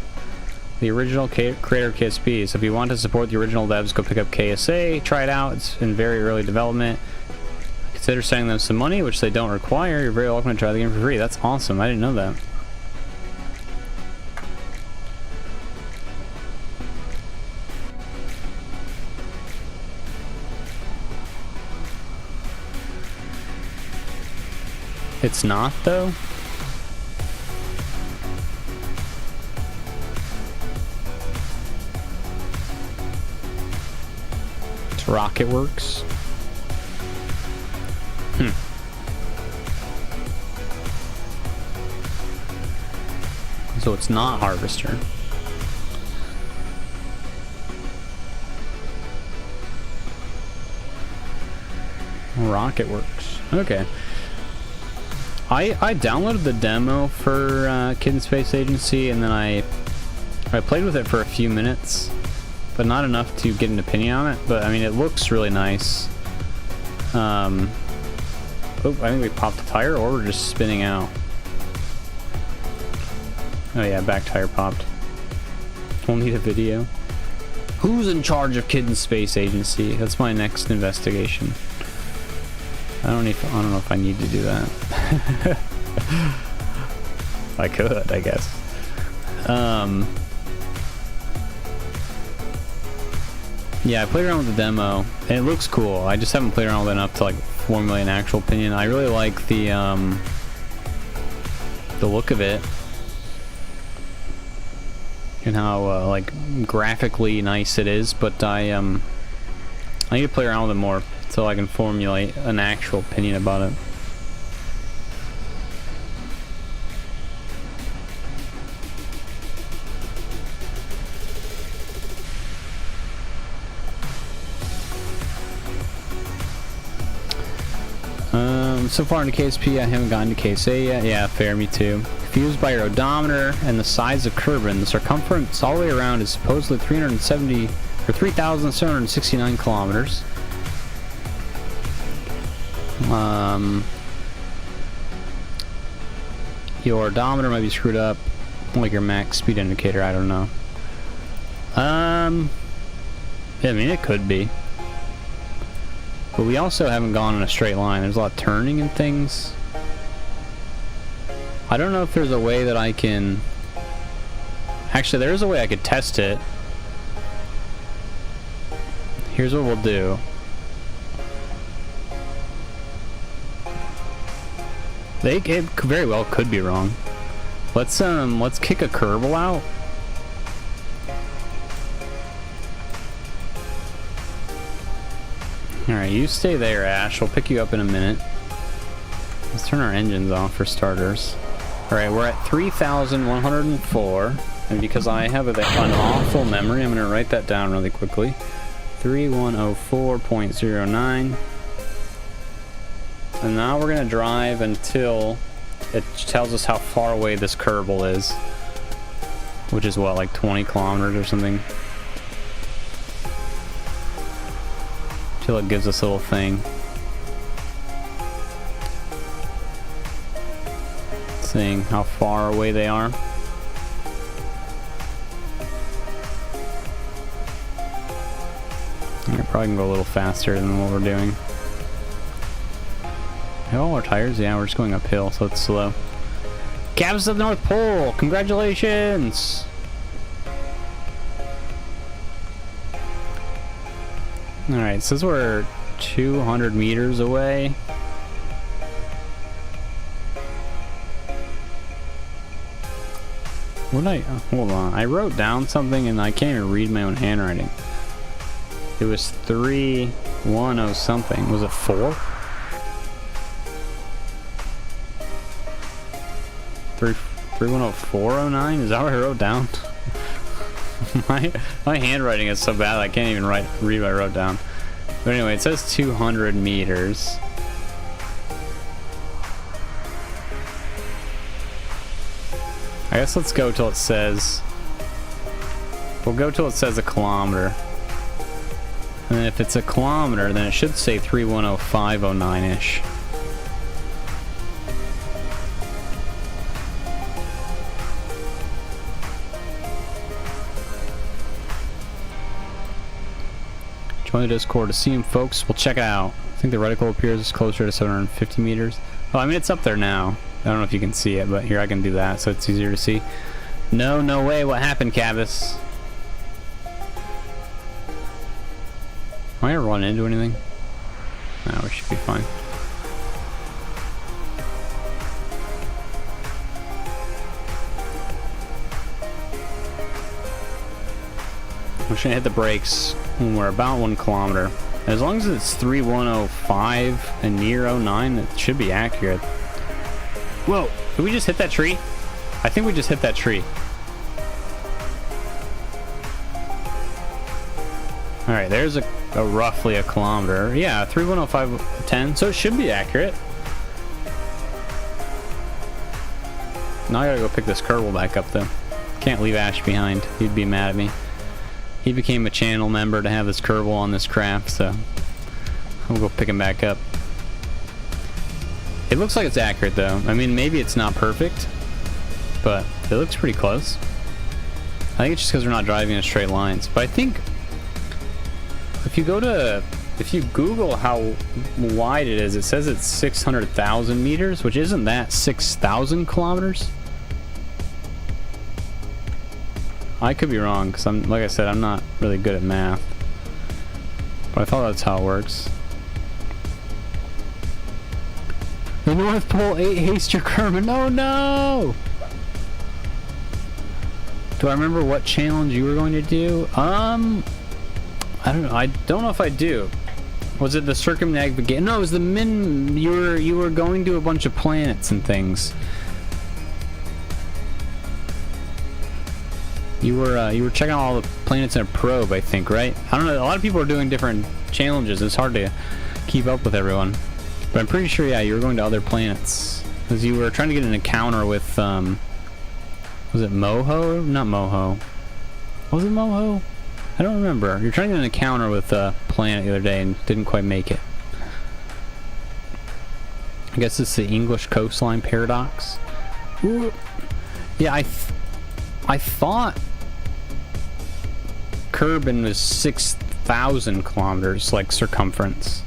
The original creator KSP. So if you want to support the original devs, go pick up KSA, try it out. It's in very early development. Consider sending them some money, which they don't require. You're very welcome to try the game for free. That's awesome. I didn't know that. It's not, though? It's Rocketworks. So it's not Harvester. Rocketworks. Okay. I downloaded the demo for Kid in Space Agency, and then I played with it for a few minutes, but not enough to get an opinion on it. But I mean, it looks really nice. Oh, I think we popped a tire, or we're just spinning out. Oh yeah, back tire popped. We'll need a video. Who's in charge of Kid in Space Agency? That's my next investigation. I don't know if I need to do that. I could, I guess. Yeah, I played around with the demo, and it looks cool. I just haven't played around with it enough to like formulate an actual opinion. I really like the look of it, and how like graphically nice it is. But I need to play around with it more so I can formulate an actual opinion about it. So far into KSP, I haven't gotten to Case A yet. Yeah, fair, me too. Confused by your odometer and the size of Kerbin. The circumference all the way around is supposedly 3,769 kilometers. Your odometer might be screwed up, like your max speed indicator. I don't know. Yeah, I mean, it could be. But we also haven't gone in a straight line. There's a lot of turning and things. I don't know if there's a way that I can... Actually, there is a way I could test it. Here's what we'll do. It very well could be wrong. Let's kick a kerbal out. Alright, you stay there, Ash. We'll pick you up in a minute. Let's turn our engines off for starters. Alright, we're at 3,104. And because I have an awful memory, I'm going to write that down really quickly. 3104.09. And now we're going to drive until it tells us how far away this kerbal is. Which is what, like 20 kilometers or something? Till it gives us a little thing. Seeing how far away they are. I probably can go a little faster than what we're doing. Have all our tires? Yeah, we're just going uphill, so it's slow. Cabs to the North Pole! Congratulations! Alright, it says we're 200 meters away. What did I... hold on. I wrote down something and I can't even read my own handwriting. It was 310 something. Was it 4? 310409? Is that what I wrote down? my handwriting is so bad I can't even read what I wrote down. But anyway, it says 200 meters. I guess let's go till it says... We'll go till it says a kilometer. And then if it's a kilometer, then it should say 310509-ish. Join the Discord to see him, folks. We'll check it out. I think the reticle appears closer to 750 meters. Oh, I mean, it's up there now. I don't know if you can see it, but here I can do that, so it's easier to see. No way. What happened, Cavis? Am I gonna run into anything? No, we should be fine. We're just gonna hit the brakes when we're about 1 kilometer. As long as it's 3105 and near 09, it should be accurate. Whoa, did we just hit that tree? I think we just hit that tree. Alright, there's a roughly a kilometer. Yeah, 3105.10, so it should be accurate. Now I gotta go pick this kerbal back up though. Can't leave Ash behind. He'd be mad at me. He became a channel member to have this kerbal on this craft, so I'll go pick him back up. It looks like it's accurate though. I mean, maybe it's not perfect, but it looks pretty close. I think it's just because we're not driving in straight lines. But I think if you Google how wide it is, it says it's 600,000 meters, which isn't that 6,000 kilometers? I could be wrong, because like I said, I'm not really good at math. But I thought that's how it works. The North Pole ate Haster Kerman. Oh no! Do I remember what challenge you were going to do? I don't know. I don't know if I do. Was it the circumnavigate? No, it was the you were going to a bunch of planets and things. You were checking out all the planets in a probe, I think, right? I don't know. A lot of people are doing different challenges. It's hard to keep up with everyone. But I'm pretty sure, yeah, you were going to other planets. Because you were trying to get an encounter with, was it Moho? Not Moho. Was it Moho? I don't remember. You're trying to get an encounter with a planet the other day and didn't quite make it. I guess it's the English coastline paradox. Ooh. Yeah, I thought Kerbin was 6,000 kilometers, like circumference.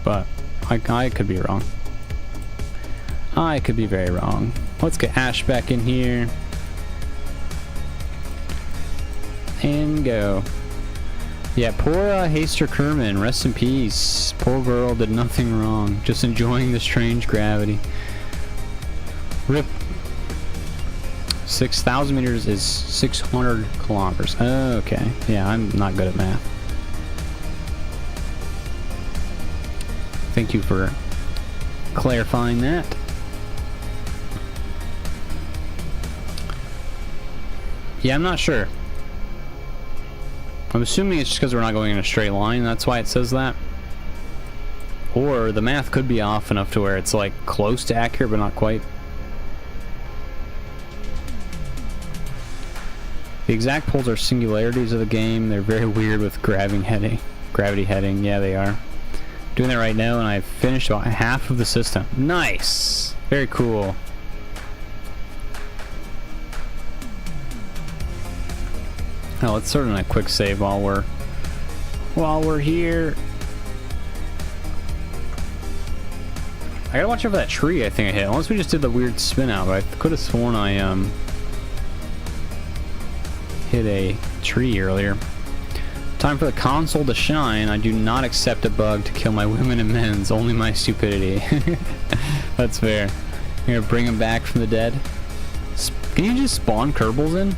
But I could be wrong. I could be very wrong. Let's get Ash back in here. And go. Yeah, poor Haster Kerman. Rest in peace. Poor girl did nothing wrong. Just enjoying the strange gravity. Rip. 6,000 meters is 600 kilometers. Okay. Yeah, I'm not good at math. Thank you for clarifying that. Yeah, I'm not sure. I'm assuming it's just because we're not going in a straight line, that's why it says that. Or the math could be off enough to where it's like close to accurate, but not quite. The exact poles are singularities of the game. They're very weird with gravity heading. Yeah, they are. Doing that right now, and I've finished about half of the system. Nice! Very cool. Now let's start on a quick save while we're here. I gotta watch out for that tree I think I hit. Unless we just did the weird spin out, but I could have sworn I hit a tree earlier. Time for the console to shine. I do not accept a bug to kill my women and men's, only my stupidity. That's fair. You're gonna bring them back from the dead. Can you just spawn kerbals in?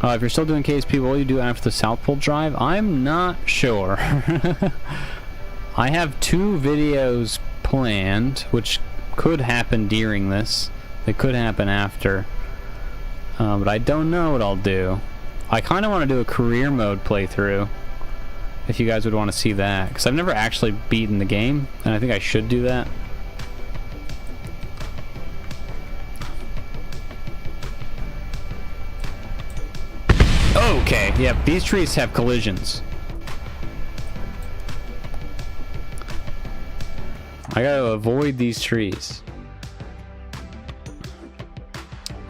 If you're still doing KSP, what will you do after the South Pole drive? I'm not sure. I have 2 videos planned, which could happen during this. They could happen after. But I don't know what I'll do. I kind of want to do a career mode playthrough, if you guys would want to see that. Because I've never actually beaten the game, and I think I should do that. Okay, yep, these trees have collisions. I gotta avoid these trees.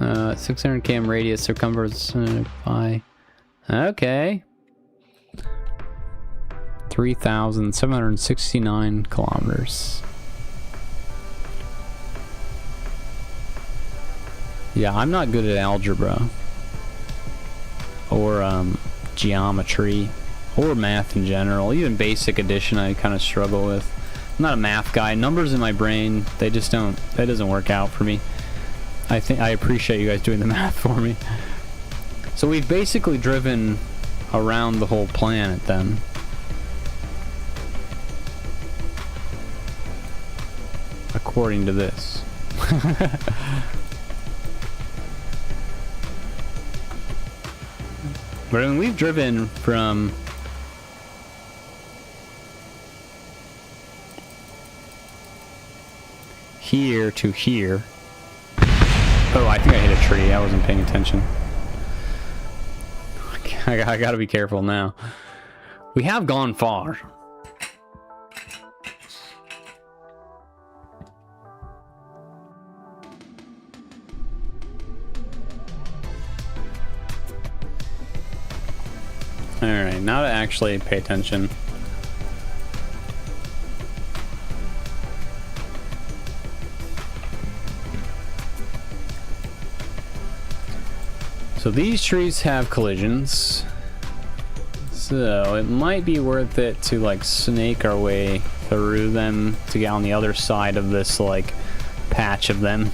600 km radius, circumference by... Okay. 3,769 kilometers. Yeah, I'm not good at algebra. Or geometry. Or math in general. Even basic addition I kind of struggle with. I'm not a math guy. Numbers in my brain, they just don't... That doesn't work out for me. I appreciate you guys doing the math for me. So we've basically driven around the whole planet then. According to this. But I mean, we've driven from here to here. Oh, I think I hit a tree. I wasn't paying attention. I gotta be careful now. We have gone far. Alright, now to actually pay attention. So these trees have collisions. So it might be worth it to like snake our way through them to get on the other side of this like patch of them.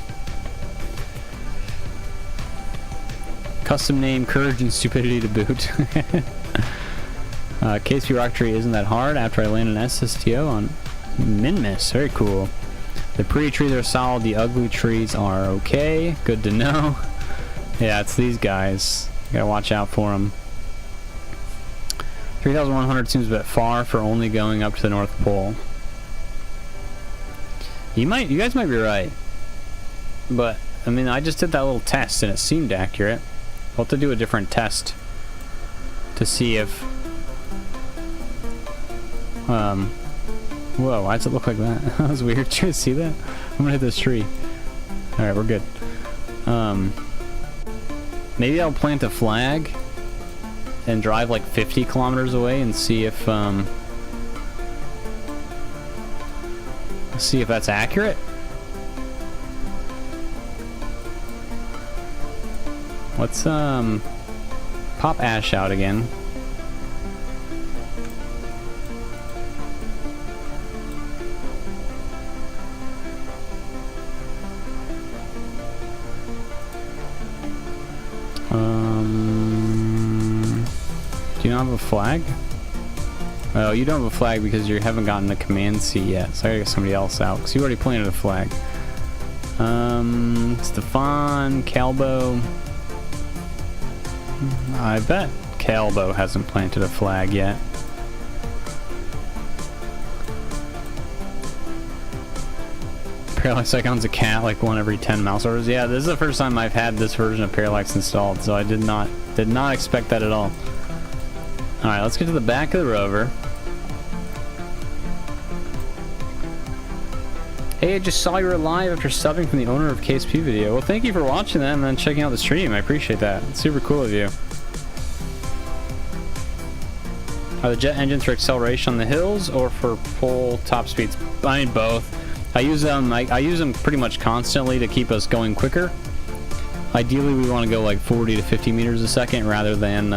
Custom name, courage and stupidity to boot. KSP rock tree isn't that hard after I land an SSTO on Minmus. Very cool. The pretty trees are solid, the ugly trees are okay. Good to know. Yeah, it's these guys. You gotta watch out for them. 3,100 seems a bit far for only going up to the North Pole. You guys might be right. But, I mean, I just did that little test and it seemed accurate. I'll have to do a different test to see if... Whoa, why does it look like that? That was weird. Did you see that? I'm gonna hit this tree. Alright, we're good. Maybe I'll plant a flag and drive like 50 kilometers away and see if that's accurate. Let's pop Ash out again. Do you not have a flag? Oh, you don't have a flag because you haven't gotten the command seat yet, so I gotta get somebody else out, because you already planted a flag. Stefan, Calbo. I bet Calbo hasn't planted a flag yet. Parallax Icon's a cat, like one every 10 mouse orders. Yeah, this is the first time I've had this version of Parallax installed, so I did not expect that at all. Alright, let's get to the back of the rover. Hey, I just saw you were live after subbing from the owner of KSP video. Well, thank you for watching that and then checking out the stream. I appreciate that. It's super cool of you. Are the jet engines for acceleration on the hills or for pull top speeds? I mean both. I use them pretty much constantly to keep us going quicker. Ideally, we want to go like 40 to 50 meters a second rather than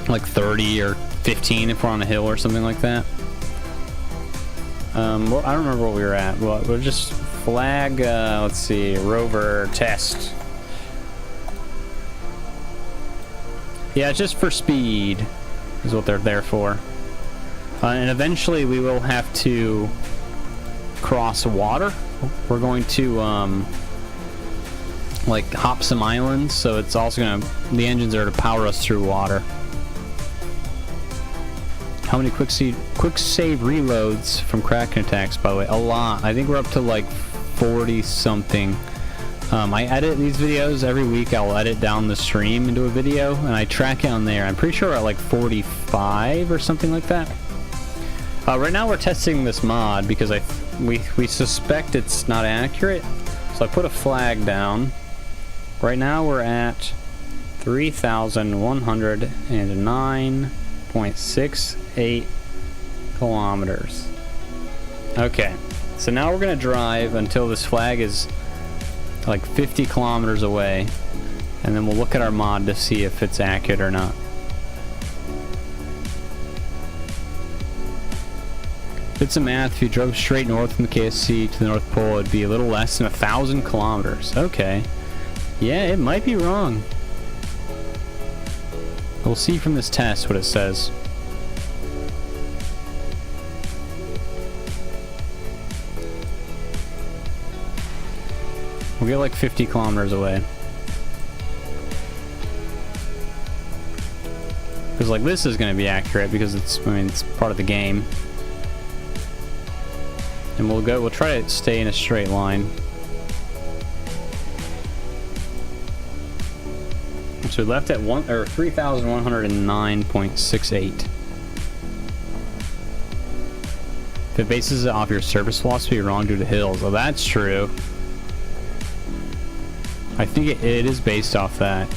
like 30 or 15 if we're on a hill or something like that. Well, I don't remember what we were at. Well, we're just flag, let's see, rover test. Yeah, it's just for speed is what they're there for. And eventually we will have to cross water. We're going to like hop some islands, so it's also gonna, the engines are to power us through water. How many quick save reloads from Kraken attacks, by the way? A lot. I think we're up to like 40 something. I edit these videos every week. I'll edit down the stream into a video and I track it on there. I'm pretty sure we're at like 45 or something like that. Right now we're testing this mod because we suspect it's not accurate. So I put a flag down. Right now we're at 3,109.68 kilometers. Okay, so now we're gonna drive until this flag is like 50 kilometers away, and then we'll look at our mod to see if it's accurate or not. Did some math. If you drove straight north from the KSC to the North Pole, it'd be a little less than 1,000 kilometers. Okay. Yeah, it might be wrong. We'll see from this test what it says. We'll get like 50 kilometers away. Because like this is going to be accurate because it's, I mean, it's part of the game. And we'll try to stay in a straight line. So we left at 3,109.68. If it bases it off your service philosophy, you're wrong due to hills. Well, that's true. I think it is based off that.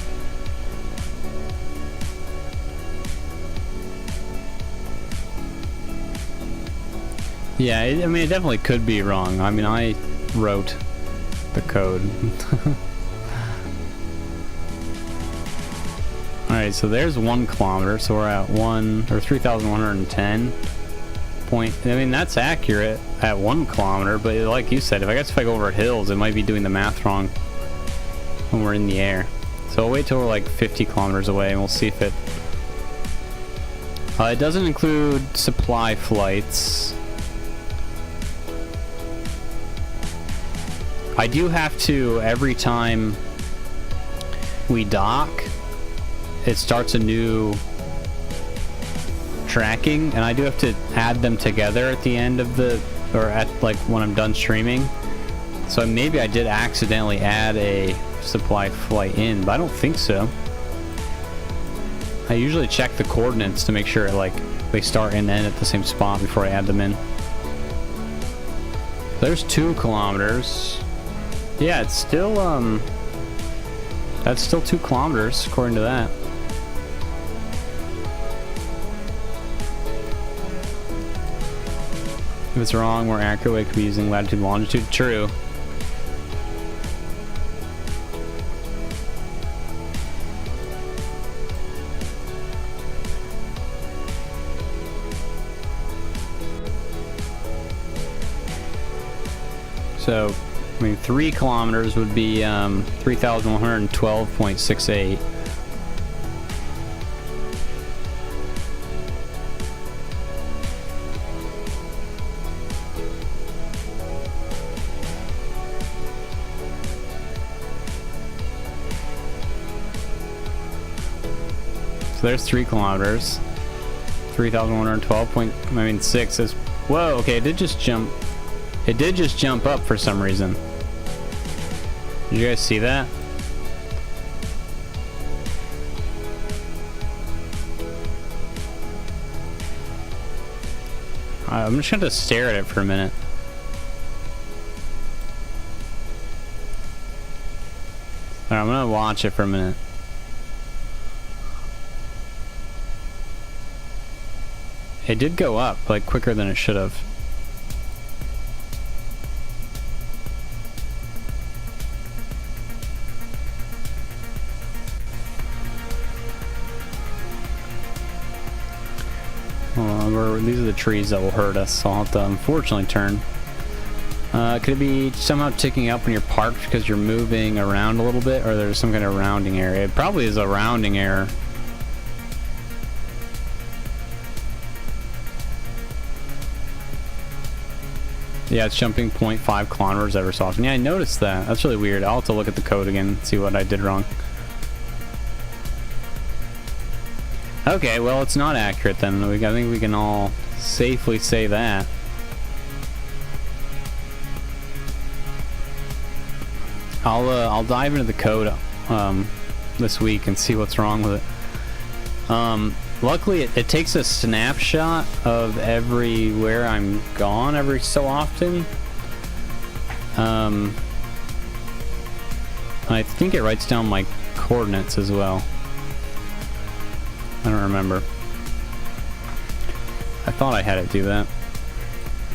Yeah, I mean, it definitely could be wrong. I mean, I wrote the code. Alright, so there's 1 kilometer, so we're at 3,110 point. I mean, that's accurate at 1 kilometer, but like you said, if I go over hills, it might be doing the math wrong when we're in the air. So we'll wait till we're like 50 kilometers away and we'll see if it... it doesn't include supply flights. I do have to, every time we dock, it starts a new tracking, and I do have to add them together at the end of the, or at like when I'm done streaming. So maybe I did accidentally add a supply flight in, but I don't think so. I usually check the coordinates to make sure like they start and end at the same spot before I add them in. There's 2 kilometers. Yeah, it's still that's still 2 kilometers according to that. If it's wrong, more accurate way could be using latitude and longitude. True. So, I mean, 3 kilometers would be 3,112.68. So there's 3 kilometers. 3,112.6 is... Whoa, okay, it did just jump. It did just jump up for some reason. Did you guys see that? I'm just going to stare at it for a minute. Alright, I'm going to watch it for a minute. It did go up, like, quicker than it should have. These are the trees that will hurt us, so I'll have to unfortunately turn. Could it be somehow ticking up when you're parked because you're moving around a little bit, or there's some kind of rounding area? It probably is a rounding error. Yeah, it's jumping 0.5 kilometers ever so often. Yeah, I noticed that. That's really weird. I'll have to look at the code again and see what I did wrong. Okay, well, it's not accurate then. I think we can all safely say that. I'll dive into the code this week and see what's wrong with it. Luckily, it takes a snapshot of everywhere I'm gone every so often. I think it writes down my coordinates as well. I don't remember. I thought I had it do that.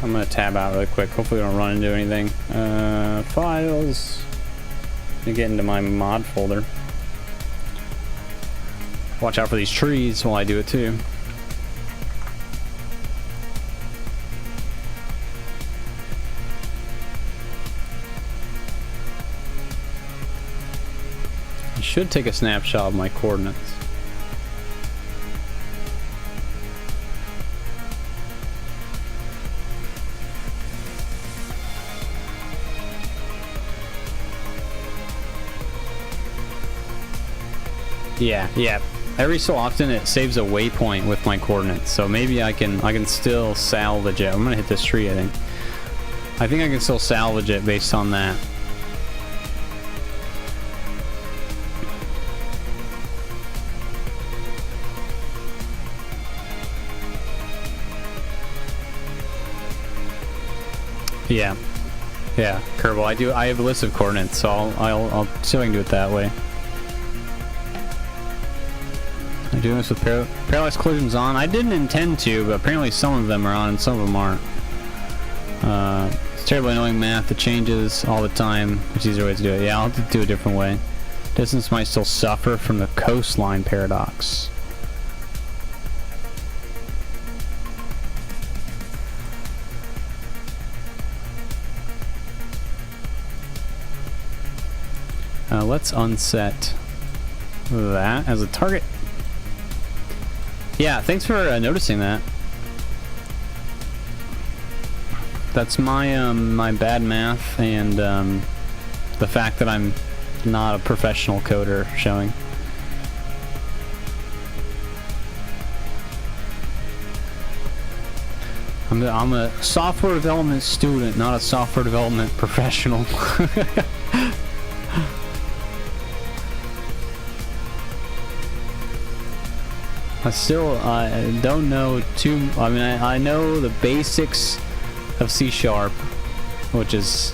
I'm gonna tab out really quick. Hopefully we don't run into anything. Files. Let me get into my mod folder. Watch out for these trees while I do it too. I should take a snapshot of my coordinates. Yeah. Every so often it saves a waypoint with my coordinates, so maybe I can still salvage it. I'm gonna hit this tree, I think. I think I can still salvage it based on that. Yeah, Kerbal. I have a list of coordinates, so I'll see if I can do it that way. I'm doing this with parallax collisions on. I didn't intend to, but apparently some of them are on and some of them aren't. It's terribly annoying math that changes all the time. Which easier way to do it. Yeah, I'll have to do a different way. Distance might still suffer from the coastline paradox. Let's unset that as a target. Yeah, thanks for noticing that. That's my my bad math and the fact that I'm not a professional coder showing. I'm a software development student, not a software development professional. I don't know too. I mean, I know the basics of C#, which is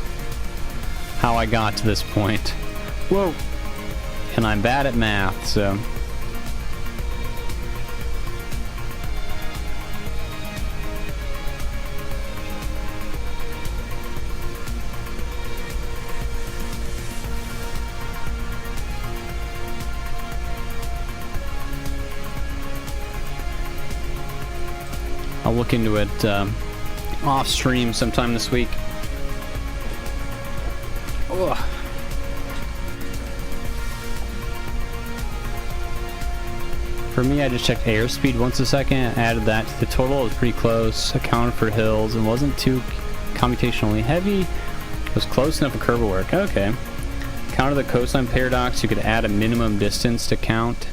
how I got to this point. Whoa! And I'm bad at math, so. I'll look into it off stream sometime this week. Ugh. For me, I just checked airspeed once a second, added that to the total. It was pretty close, accounted for hills, and wasn't too computationally heavy. It was close enough for kerbal work. Okay. Counted the coastline paradox, you could add a minimum distance to count.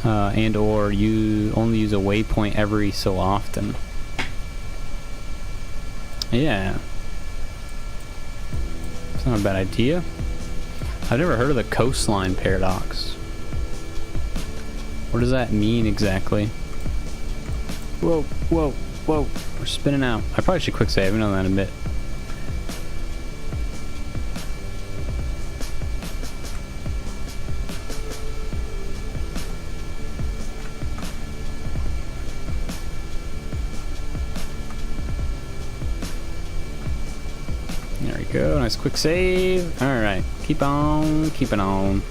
And or you only use a waypoint every so often. Yeah. It's not a bad idea. I've never heard of the coastline paradox. What does that mean exactly? Whoa, whoa, whoa. We're spinning out. I probably should quick save. I know that in a bit. There we go, nice quick save. Alright, keep on keeping on.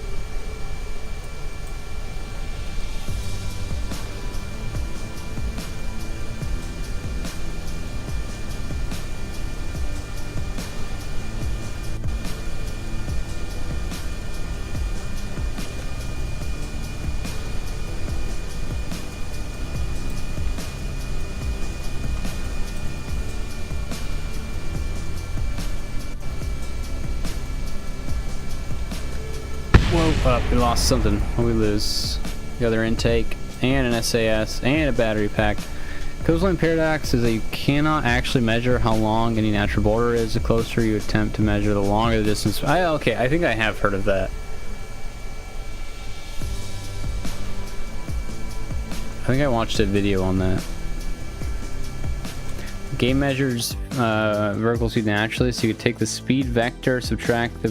We lost something. What we lose? The other intake, and an SAS, and a battery pack. Coastline paradox is that you cannot actually measure how long any natural border is. The closer you attempt to measure, the longer the distance. Okay, I think I have heard of that. I think I watched a video on that. Game measures vertical speed naturally, so you could take the speed vector, subtract the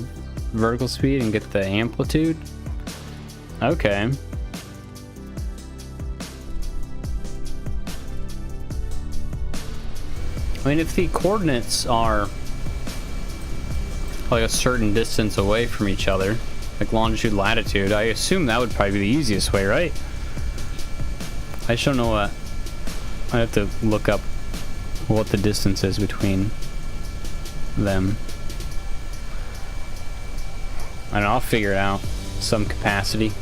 vertical speed, and get the amplitude. Okay. I mean, if the coordinates are like a certain distance away from each other, like longitude, latitude, I assume that would probably be the easiest way, right? I just don't know what. I have to look up what the distance is between them. I don't know, I'll figure it out. Some capacity.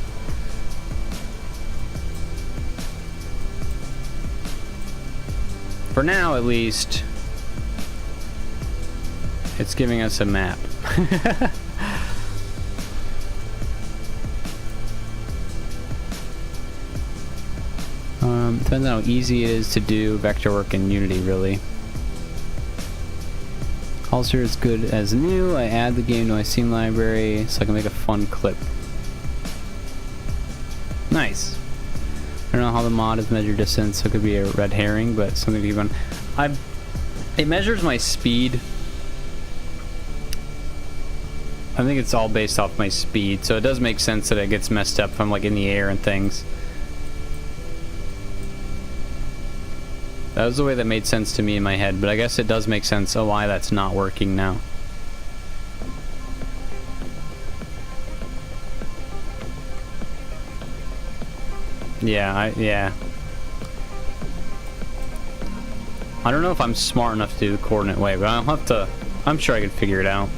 For now, at least, it's giving us a map. Depends on how easy it is to do vector work in Unity, really. Also, is good as new. I add the game to my scene library so I can make a fun clip. Nice. I don't know how the mod is measured distance, so it could be a red herring, but something to keep on. It measures my speed. I think it's all based off my speed, so it does make sense that it gets messed up if I'm like in the air and things. That was the way that made sense to me in my head, but I guess it does make sense why that's not working now. Yeah. I don't know if I'm smart enough to do the coordinate way, but I'll have to... I'm sure I can figure it out.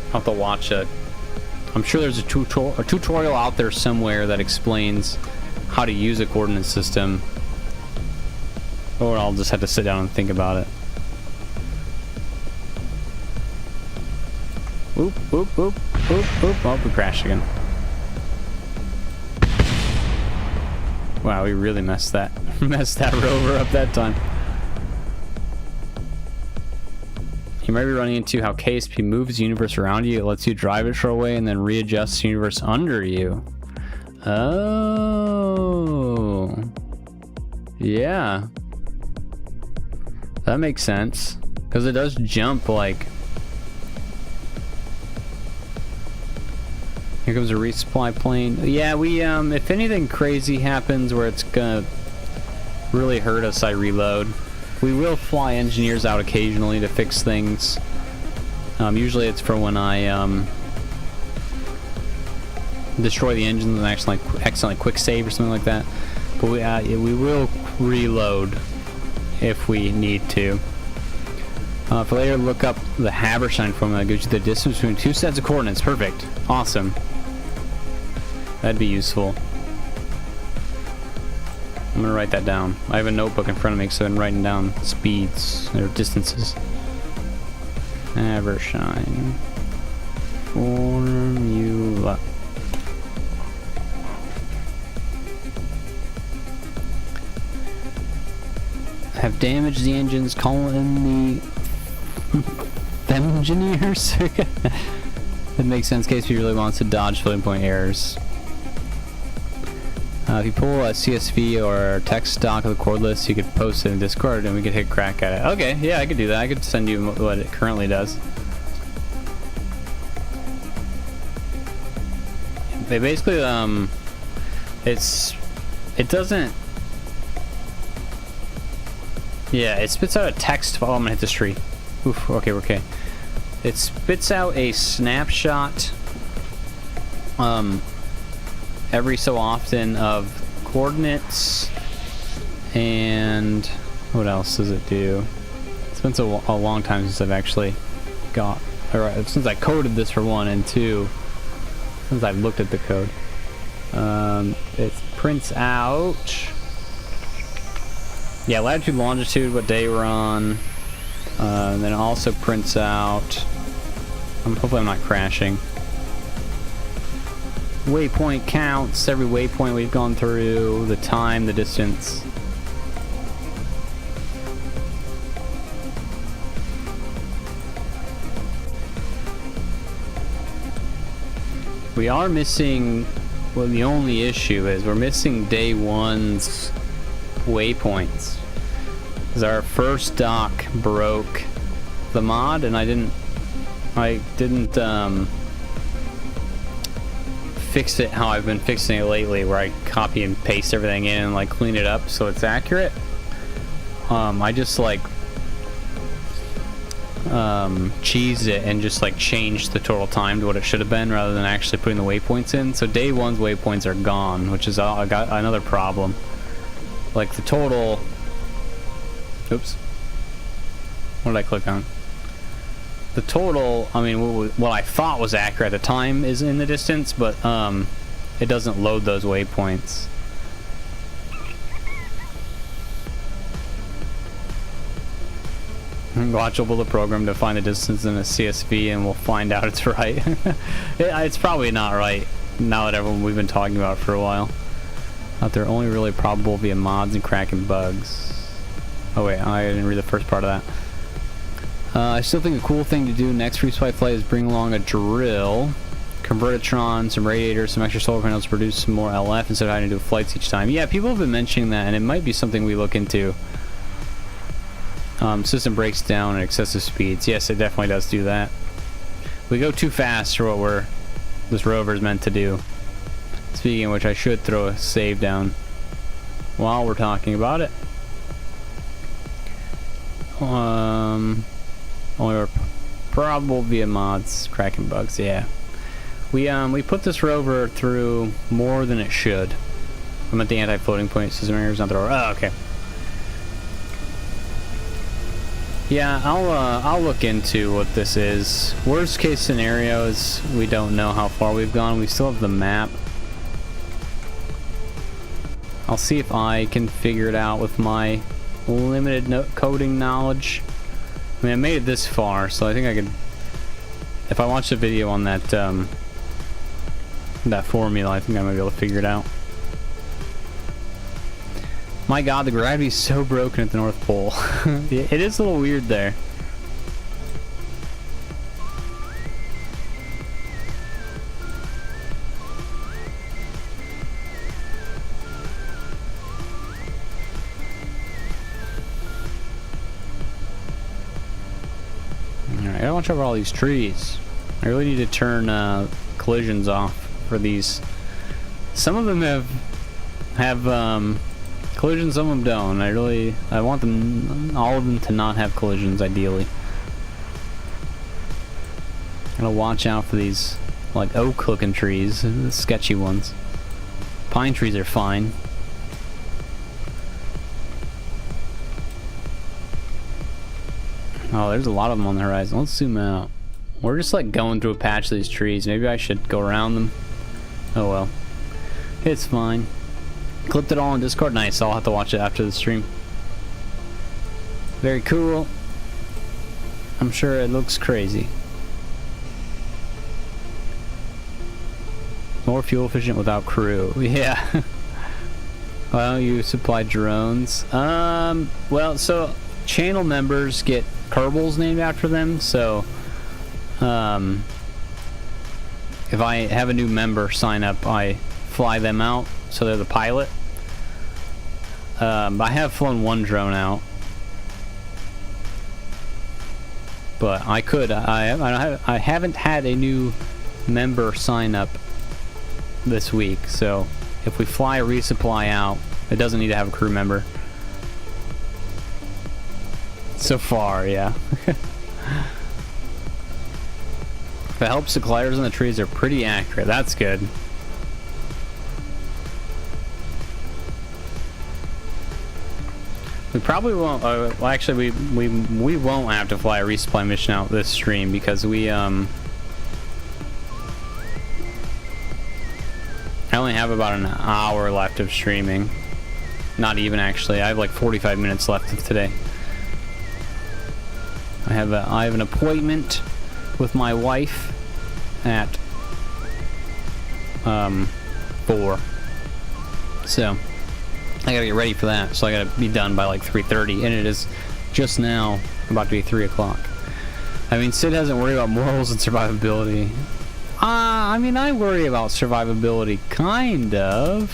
I'll have to watch it. I'm sure there's a tutorial out there somewhere that explains how to use a coordinate system. Or I'll just have to sit down and think about it. Oop. Oh, we crashed again. Wow, we really messed that rover up that time. You might be running into how KSP moves the universe around you. It lets you drive it for a way and then readjusts the universe under you. Oh. Yeah. That makes sense. Because it does jump like... Here comes a resupply plane. Yeah, we, if anything crazy happens where it's gonna really hurt us, I reload. We will fly engineers out occasionally to fix things. Usually it's for when I, destroy the engines and accidentally quick save or something like that. But we will reload if we need to. For later, look up the Habershine formula that gives you the distance between two sets of coordinates. Perfect. Awesome. That'd be useful. I'm gonna write that down. I have a notebook in front of me, so I'm writing down speeds or distances. Habershine formula. Have damaged the engines. Call in the engineers. That makes sense. In case he really wants to dodge floating point errors. If you pull a CSV or text stock of the chord list, you could post it in Discord and we could hit crack at it. Okay, yeah, I could do that. I could send you what it currently does. They basically, it doesn't... Yeah, it spits out a text file. Oh, I'm gonna hit this tree. Oof, okay, we're okay. It spits out a snapshot, every so often of coordinates, and what else does it do? It's been a long time since I've actually got, or since I coded this for one, and two, since I've looked at the code. It prints out, yeah, latitude, longitude, what day we're on, and then it also prints out, hopefully I'm not crashing, waypoint counts, every waypoint we've gone through, the time, the distance. We are missing, well, the only issue is we're missing day one's waypoints. Because our first dock broke the mod, and I didn't fix it how I've been fixing it lately, where I copy and paste everything in and like clean it up so it's accurate. I just like cheesed it and just like changed the total time to what it should have been rather than actually putting the waypoints in. So day one's waypoints are gone, which is I got another problem. Like the total, oops, what did I click on? The total, I mean, what I thought was accurate at the time is in the distance, but it doesn't load those waypoints. Watch will build a program to find the distance in a CSV, and we'll find out it's right. It's probably not right, now that we've been talking about it for a while. They're only really probable via mods and cracking bugs. Oh wait, I didn't read the first part of that. I still think a cool thing to do next resupply flight is bring along a drill, convertitron, some radiators, some extra solar panels to produce some more LF instead of having to do flights each time. Yeah, people have been mentioning that, and it might be something we look into. System breaks down at excessive speeds. Yes, it definitely does do that. We go too fast for what this rover is meant to do. Speaking of which, I should throw a save down while we're talking about it. Or probable via mods, cracking bugs. Yeah, we put this rover through more than it should. I'm at the anti-floating point. System errors, not the rover. Oh, okay. Yeah, I'll look into what this is. Worst case scenario is we don't know how far we've gone. We still have the map. I'll see if I can figure it out with my limited coding knowledge. I mean, I made it this far, so I think I could... If I watch a video on that, that formula, I think I might be able to figure it out. My god, the gravity's so broken at the North Pole. It is a little weird there. Alright, I gotta watch over all these trees. I really need to turn collisions off for these. Some of them have collisions, some of them don't. I want them, all of them, to not have collisions, ideally. Gotta watch out for these, like, oak looking trees, the sketchy ones. Pine trees are fine. Oh, there's a lot of them on the horizon. Let's zoom out. We're just like going through a patch of these trees. Maybe I should go around them. Oh well. It's fine. Clipped it all on Discord. Nice. I'll have to watch it after the stream. Very cool. I'm sure it looks crazy. More fuel efficient without crew. Yeah. Well, you supply drones. Well, so channel members get kerbals named after them, so if I have a new member sign up, I fly them out, so they're the pilot. I have flown one drone out, but I could. I haven't had a new member sign up this week, so if we fly a resupply out, it doesn't need to have a crew member. So far, yeah. If it helps, the gliders on the trees are pretty accurate. That's good. We probably won't. Well, actually, we won't have to fly a resupply mission out this stream because we I only have about an hour left of streaming. Not even, actually. I have like 45 minutes left of today. I have an appointment with my wife at 4. So I gotta get ready for that. So I gotta be done by like 3:30, and it is just now about to be 3 o'clock. I mean, Sid hasn't worried about morals and survivability. I mean, I worry about survivability, kind of.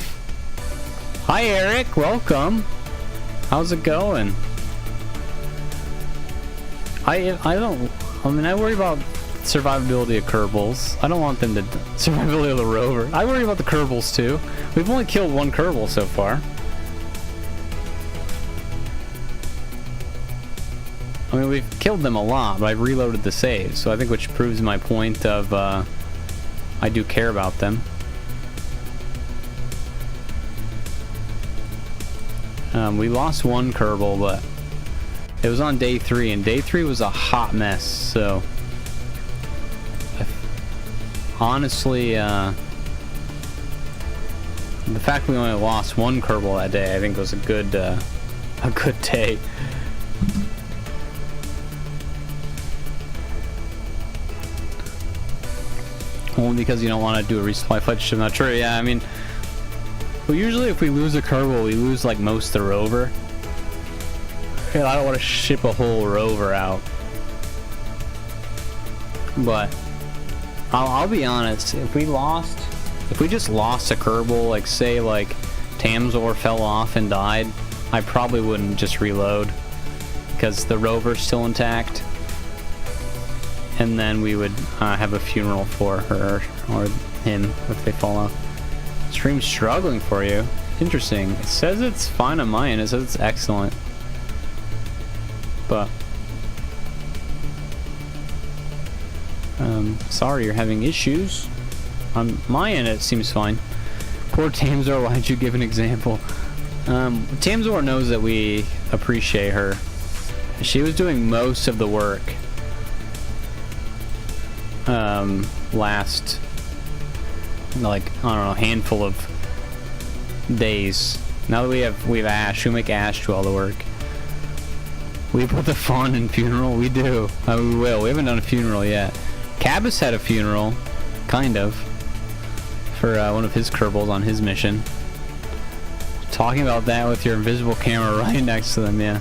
Hi, Eric. Welcome. How's it going? I worry about survivability of kerbals. I don't want them to... Survivability of the rover. I worry about the kerbals, too. We've only killed one kerbal so far. I mean, we've killed them a lot, but I've reloaded the saves, so I think which proves my point of, I do care about them. We lost one kerbal, but it was on day 3, and day 3 was a hot mess, so honestly, the fact we only lost one kerbal that day, I think was a good day. Only because you don't want to do a resupply flight. Not true. Yeah, I mean, well, usually if we lose a kerbal, we lose like most of the rover. And I don't want to ship a whole rover out. But I'll be honest, if we just lost a kerbal, like say like Tamzor fell off and died, I probably wouldn't just reload because the rover's still intact. And then we would have a funeral for her or him if they fall off. Stream's struggling for you. Interesting. It says it's fine on my end. It says it's excellent. But sorry you're having issues. On my end it seems fine. Poor Tamzor, why'd you give an example? Tamzor knows that we appreciate her. She was doing most of the work last, like, I don't know, handful of days. Now that we have Ash, we make Ash do all the work. We put the fawn in funeral. We do. We will. We haven't done a funeral yet. Cabas had a funeral, kind of, for one of his kerbals on his mission. Talking about that with your invisible camera right next to them, yeah.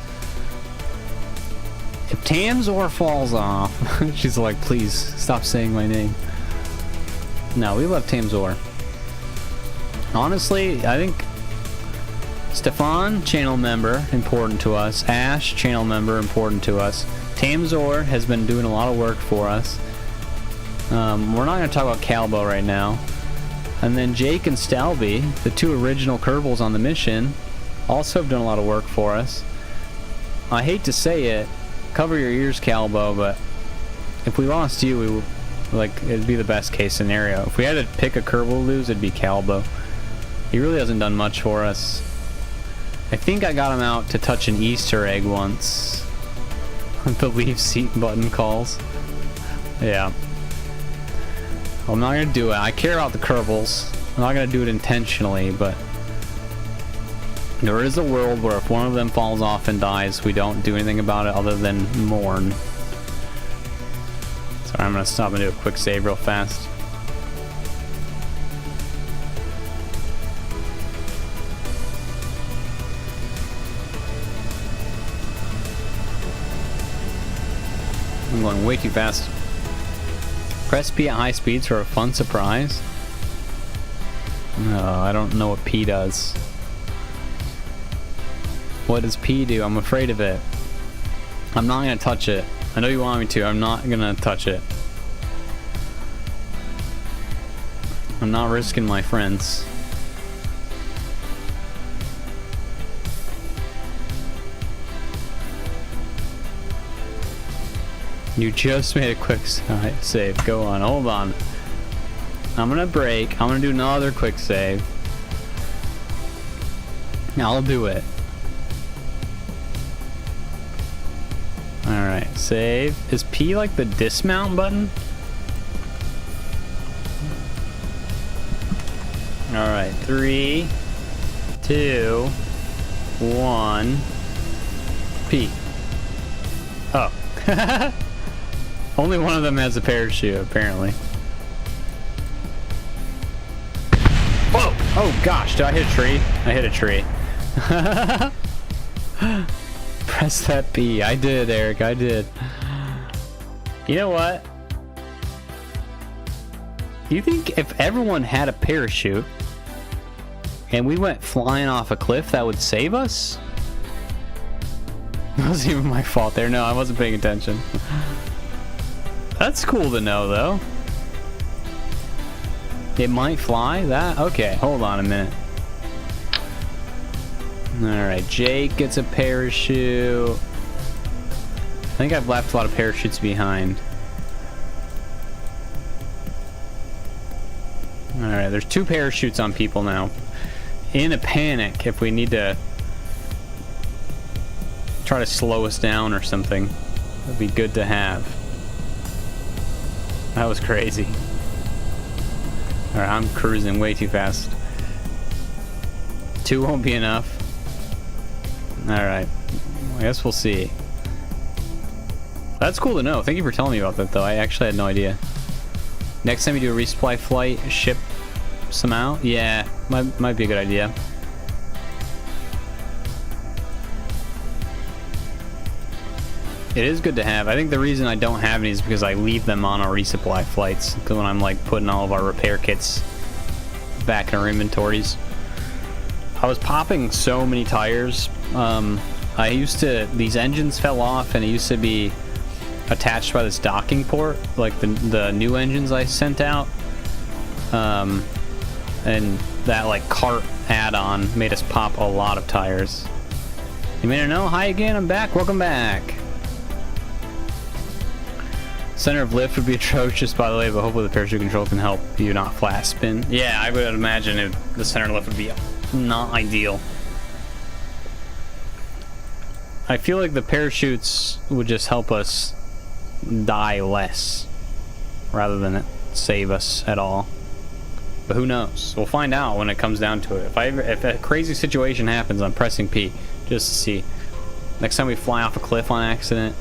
If Tamzor falls off, she's like, please stop saying my name. No, we love Tamzor. Honestly, I think Stefan, channel member, important to us. Ash, channel member, important to us. Tamzor has been doing a lot of work for us. We're not going to talk about Calbo right now. And then Jake and Stalby, the two original kerbals on the mission, also have done a lot of work for us. I hate to say it, cover your ears, Calbo, but if we lost you, we would, like, it'd be the best case scenario. If we had to pick a kerbal to lose, it'd be Calbo. He really hasn't done much for us. I think I got him out to touch an Easter egg once. The leave seat button calls. Yeah. I'm not gonna do it. I care about the kerbals. I'm not gonna do it intentionally, but there is a world where if one of them falls off and dies, we don't do anything about it other than mourn. Sorry, I'm gonna stop and do a quick save real fast. I'm going way too fast. Press P at high speeds for a fun surprise. No, I don't know what P does. What does P do? I'm afraid of it. I'm not gonna touch it. I know you want me to. I'm not gonna touch it. I'm not risking my friends. You just made a quick save. Go on. Hold on. I'm gonna break. I'm gonna do another quick save. I'll do it. Alright, save. Is P like the dismount button? Alright, 3, 2, 1. P. Oh. Only one of them has a parachute, apparently. Whoa! Oh gosh, did I hit a tree? I hit a tree. Press that B. I did, Eric, I did. You know what? You think if everyone had a parachute and we went flying off a cliff, that would save us? That wasn't even my fault there. No, I wasn't paying attention. That's cool to know, though. It might fly? That? Okay, hold on a minute. Alright, Jake gets a parachute. I think I've left a lot of parachutes behind. Alright, there's 2 parachutes on people now. In a panic, if we need to try to slow us down or something, it'd be good to have. That was crazy. Alright, I'm cruising way too fast. 2 won't be enough. Alright. I guess we'll see. That's cool to know. Thank you for telling me about that, though. I actually had no idea. Next time you do a resupply flight, ship some out? Yeah, might be a good idea. It is good to have. I think the reason I don't have any is because I leave them on our resupply flights. Because when I'm like putting all of our repair kits back in our inventories. I was popping so many tires. These engines fell off and it used to be attached by this docking port, like the new engines I sent out. And that like cart add-on made us pop a lot of tires. You may not know. Hi again, I'm back. Welcome back. Center of lift would be atrocious, by the way, but hopefully the parachute control can help you not flat spin. Yeah, I would imagine the center of lift would be not ideal. I feel like the parachutes would just help us die less rather than save us at all. But who knows? We'll find out when it comes down to it. If a crazy situation happens, I'm pressing P just to see. Next time we fly off a cliff on accident.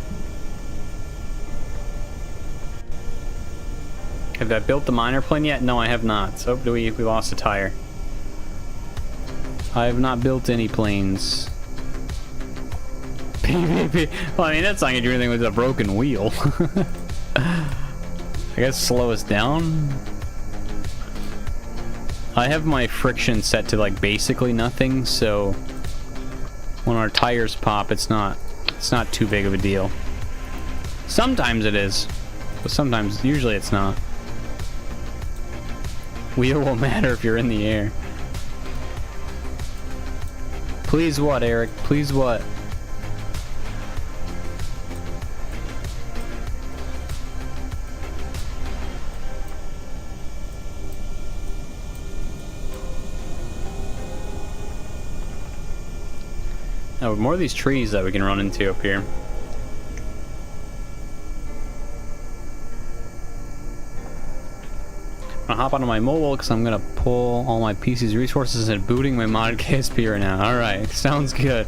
Have I built the miner plane yet? No, I have not. So we lost a tire. I have not built any planes. Well, I mean, that's not gonna do anything with a broken wheel. I guess slow us down. I have my friction set to like basically nothing, so when our tires pop, it's not too big of a deal. Sometimes it is, but sometimes, usually it's not. Wheel won't matter if you're in the air. Please what, Eric? Please what? Oh, more of these trees that we can run into up here. I'm gonna hop onto my mobile because I'm gonna pull all my PC's resources and booting my modded KSP right now. Alright, sounds good.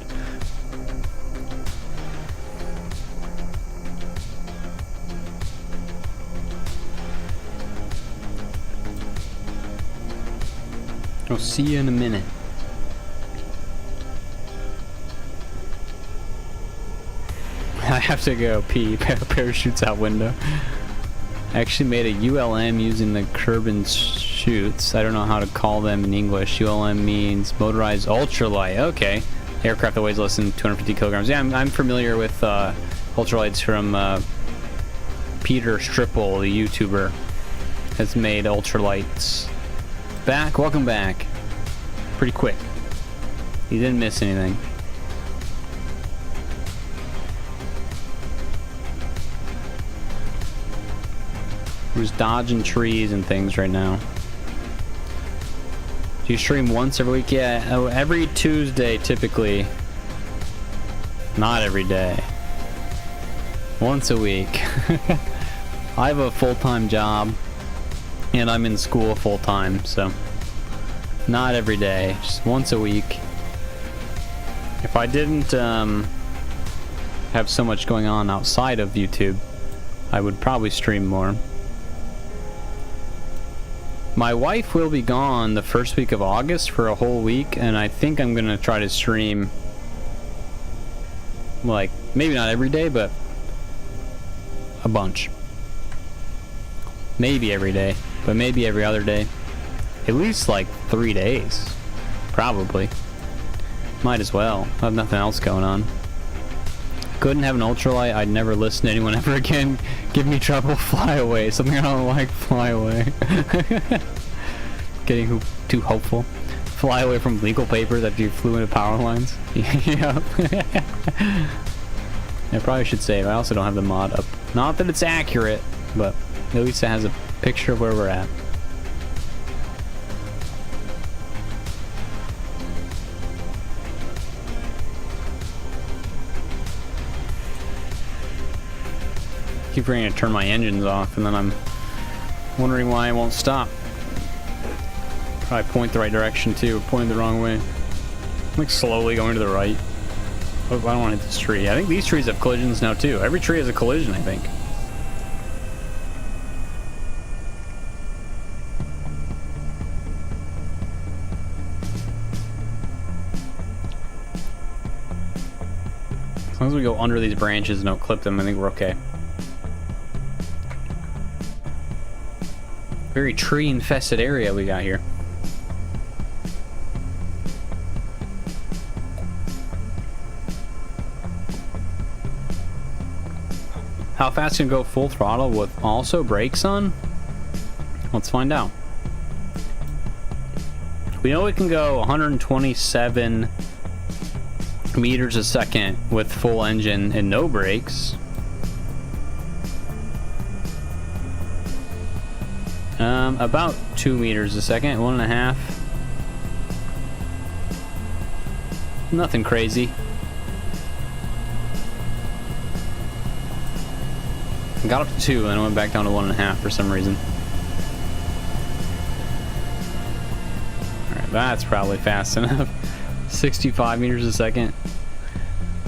I'll see you in a minute. I have to go pee. Parachutes out window. I actually made a ULM using the Kerbal chutes. I don't know how to call them in English. ULM means motorized ultralight. Okay. Aircraft that weighs less than 250 kilograms. Yeah, I'm familiar with ultralights from Peter Stripple, the YouTuber, has made ultralights. Back? Welcome back. Pretty quick. You didn't miss anything. We're just dodging trees and things right now. Do you stream once every week? Yeah, every Tuesday typically. Not every day. Once a week. I have a full-time job and I'm in school full-time, so not every day, just once a week. If I didn't have so much going on outside of YouTube, I would probably stream more. My wife will be gone the first week of August for a whole week, and I think I'm gonna try to stream, like, maybe not every day, but a bunch. Maybe every day, but maybe every other day. At least like 3 days, probably. Might as well. I have nothing else going on. Couldn't have an ultralight. I'd never listen to anyone ever again. Give me trouble. Fly away. Something I don't like. Fly away. Getting too hopeful. Fly away from legal paper that you flew into power lines. Yeah. I probably should save. I also don't have the mod up. Not that it's accurate, but at least it has a picture of where we're at. Keep forgetting to turn my engines off, and then I'm wondering why I won't stop. Probably point the right direction too, pointing the wrong way. I'm like slowly going to the right. Oh, I don't want to hit this tree. I think these trees have collisions now too. Every tree has a collision, I think. As long as we go under these branches and don't clip them, I think we're okay. Very tree-infested area we got here. How fast can you go full throttle with also brakes on? Let's find out. We know it can go 127 meters a second with full engine and no brakes. About 2 meters a second, 1.5. Nothing crazy. Got up to 2 and then went back down to 1.5 for some reason. Alright, that's probably fast enough. 65 meters a second.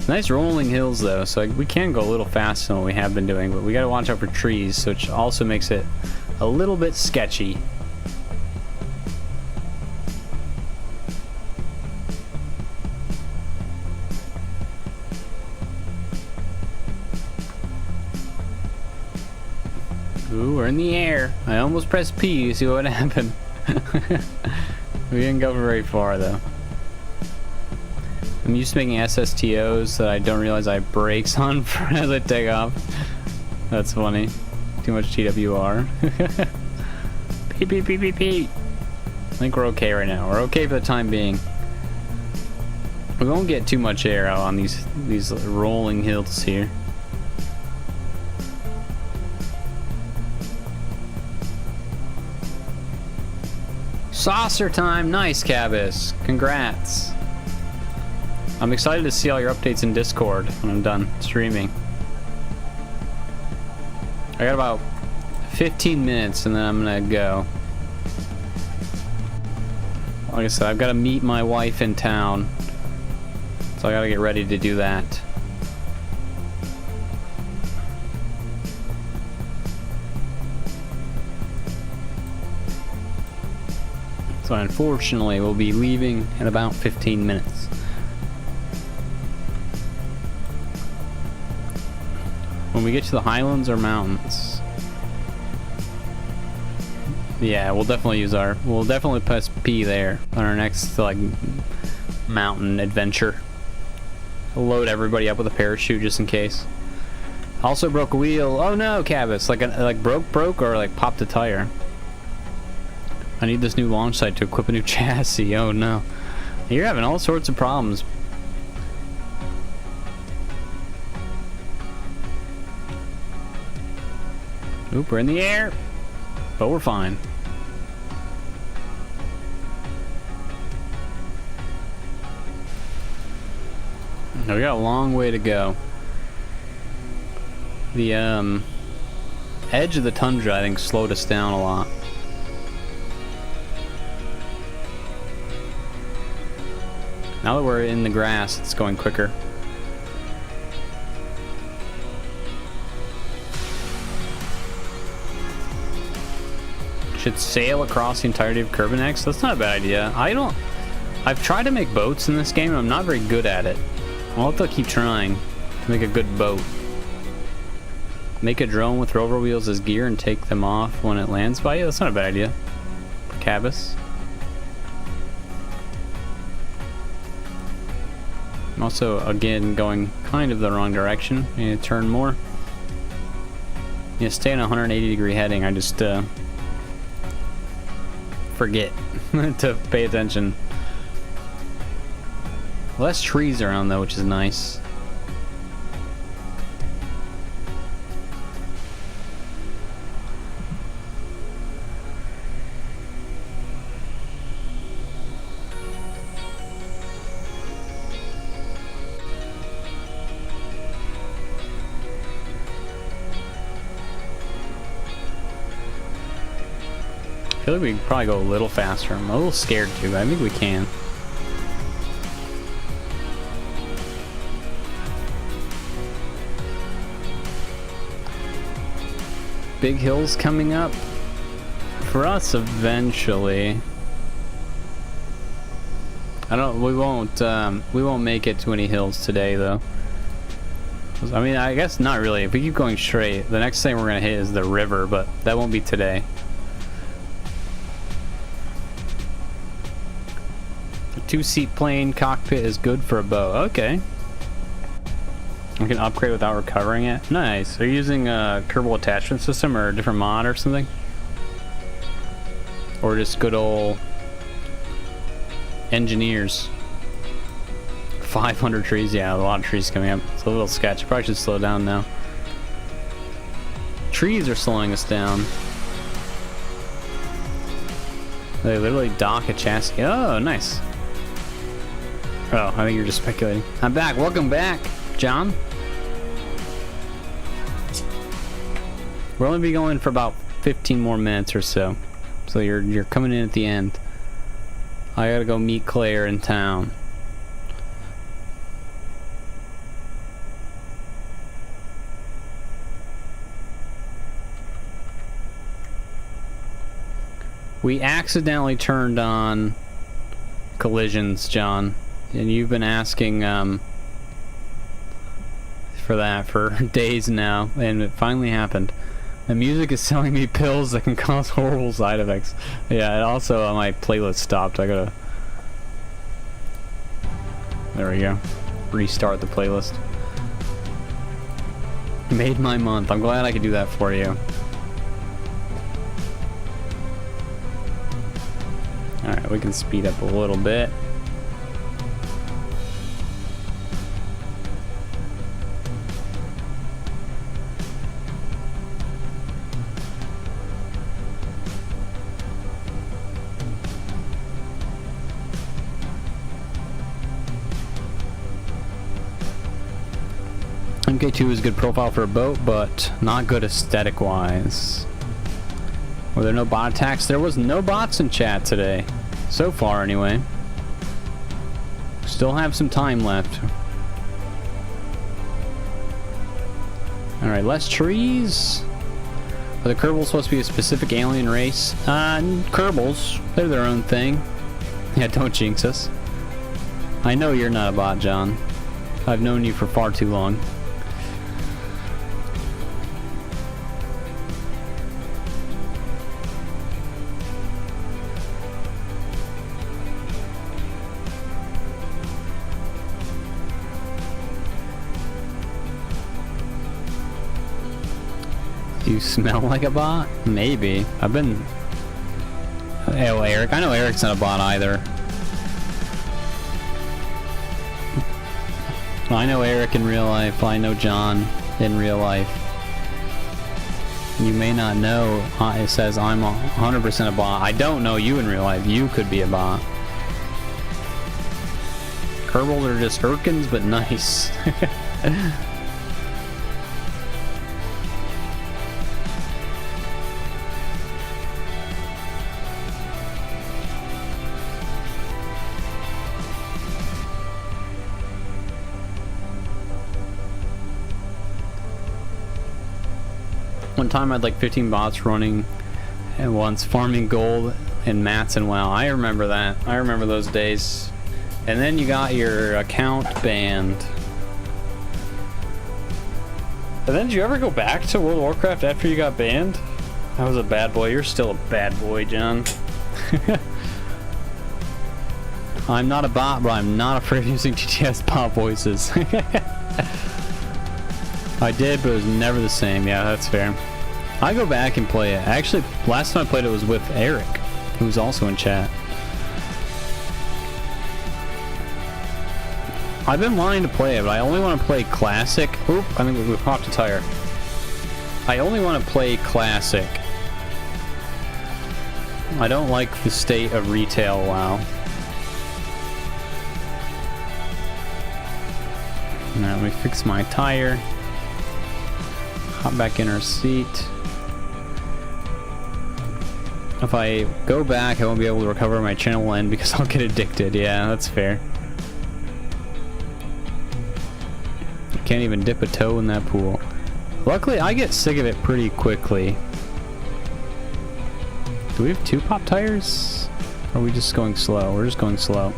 Nice rolling hills though, so we can go a little faster than what we have been doing, but we gotta watch out for trees, which also makes it a little bit sketchy. Ooh, we're in the air. I almost pressed P to see what happened. We didn't go very far though. I'm used to making SSTOs that I don't realize I have brakes on as I take off. That's funny. Too much TWR. Beep, beep, beep, beep, beep. I think we're okay right now. We're okay for the time being. We won't get too much air out on these rolling hills here. Saucer time! Nice, Cabas. Congrats. I'm excited to see all your updates in Discord when I'm done streaming. I got about 15 minutes and then I'm gonna go. Like I said, I've got to meet my wife in town, so I gotta get ready to do that. So unfortunately, we'll be leaving in about 15 minutes. When we get to the highlands or mountains, yeah, we'll definitely press P there on our next like mountain adventure. We'll load everybody up with a parachute just in case. Also broke a wheel. Oh no, Cabas! Like broke or like popped a tire. I need this new launch site to equip a new chassis. Oh no. You're having all sorts of problems. Oop, we're in the air. But we're fine. Now we got a long way to go. The edge of the tundra, I think, slowed us down a lot. Now that we're in the grass, it's going quicker. Should sail across the entirety of Kerbal next? That's not a bad idea. I've tried to make boats in this game, and I'm not very good at it. I'll have to keep trying to make a good boat. Make a drone with rover wheels as gear and take them off when it lands by you? That's not a bad idea. Cabas. I'm also, again, going kind of the wrong direction. I need to turn more. Yeah, stay in a 180-degree heading. I just forget to pay attention. Less trees around though, which is nice. I feel like we could probably go a little faster. I'm a little scared too, but I think we can. Big hills coming up for us eventually. We won't make it to any hills today though. I mean, I guess not really. If we keep going straight, the next thing we're gonna hit is the river, but that won't be today. A 2-seat plane cockpit is good for a bow. Okay. I can upgrade without recovering it. Nice. Are you using a kerbal attachment system or a different mod or something? Or just good old engineers. 500 trees, yeah, a lot of trees coming up. It's a little sketchy. Probably should slow down now. Trees are slowing us down. They literally dock a chassis. Oh, nice. Oh, I think you're just speculating. I'm back. Welcome back, John. We'll only be going for about 15 more minutes or so. So you're coming in at the end. I gotta go meet Claire in town. We accidentally turned on collisions, John, and you've been asking for that for days now, and it finally happened. The music is selling me pills that can cause horrible side effects. Yeah, and also my playlist stopped. I gotta... There we go. Restart the playlist. Made my month. I'm glad I could do that for you. Alright, we can speed up a little bit. MK2 is a good profile for a boat, but not good aesthetic-wise. Were there no bot attacks? There was no bots in chat today. So far, anyway. Still have some time left. Alright, less trees. Are the kerbals supposed to be a specific alien race? Kerbals. They're their own thing. Yeah, don't jinx us. I know you're not a bot, John. I've known you for far too long. You smell like a bot? Maybe. I've been... Hey, well, Eric. I know Eric's not a bot either. Well, I know Eric in real life. I know John in real life. You may not know. It says I'm 100% a bot. I don't know you in real life. You could be a bot. Kerbals are just Urkins, but nice. One time I had like 15 bots running at once, farming gold and mats and WoW. I remember that. I remember those days. And then you got your account banned. And then did you ever go back to World of Warcraft after you got banned? I was a bad boy. You're still a bad boy, John. I'm not a bot, but I'm not afraid of using GTS bot voices. I did, but it was never the same. Yeah, that's fair. I go back and play it. Actually, last time I played it was with Eric, who's also in chat. I've been wanting to play it, but I only want to play Classic. Oop, I think we popped a tire. I only want to play Classic. I don't like the state of retail WoW. Now let me fix my tire. Hop back in our seat. If I go back, I won't be able to recover my channel will end because I'll get addicted. Yeah, that's fair. I can't even dip a toe in that pool. Luckily, I get sick of it pretty quickly. Do we have 2 pop tires? Or are we just going slow? We're just going slow.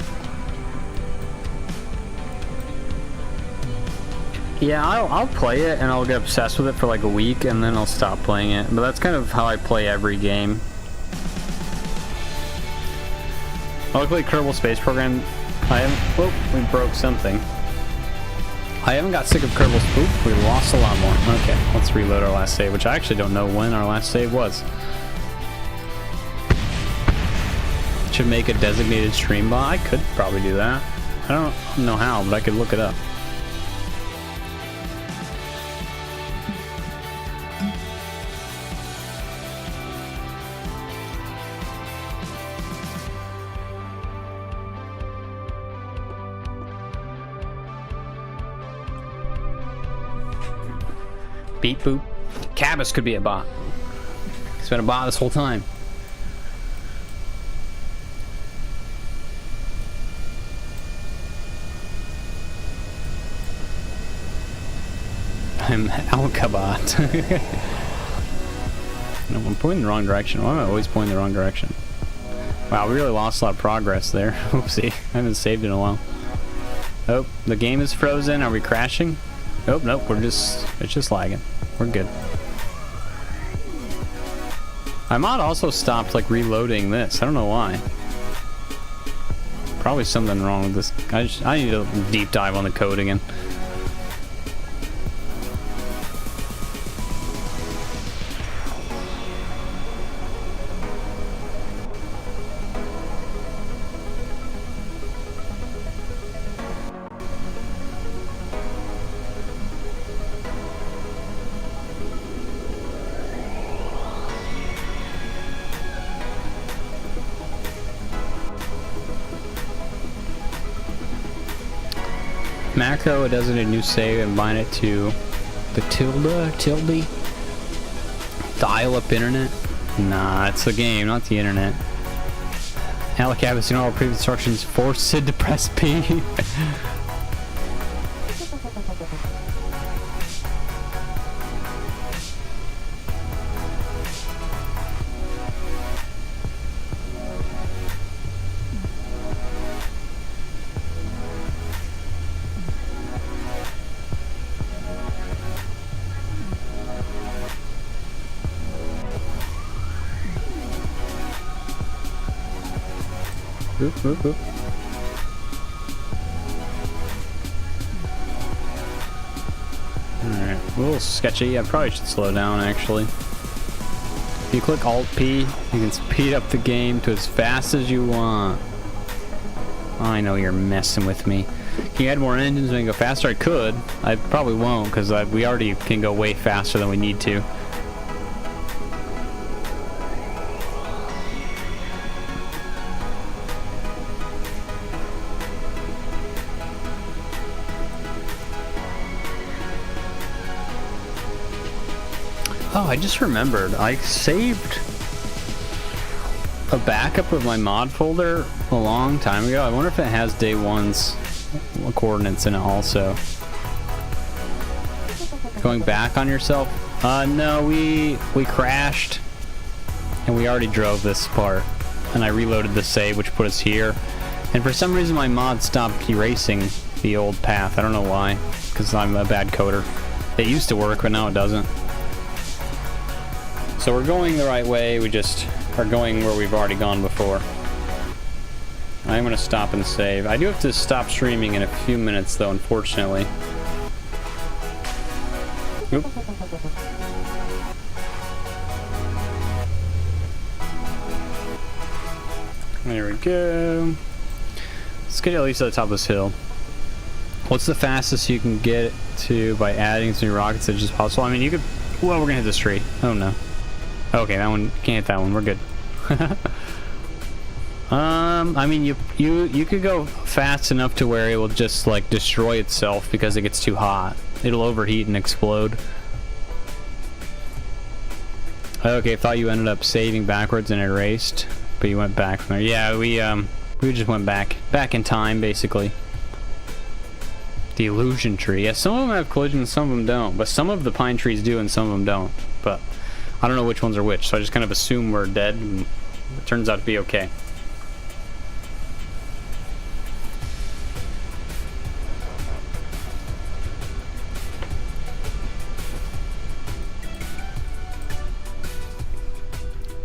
Yeah, I'll play it and I'll get obsessed with it for like a week and then I'll stop playing it. But that's kind of how I play every game. Luckily, Kerbal Space Program, I haven't... Oh, we broke something. I haven't got sick of Kerbal's... Oop, we lost a lot more. Okay, let's reload our last save, which I actually don't know when our last save was. should make a designated stream bot. I could probably do that. I don't know how, but I could look it up. Beep boop. Cabas could be a bot. He's been a bot this whole time. I'm Alcabot. No, I'm pointing the wrong direction. Why am I always pointing the wrong direction? Wow, we really lost a lot of progress there. Oopsie. I haven't saved in a while. Oh, the game is frozen. Are we crashing? Nope, nope. It's just lagging. We're good. My mod also stopped like reloading this. I don't know why. Probably something wrong with this. I need to deep dive on the code again. Macro, it does a new save and bind it to the tilde dial-up internet. Nah, it's the game, not the internet. Alec has seen all previous instructions. Force Sid to press P. Oop, oop, oop. Alright, a little sketchy. I probably should slow down actually. If you click Alt-P, you can speed up the game to as fast as you want. I know you're messing with me. Can you add more engines and go faster? I could. I probably won't because we already can go way faster than we need to. Oh, I just remembered. I saved a backup of my mod folder a long time ago. I wonder if it has day one's coordinates in it also. Going back on yourself? No, we crashed and we already drove this part. And I reloaded the save, which put us here. And for some reason my mod stopped erasing the old path. I don't know why, because I'm a bad coder. It used to work, but now it doesn't. So we're going the right way, we just are going where we've already gone before. I'm going to stop and save. I do have to stop streaming in a few minutes though, unfortunately. Oop. There we go. Let's get at least to the top of this hill. What's the fastest you can get to by adding as many rockets as possible? I mean, you could... Well, we're going to hit this tree. Oh no. Okay, that one, can't hit that one, we're good. I mean, you could go fast enough to where it will just, like, destroy itself because it gets too hot. It'll overheat and explode. Okay, I thought you ended up saving backwards and erased, but you went back from there. Yeah, we just went back in time, basically. The illusion tree. Yeah, some of them have collisions, some of them don't, but some of the pine trees do and some of them don't, but... I don't know which ones are which, so I just kind of assume we're dead, and it turns out to be okay.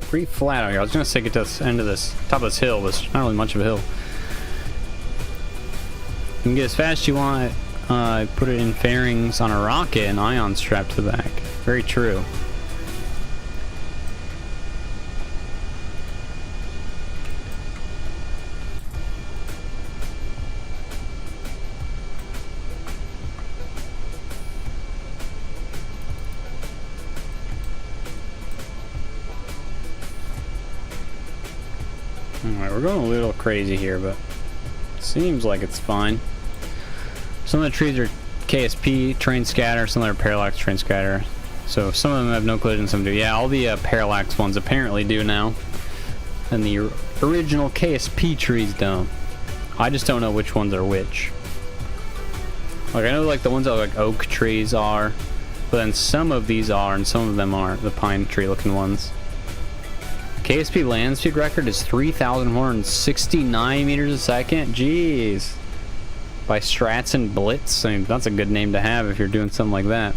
Pretty flat out here. I was gonna say get to the end of this top of this hill, but it's not really much of a hill. You can get as fast as you want. Put it in fairings on a rocket and ion strapped to the back. Very true. Alright, we're going a little crazy here, but seems like it's fine. Some of the trees are KSP, train scatter, some of them are parallax, train scatter. So some of them have no collision, some do. Yeah, all the parallax ones apparently do now. And the original KSP trees don't. I just don't know which ones are which. Like, I know like the ones that are like oak trees are, but then some of these are and some of them aren't, the pine tree looking ones. KSP land speed record is 3,469 meters a second. Jeez. By Strats and Blitz. I mean, that's a good name to have if you're doing something like that.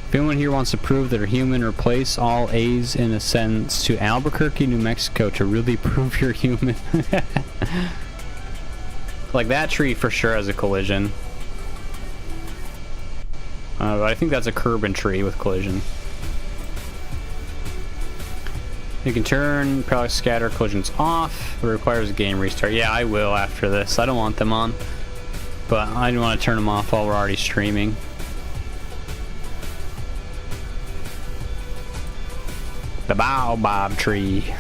If anyone here wants to prove that a human, replace all A's in a sentence to Albuquerque, New Mexico to really prove you're human. Like that tree for sure has a collision. But I think that's a Kerbal tree with collision. You can turn parallax scatter collisions off. It requires a game restart. Yeah, I will after this. I don't want them on, but I don't want to turn them off while we're already streaming. The baobab tree.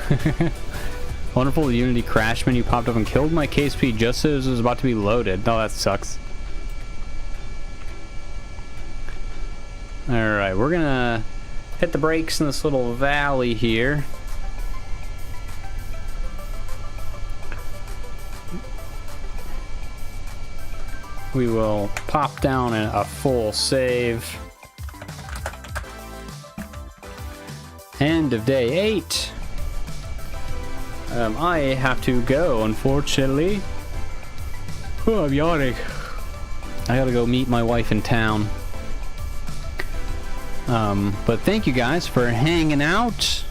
Wonderful, the Unity crash menu popped up and killed my KSP just as it was about to be loaded. Oh, that sucks. Alright, we're gonna hit the brakes in this little valley here. We will pop down a full save. End of day 8. I have to go, unfortunately. Oh, I'm yawning. I gotta go meet my wife in town. But thank you guys for hanging out.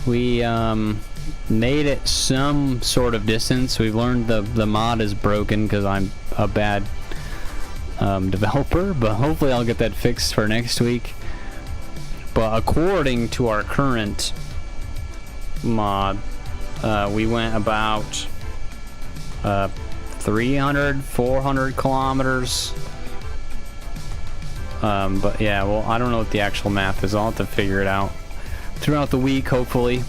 We made it some sort of distance. We've learned the mod is broken because I'm a bad developer, but hopefully I'll get that fixed for next week. But according to our current mod, we went about 300, 400 kilometers. But yeah, well, I don't know what the actual math is. I'll have to figure it out throughout the week, hopefully.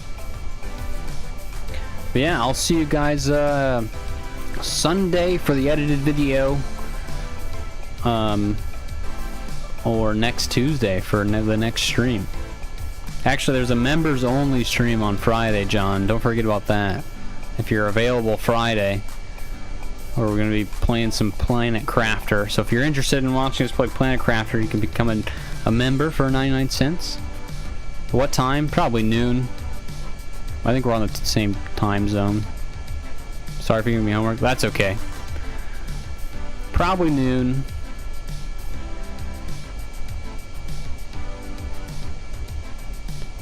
But yeah, I'll see you guys Sunday for the edited video. Or next Tuesday for the next stream. Actually, there's a members only stream on Friday, John. Don't forget about that. If you're available Friday, or we're going to be playing some Planet Crafter. So if you're interested in watching us play Planet Crafter, you can become a member for 99 cents. What time? Probably noon. I think we're on the same time zone. Sorry for giving me homework. That's okay. Probably noon.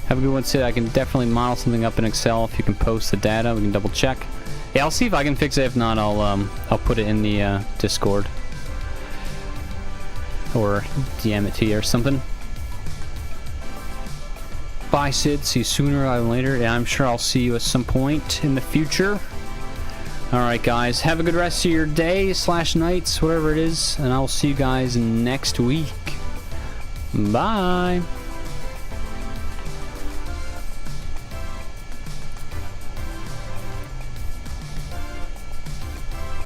Have a good one, Sid. I can definitely model something up in Excel. If you can post the data, we can double check. Yeah, I'll see if I can fix it. If not, I'll put it in the Discord or DM it to you or something. Bye, Sid. See you sooner rather than later. Yeah, I'm sure I'll see you at some point in the future. All right, guys. Have a good rest of your day / nights, whatever it is, and I'll see you guys next week. Bye.